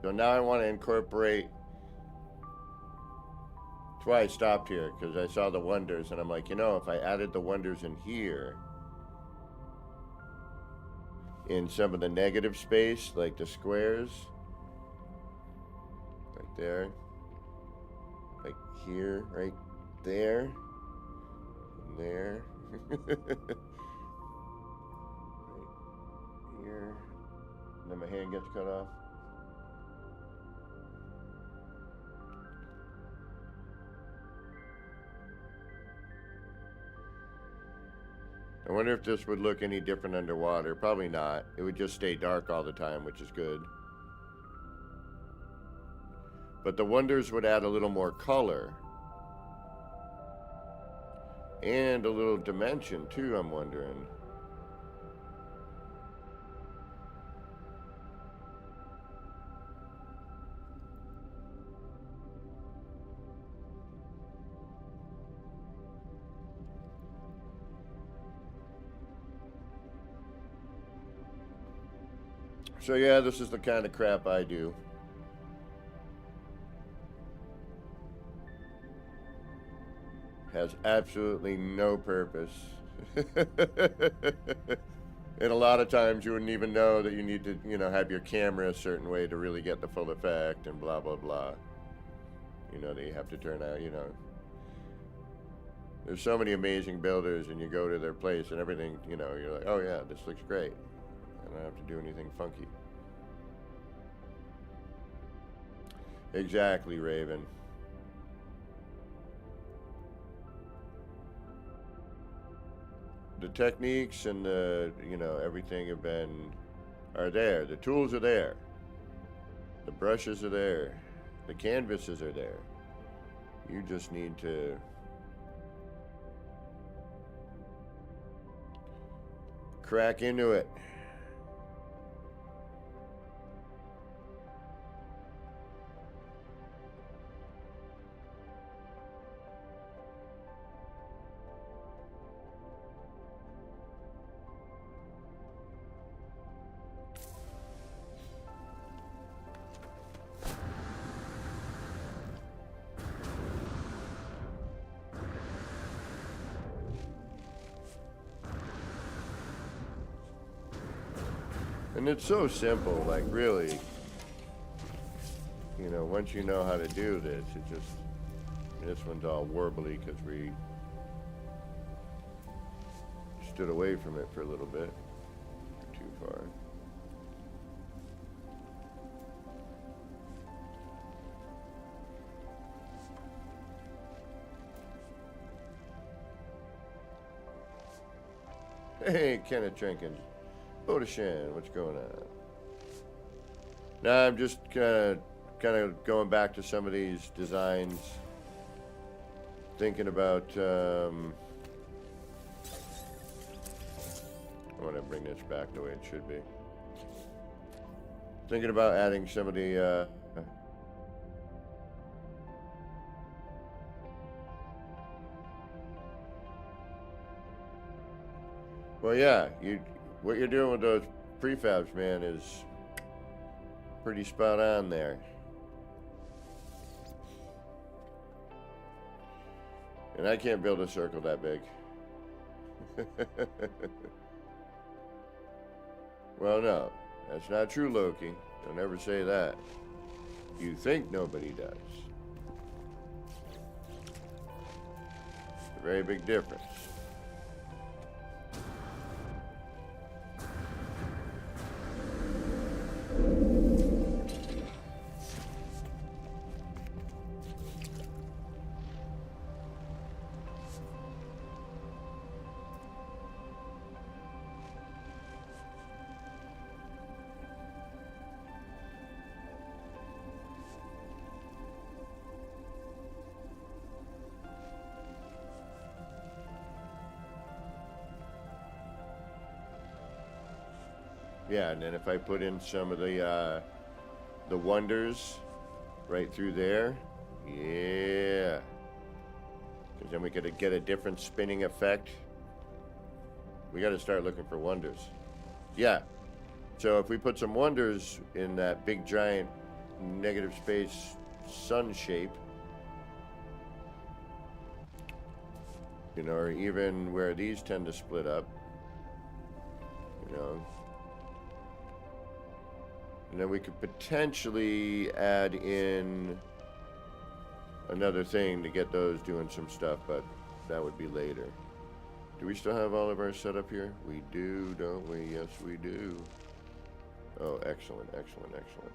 So now I want to incorporate. That's why I stopped here, because I saw the wonders, and I'm like, you know, if I added the wonders in here, in some of the negative space, like the squares, right there, like here, right there, and there, right here, and then my hand gets cut off. I wonder if this would look any different underwater. Probably not. It would just stay dark all the time, which is good. But the wonders would add a little more color. And a little dimension, too, I'm wondering. So yeah, this is the kind of crap I do. Has absolutely no purpose. And a lot of times you wouldn't even know that you need to, you know, have your camera a certain way to really get the full effect and blah, blah, blah. You know, that you have to turn out, you know. There's so many amazing builders and you go to their place and everything, you know, you're like, oh yeah, this looks great. I don't have to do anything funky. Exactly, Raven. The techniques and the, you know, everything are there. The tools are there. The brushes are there. The canvases are there. You just need to crack into it. And it's so simple, like really, you know, once you know how to do this, this one's all warbly because we stood away from it for a little bit, too far. Hey, Kenneth Jenkins. Odishan, what's going on? Now I'm just kind of going back to some of these designs, thinking about. I want to bring this back the way it should be. Thinking about adding some of the. Well, yeah, what you're doing with those prefabs, man, is pretty spot on there. And I can't build a circle that big. Well, no, that's not true, Loki. Don't ever say that. You think nobody does. It's a very big difference. Yeah, and then if I put in some of the wonders right through there, yeah, because then we could get a different spinning effect. We got to start looking for wonders. Yeah, so if we put some wonders in that big giant negative space sun shape, you know, or even where these tend to split up, you know. And then we could potentially add in another thing to get those doing some stuff, but that would be later. Do we still have all of our setup here? We do, don't we? Yes, we do. Oh, excellent, excellent, excellent.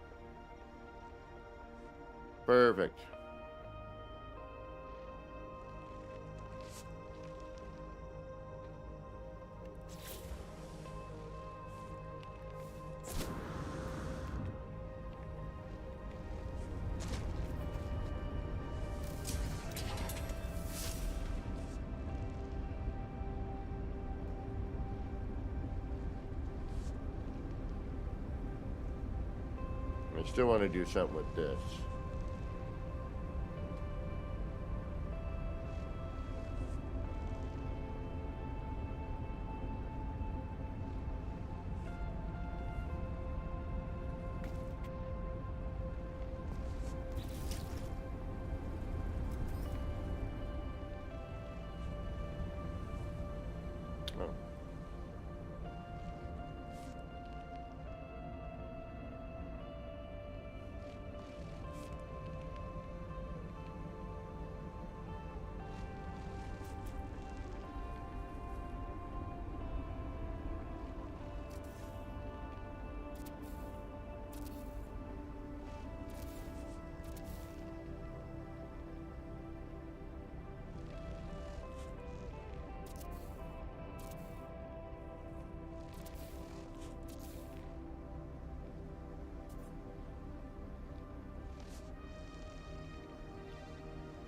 Perfect. I still want to do something with this. Oh.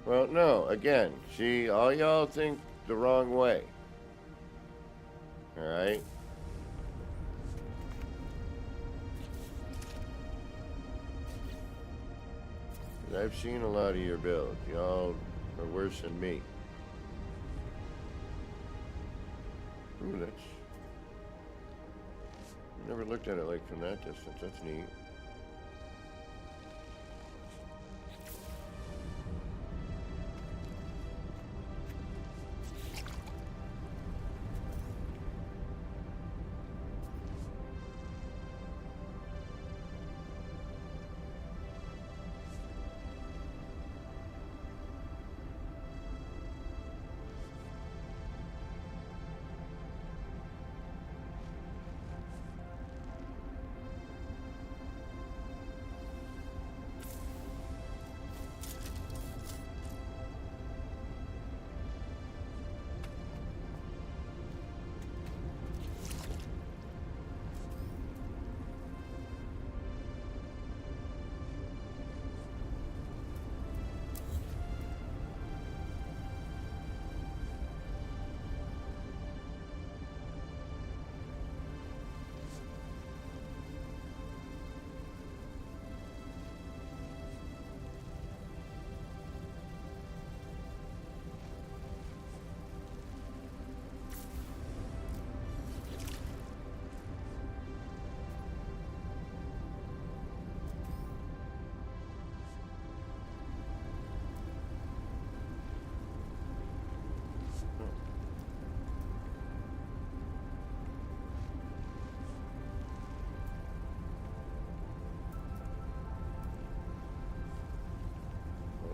Well, no, again, see, all y'all think the wrong way. Alright? I've seen a lot of your builds. Y'all are worse than me. Ooh, that's... Never looked at it like from that distance. That's neat.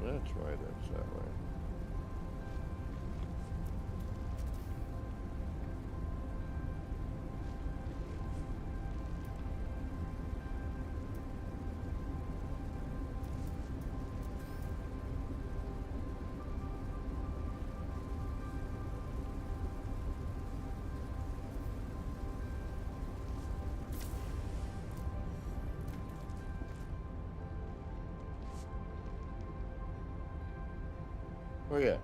Well, that's why that's that way. Oh yeah.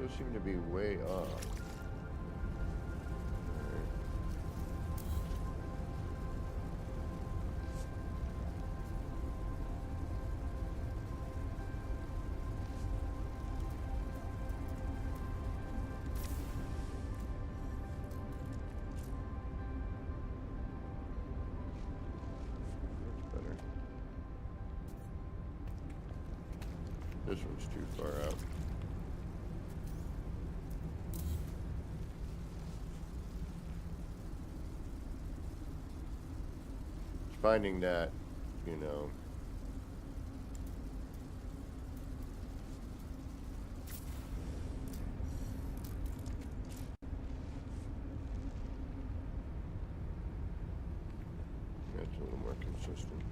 Those seem to be way off. Alright. That's better. This one's too far out. It's finding that, you know. That's a little more consistent.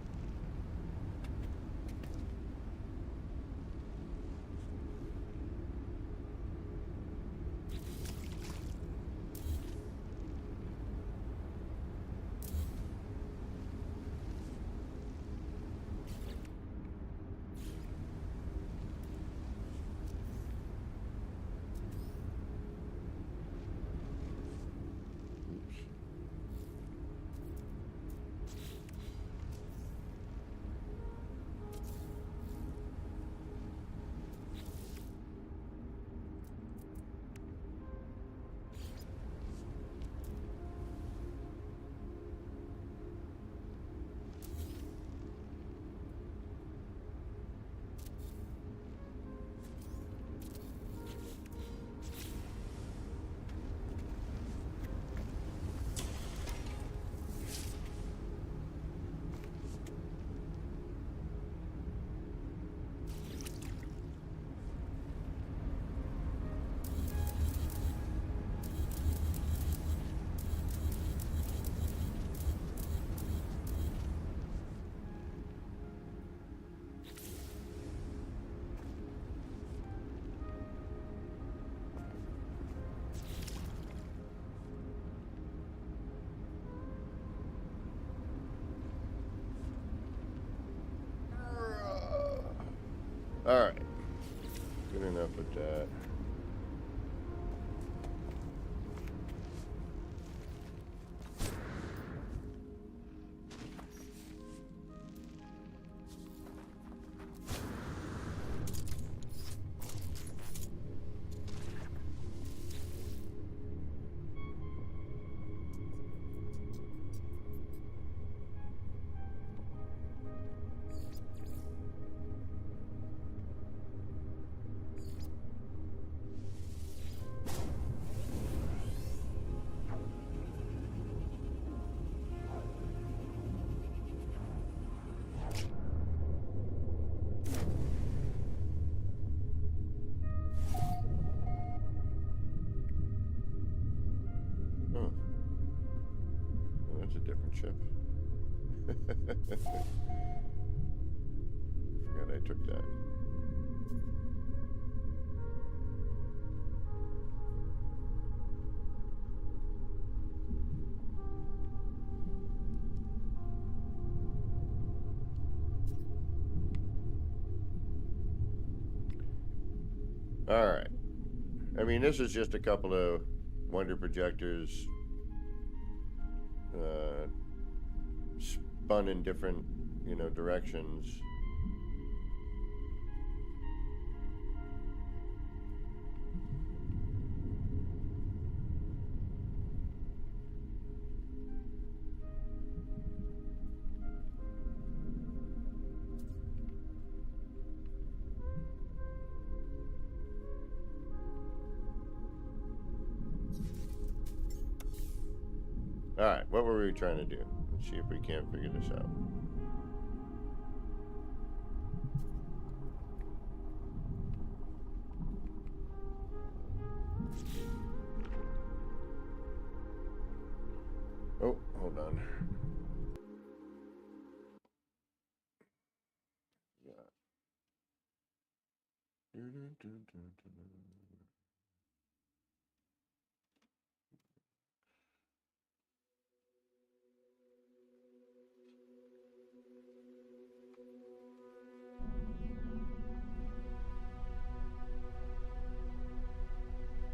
All right, good enough with that. Oh, well, that's a different ship. Forgot I took that. All right. I mean, this is just a couple of wonder projectors spun in different, you know, directions. All right, what were we trying to do? Let's see if we can't figure this out. Oh, hold on. Yeah.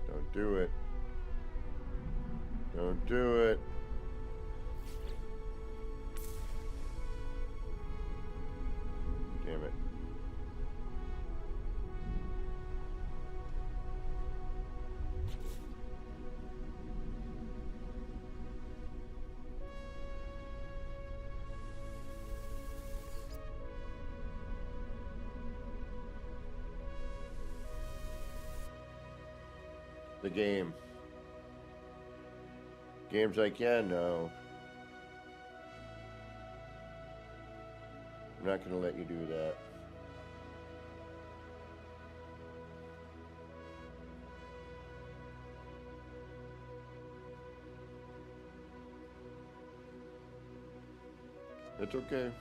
Don't do it. Don't do it. Damn it. the game. Games I can now. I'm not going to let you do that. It's okay.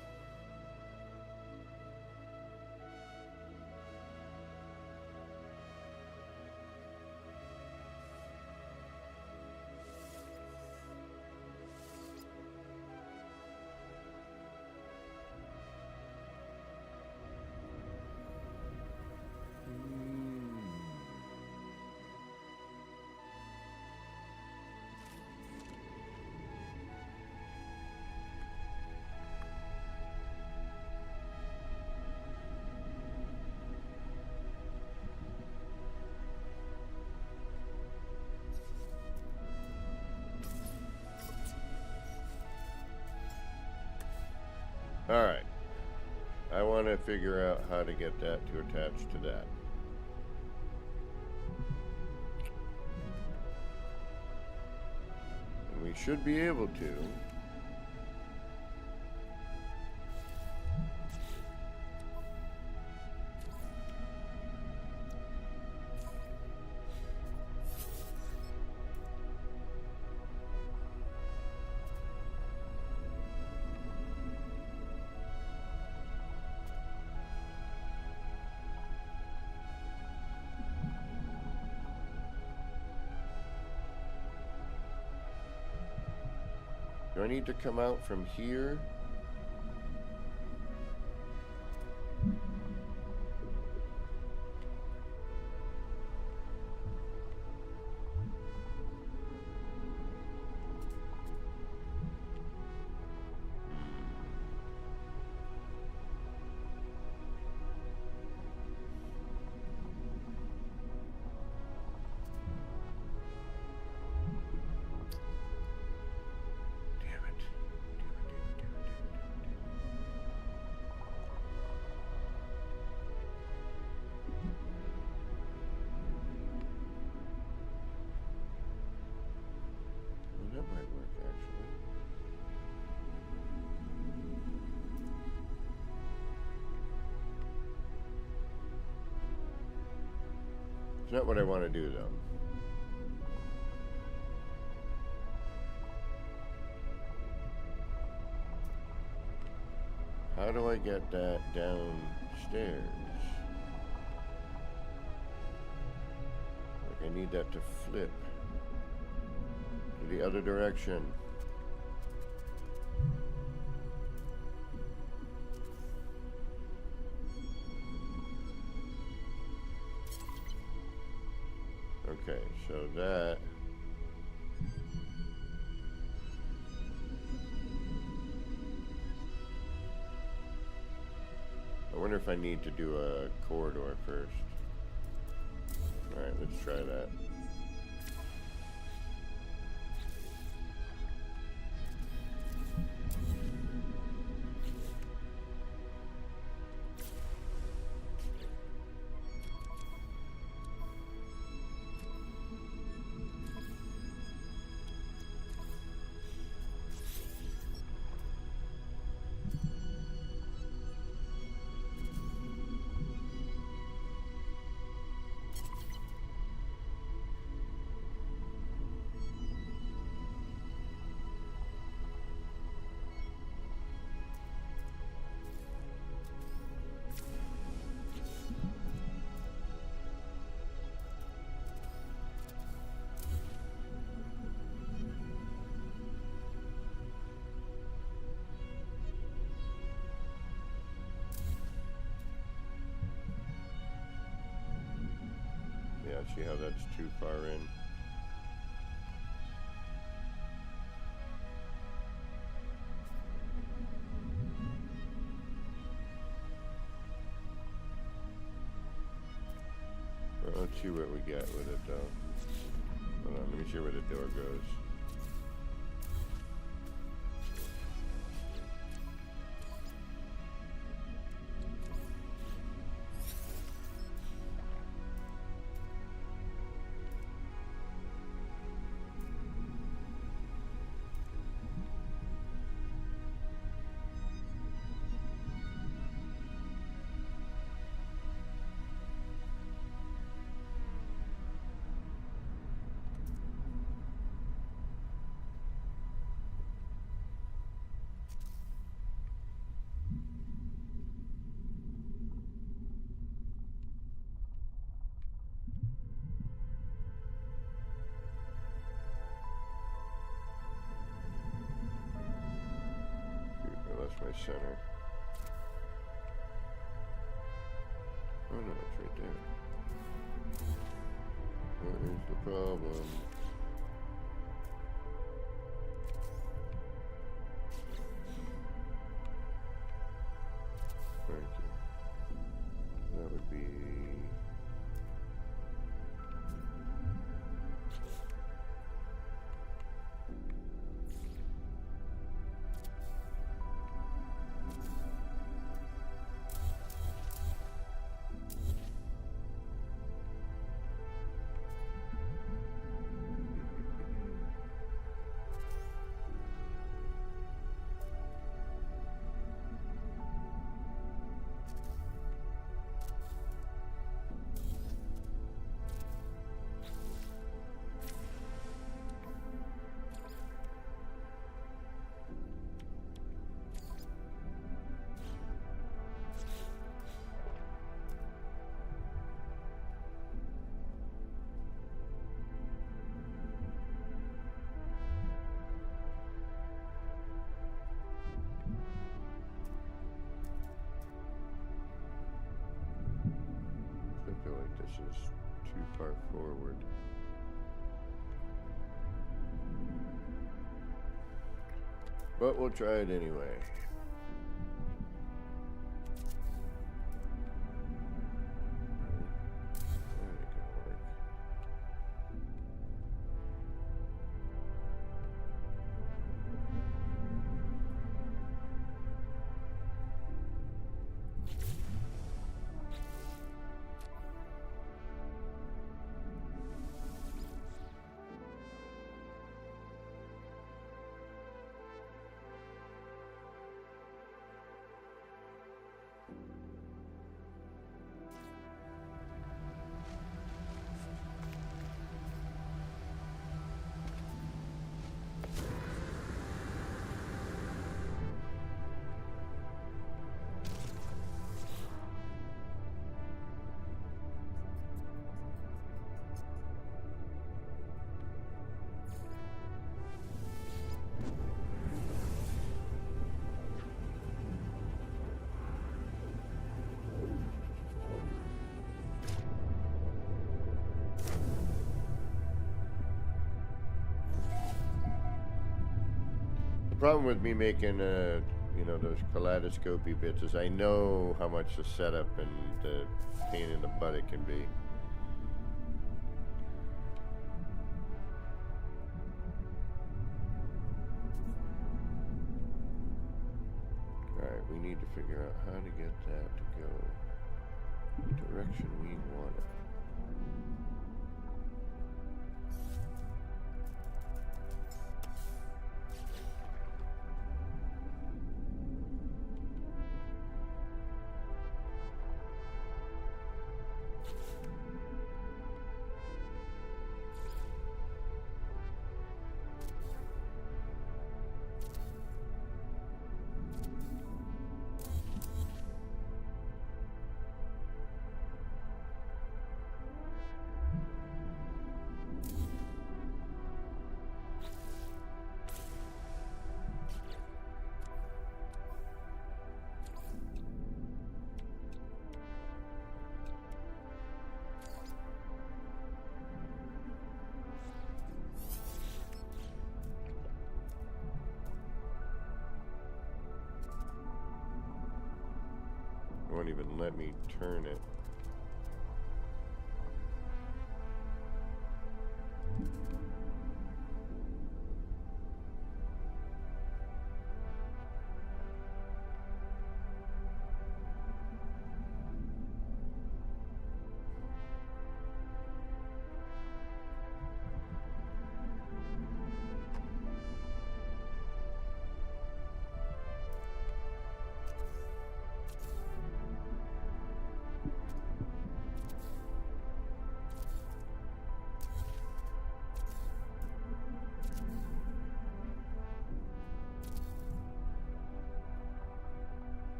Alright. I want to figure out how to get that to attach to that. And we should be able to. Do I need to come out from here? That might work, actually. It's not what I want to do, though. How do I get that downstairs? Like, I need that to flip to the other direction. Okay, so that I wonder if I need to do a corridor first. Alright, let's try that. Yeah, see how that's too far in? Well, let's see what we get with it, though. Hold on, let me see where the door goes. center. Oh no, it's right there. What is the problem? Thank you. That would be... I feel like this is too far forward. But we'll try it anyway. That ain't gonna work. The problem with me making you know, those kaleidoscopy bits is I know how much the setup and the pain in the butt it can be. Alright, we need to figure out how to get that to go the direction we want it. It won't even let me turn it.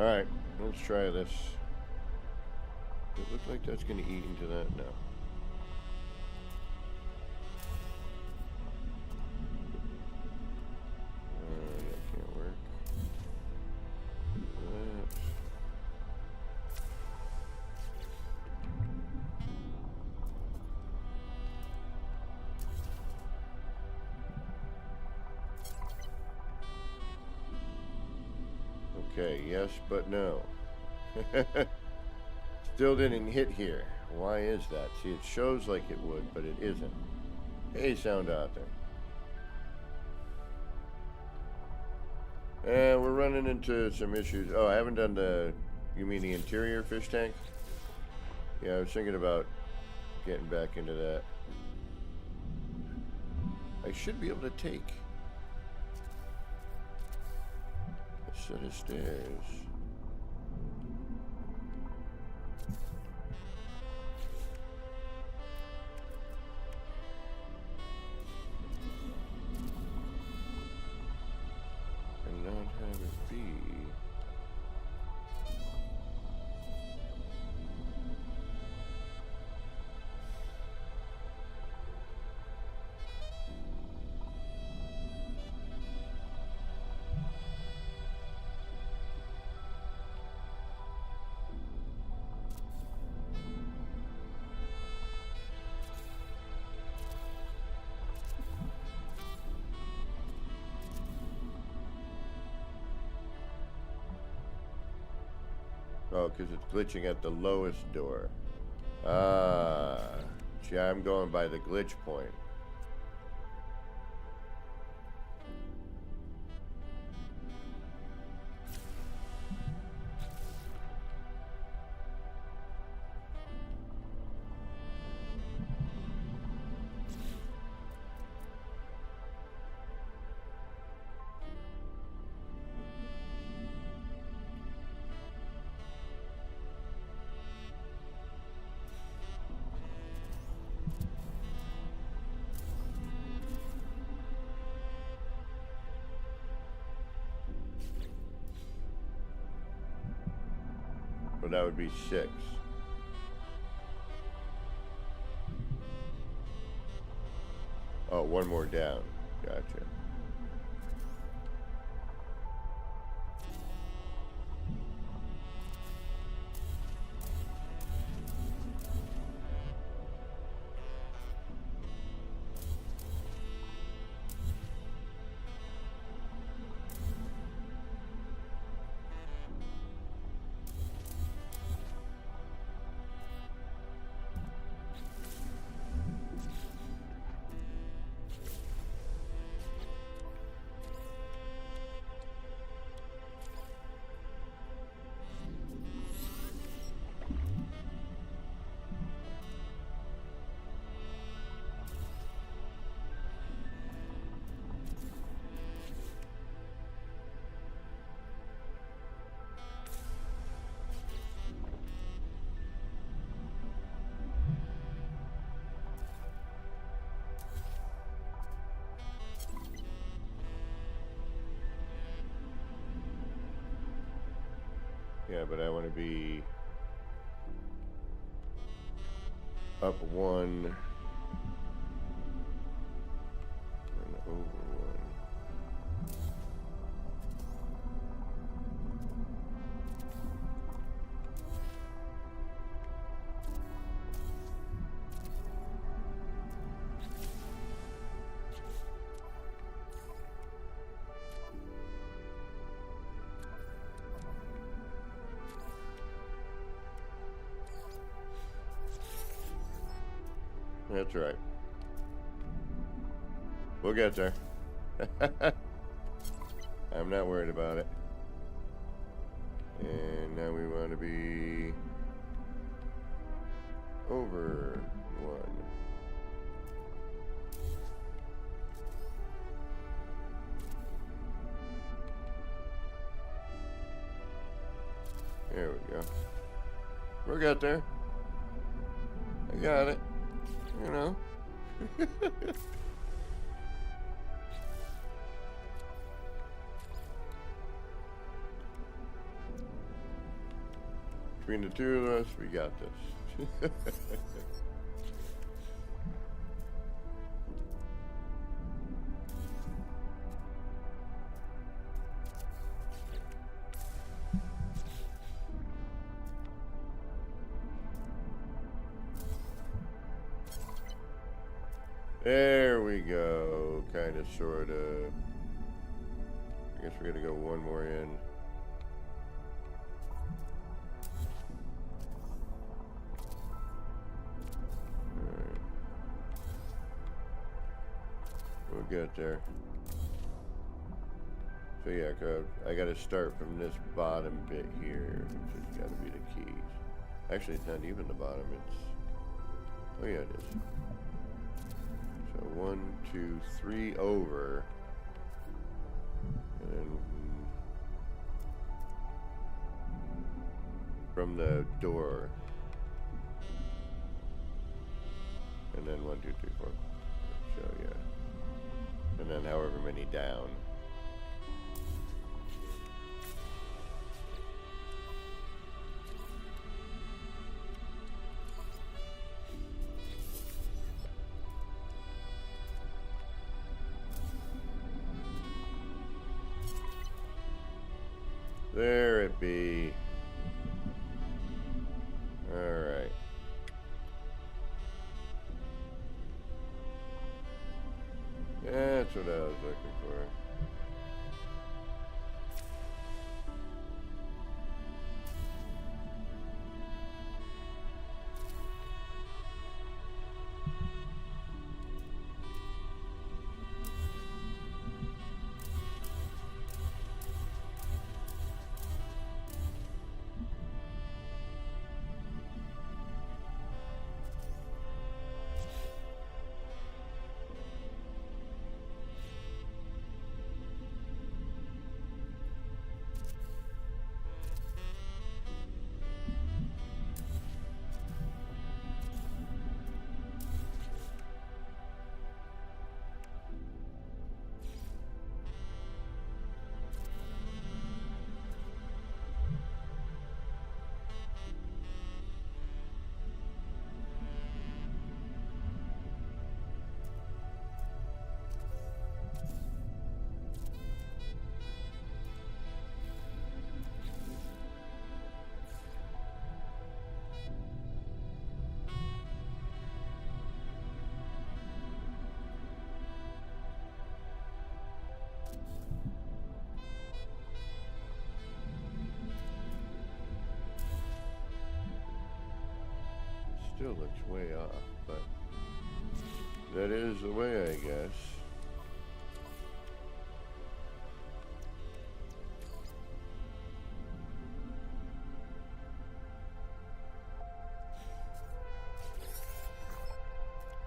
Alright, let's try this. It looks like that's going to eat into that now. That can't work. That. Okay, yes, but no. Still didn't hit here. Why is that? See, it shows like it would, but it isn't. Hey, sound out there. We're running into some issues. Oh, I haven't done the... You mean the interior fish tank? Yeah, I was thinking about getting back into that. I should be able to take a set of stairs. And not have it be... Oh, because it's glitching at the lowest door. Ah. See, I'm going by the glitch point. Well, that would be 6. Oh, one more down. Gotcha. Yeah, but I want to be up 1 and over 1. That's right. We'll get there. I'm not worried about it. And now we want to be over 1. There we go. We'll get there. I got it. You know. Between the two of us, we got this. There we go. Kind of, sort of. I guess we're going to go one more in. Alright. We'll get there. So yeah, I got to start from this bottom bit here, which has got to be the keys. Actually, it's not even the bottom. It's... Oh yeah, it is. So 1, 2, 3 over, and then from the door, and then 1, 2, 3, 4. So yeah, and then however many down. There it be. Alright. That's what I was looking for. Still looks way off, but that is the way, I guess.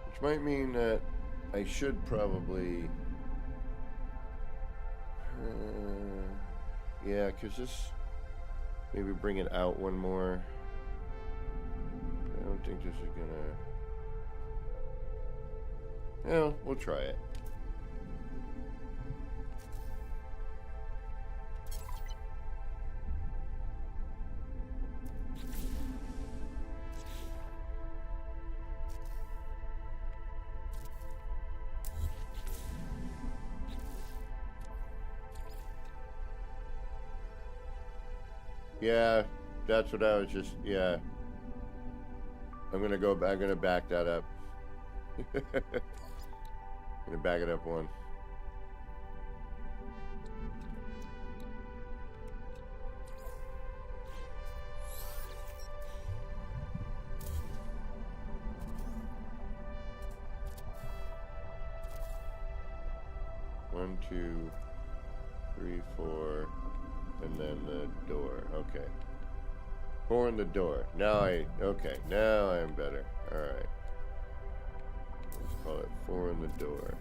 Which might mean that I should probably... yeah, because this... Maybe bring it out one more. I don't think this is gonna... Well, we'll try it. Yeah, that's what I was just... Yeah. I'm gonna go back. I'm gonna back that up. I'm gonna back it up one. One, 2, 3, 4, and then the door. Okay. 4 in the door. Now okay, now I'm better. Alright. Let's call it 4 in the door.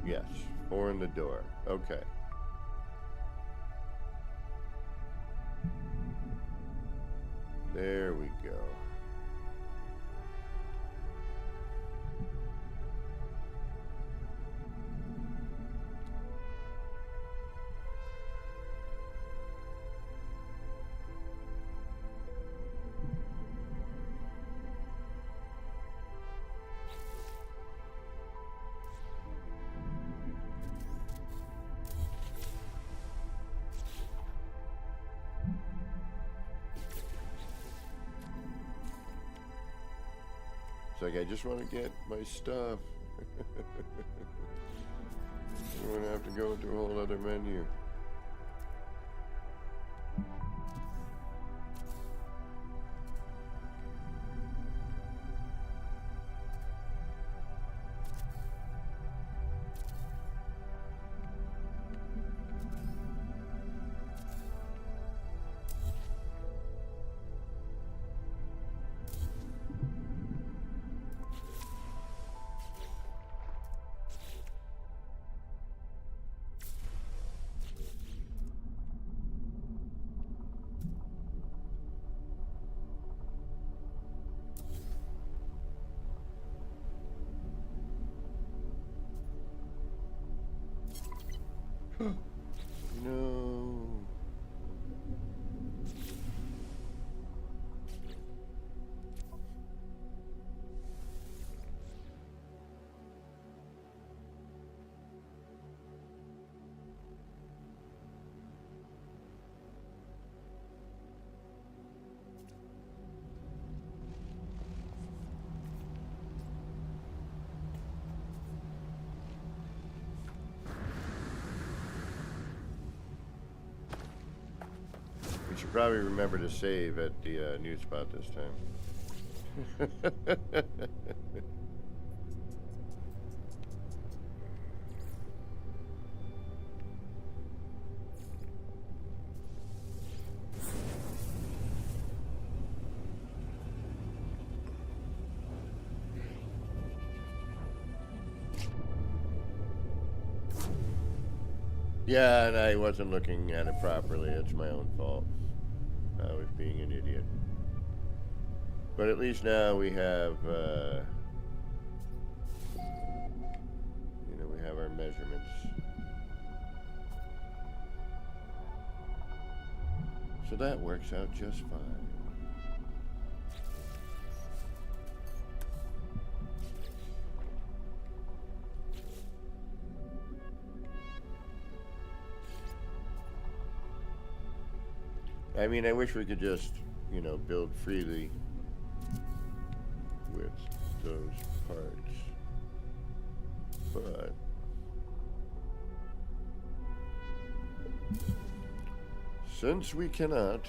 Yes, 4 in the door. Okay. There we go. It's like, I just want to get my stuff. I don't want to have to go into a whole other menu. No. We should probably remember to save at the new spot this time. Yeah, and I wasn't looking at it properly. It's my own fault. I was being an idiot. But at least now we have, we have our measurements. So that works out just fine. I mean, I wish we could just, build freely with those parts. But since we cannot,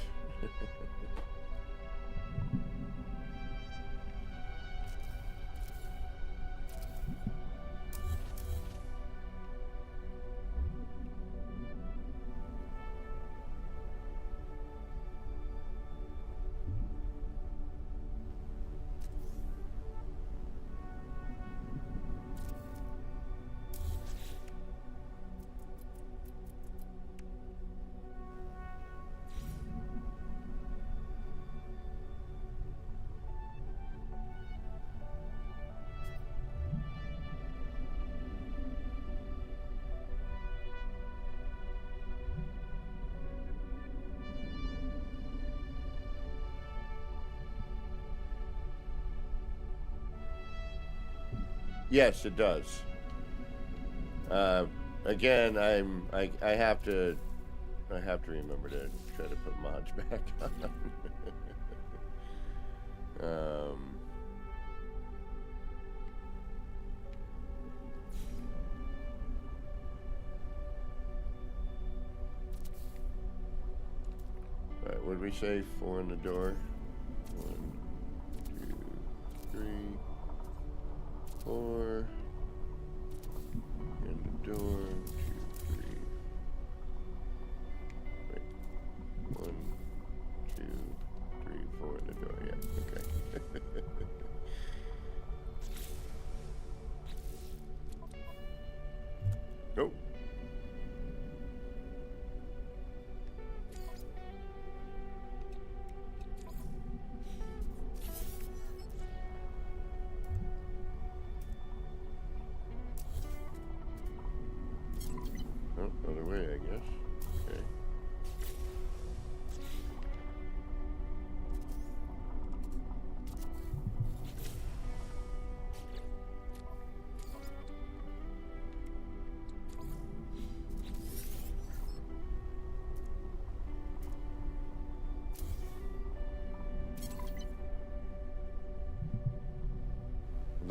yes, it does. Again, I have to remember to try to put mods back on. Right, what did we say? 4 in the door. 1, 2, 3, 4 in the door. 2, 3. Wait. 1, 2, 3, 4 in the door. Yeah. Okay. Go.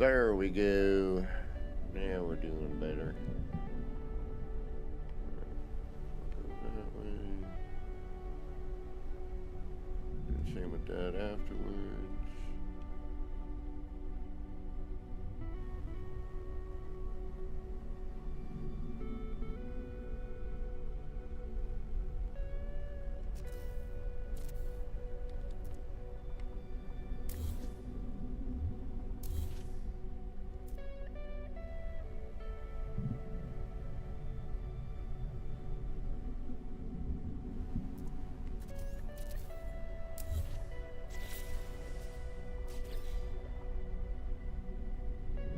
There we go. Now we're doing better. That way. Do the same with that afterwards.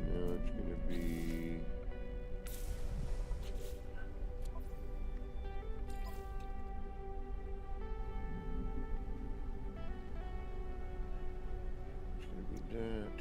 Now it's gonna be that. That.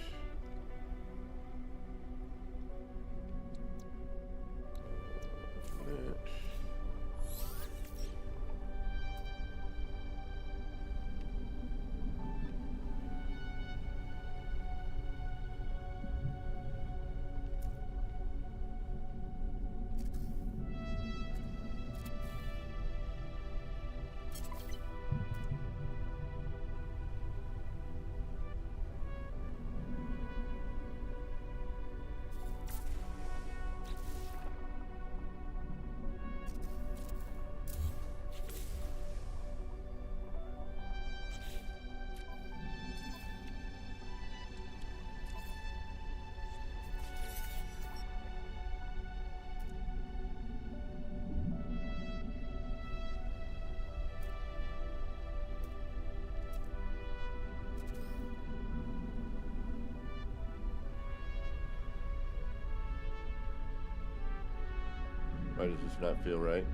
Why does this not feel right?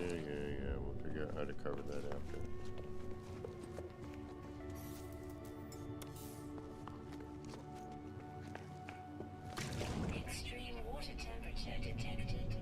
Yeah. We'll figure out how to cover that after. Extreme water temperature detected.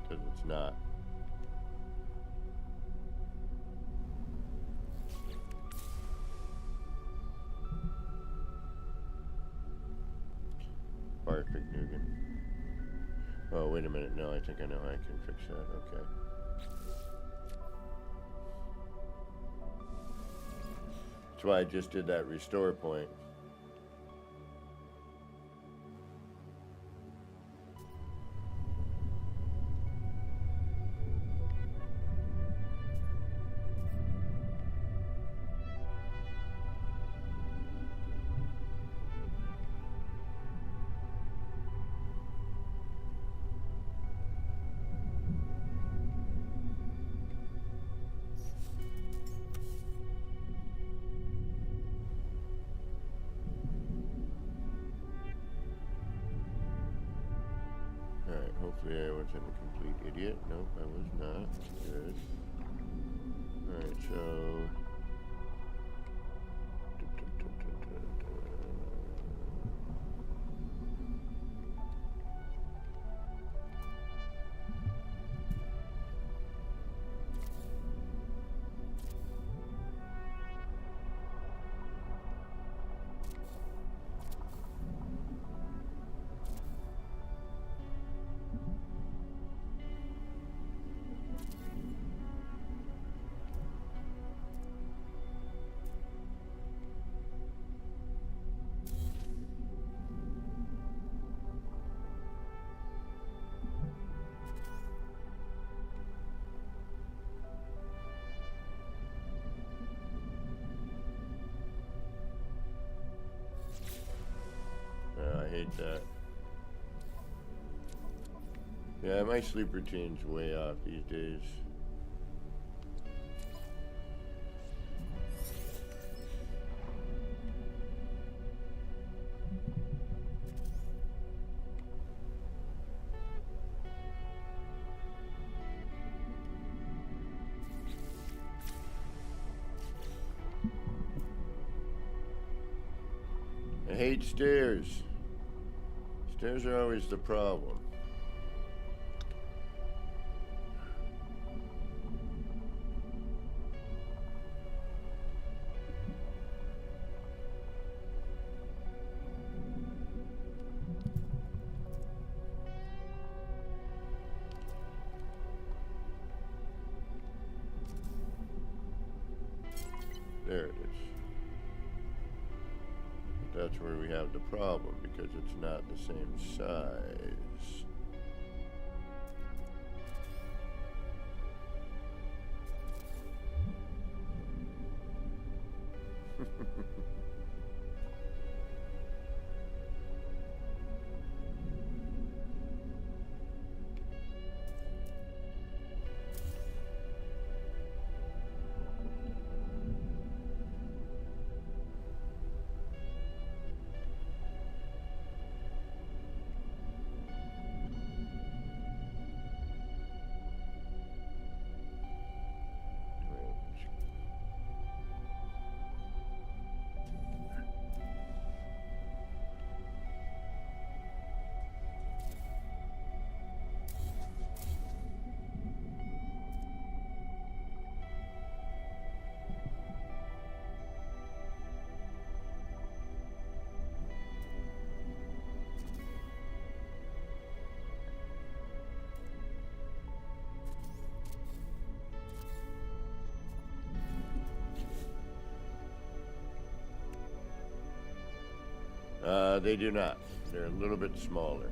Because it's not. Perfect, Nugan. Oh, wait a minute. No, I think I know how I can fix that. Okay. That's why I just did that restore point. Alright, hopefully I wasn't a complete idiot. Nope, I was not. Good. Alright, so... hate that. Yeah, my sleep routine's way off these days. I hate stairs. Stairs are always the problem. There it is. That's where we have the problem, because it's not the same size. They do not. They're a little bit smaller.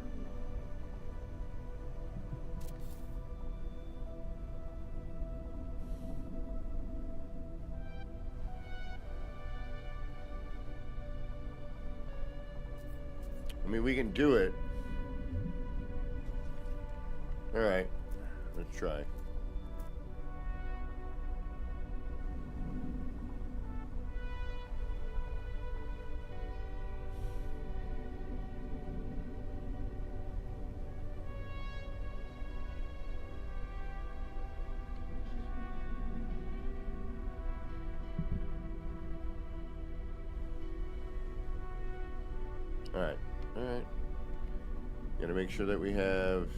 I mean, we can do it. All right, let's try. All right. Gotta make sure that we have.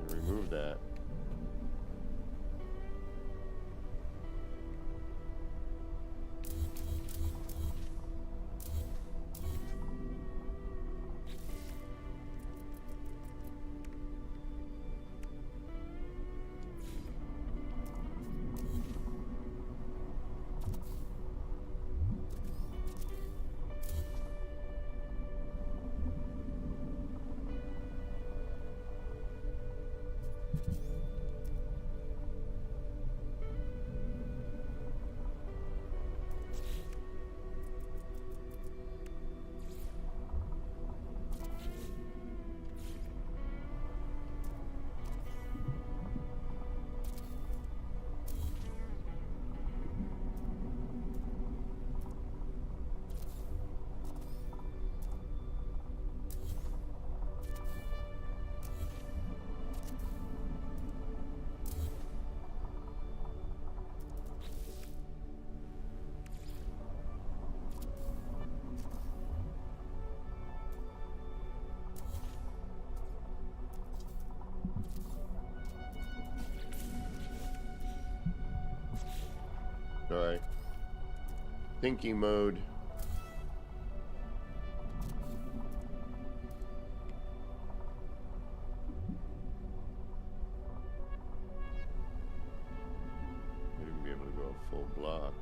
Remove that. All right. Thinking mode. Not even be able to go a full block.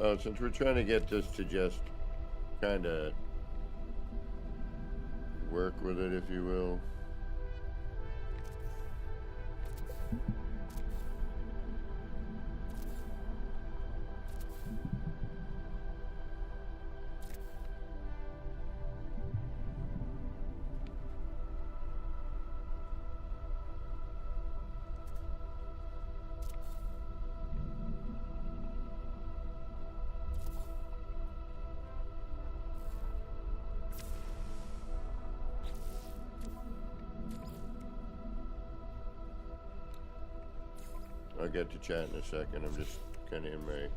Since we're trying to get this to just kind of work with it, if you will. I'll get to chat in a second. I'm just kind of in my...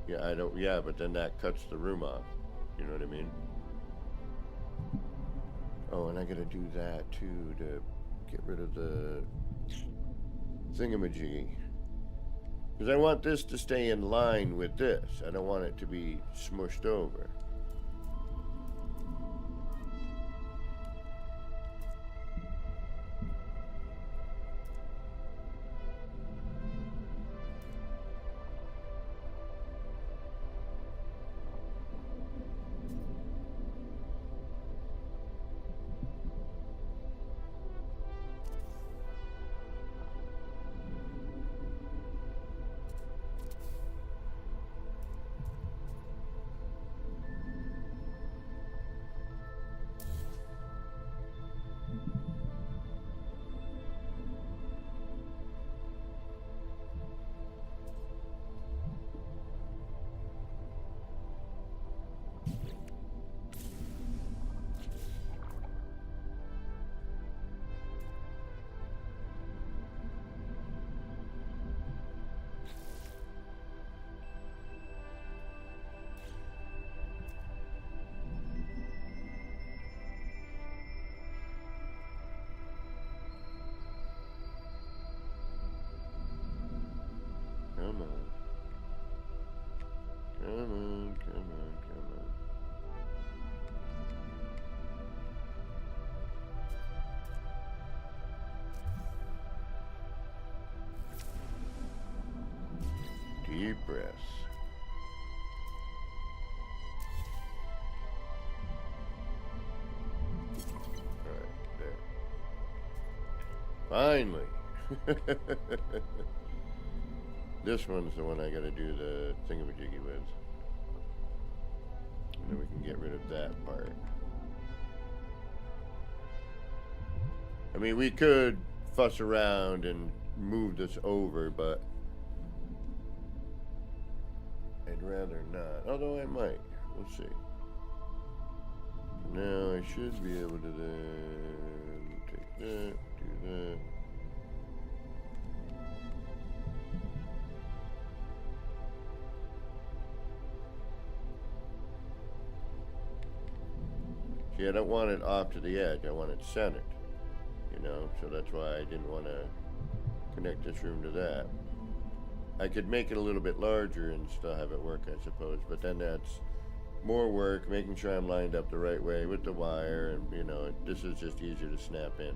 Yeah, I don't... Yeah, but then that cuts the room off. You know what I mean? Oh, and I gotta do that too to get rid of the thingamajiggy. Because I want this to stay in line with this. I don't want it to be smushed over. Come on. Come on, come on, come on. Deep breaths. Alright, there. Finally! This one's the one I gotta do the thingamajiggy with. And then we can get rid of that part. I mean, we could fuss around and move this over, but I'd rather not. Although I might. We'll see. Now I should be able to then take that, do that. See, I don't want it off to the edge. I want it centered, you know, so that's why I didn't want to connect this room to that. I could make it a little bit larger and still have it work, I suppose, but then that's more work, making sure I'm lined up the right way with the wire, and, you know, this is just easier to snap in.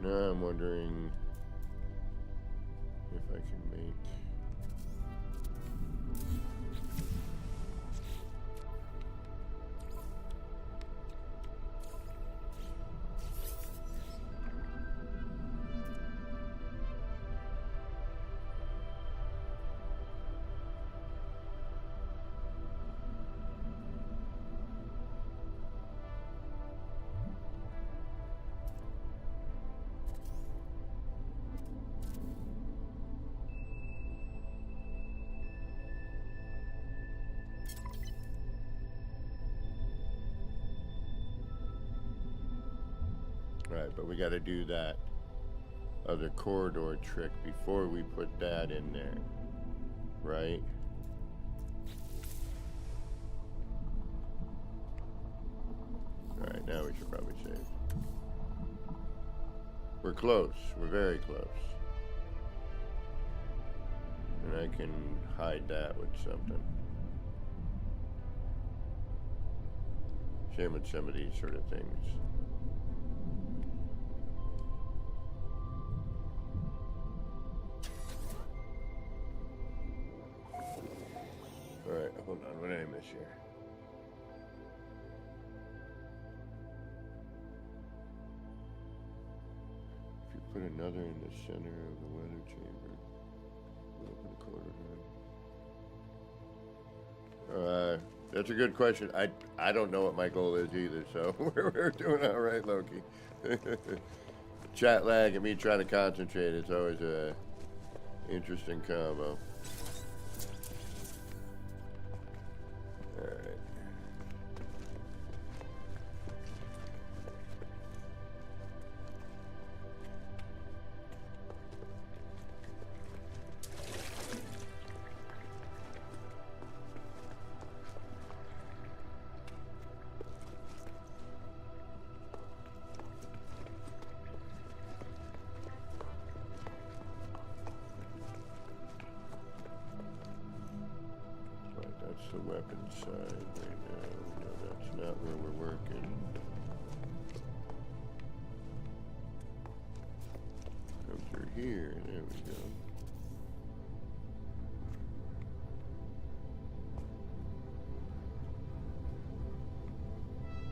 Now I'm wondering if I can make... Right, but we got to do that other corridor trick before we put that in there, right? Alright, now we should probably save. We're close. We're very close. And I can hide that with something. Same with some of these sort of things. Alright, hold on. What did I miss here? If you put another in the center of the weather chamber, we'll open the corridor. That's a good question. I don't know what my goal is either, so we're doing all right, Loki. Chat lag and me trying to concentrate, it's always a interesting combo. Alright. That's the weapon side right now. No, that's not where we're working. Come through here. There we go.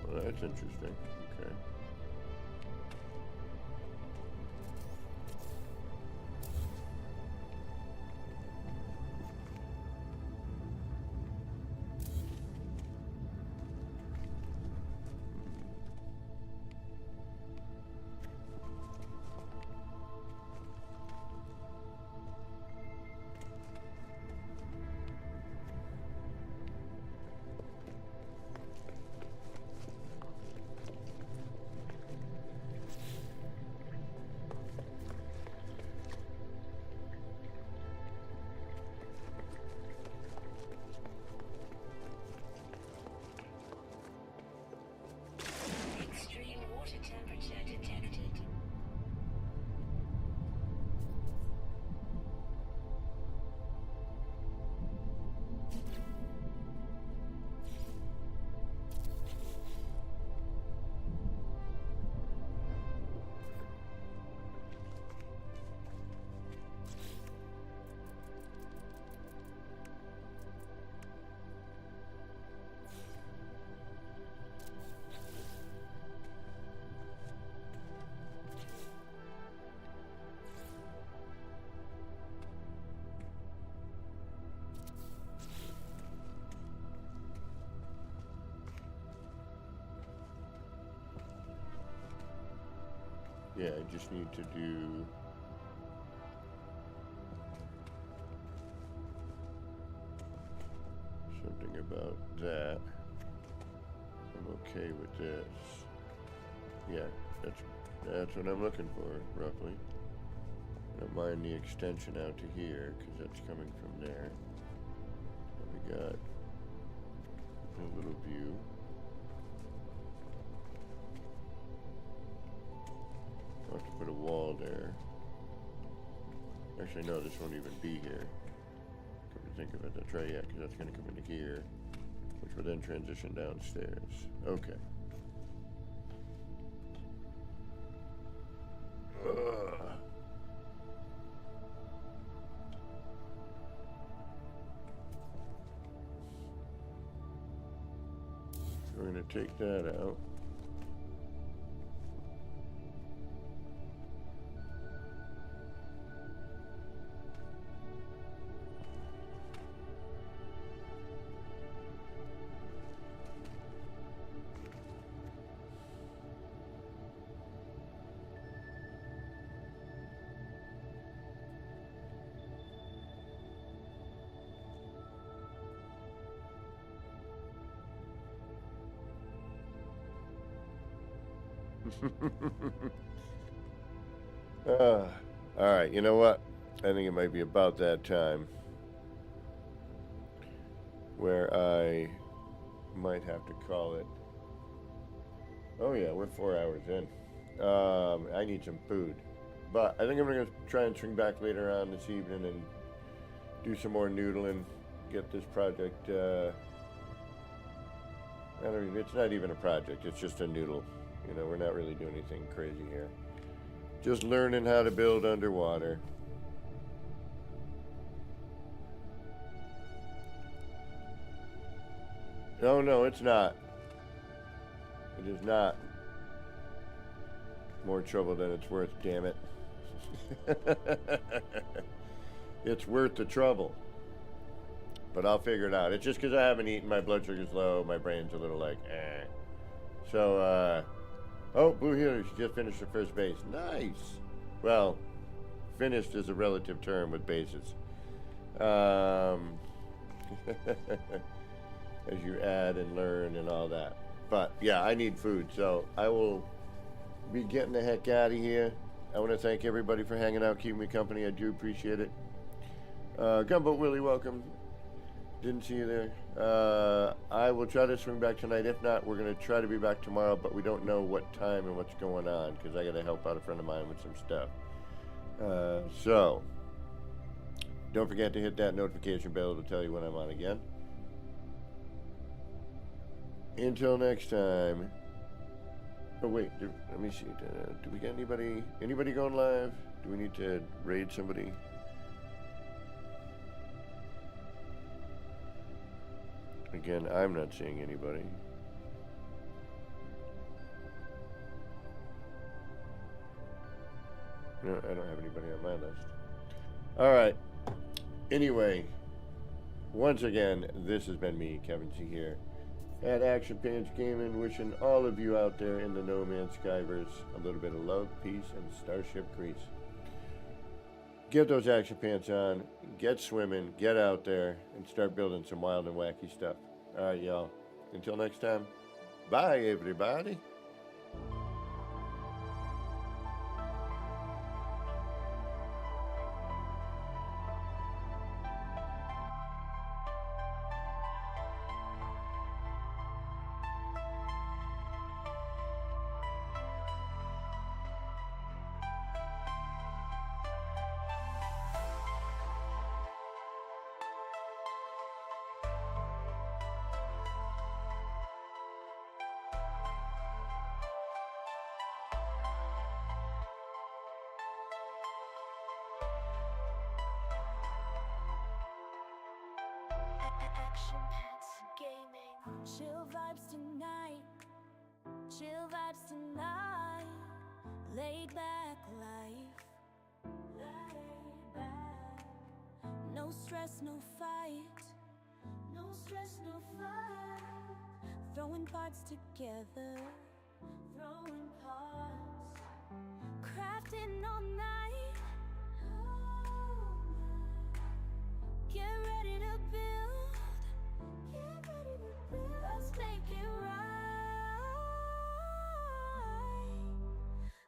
Well, that's interesting. Okay. Extreme water temperature detected. Yeah, I just need to do... something about that. I'm okay with this. Yeah, that's what I'm looking for, roughly. I don't mind the extension out to here, because that's coming from there. We got a little view. I'll have to put a wall there. Actually, no, this won't even be here. Come to think of it, that's right, yeah, because that's going to come into here, which will then transition downstairs. Okay. Ugh. We're going to take that out. All right, you know what? I think it might be about that time where I might have to call it. Oh yeah, we're 4 hours in. I need some food, but I think I'm gonna try and swing back later on this evening and do some more noodling, get this project. It's not even a project. It's just a noodle. You know, we're not really doing anything crazy here. Just learning how to build underwater. No, it's not. It is not more trouble than it's worth, damn it. It's worth the trouble. But I'll figure it out. It's just because I haven't eaten, my blood sugar's low, my brain's a little like, eh. So, oh, Blue Healer, she just finished her first base. Nice. Well, finished is a relative term with bases. As you add and learn and all that. But, yeah, I need food, so I will be getting the heck out of here. I want to thank everybody for hanging out, keeping me company. I do appreciate it. Gunboat Willie, welcome. Didn't see you there. I will try to swing back tonight. If not, we're going to try to be back tomorrow, but we don't know what time and what's going on because I got to help out a friend of mine with some stuff. So, don't forget to hit that notification bell to tell you when I'm on again. Until next time. Oh, wait. Let me see. Do we get anybody going live? Do we need to raid somebody? Again, I'm not seeing anybody. No, I don't have anybody on my list. All right. Anyway, once again, this has been me, Kevin C. here at Action Pants Gaming, wishing all of you out there in the No Man's Skyverse a little bit of love, peace, and Starship Grease. Get those action pants on, get swimming, get out there, and start building some wild and wacky stuff. All right, y'all. Until next time, bye, everybody. Action Pants Gaming. Chill vibes tonight. Chill vibes tonight. Laid back life. Laid back. No stress, no fight. No stress, no fight. Throwing parts together. Throwing parts. Crafting all night. Get ready to build. Get ready to build. Let's make it right.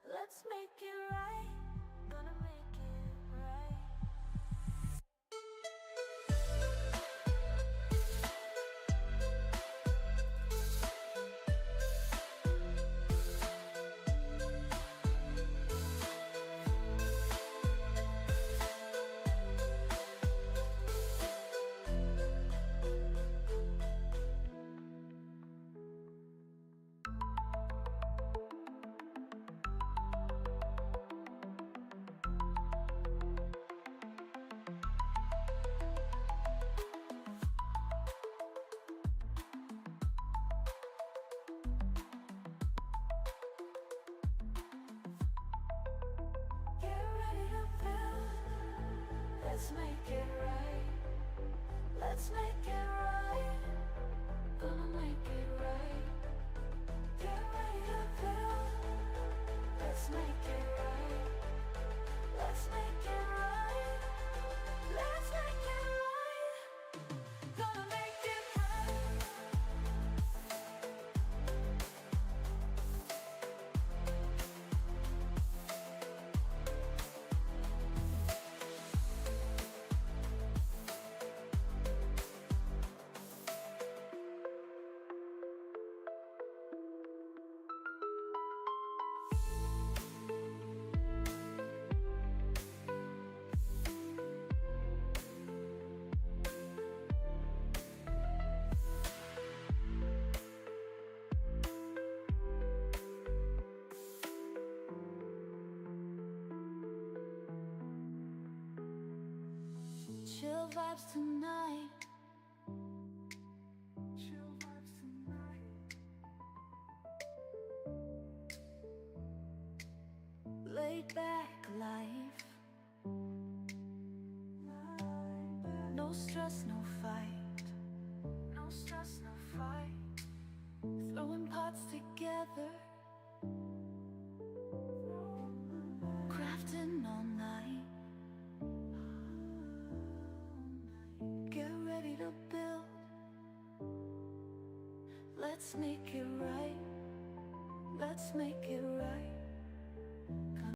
Let's make it right. Gonna make it right. Let's make it right. Let's make it right. Gonna make it right. Get ready to build. Let's make it right. Let's make it right. Let's make it right. Gonna make it right. Chill vibes tonight. Chill vibes tonight. Laid back life. No stress, no fight. No stress, no fight. Throwing pots together. Crafting all night. Get ready to build. Let's make it right. Let's make it right.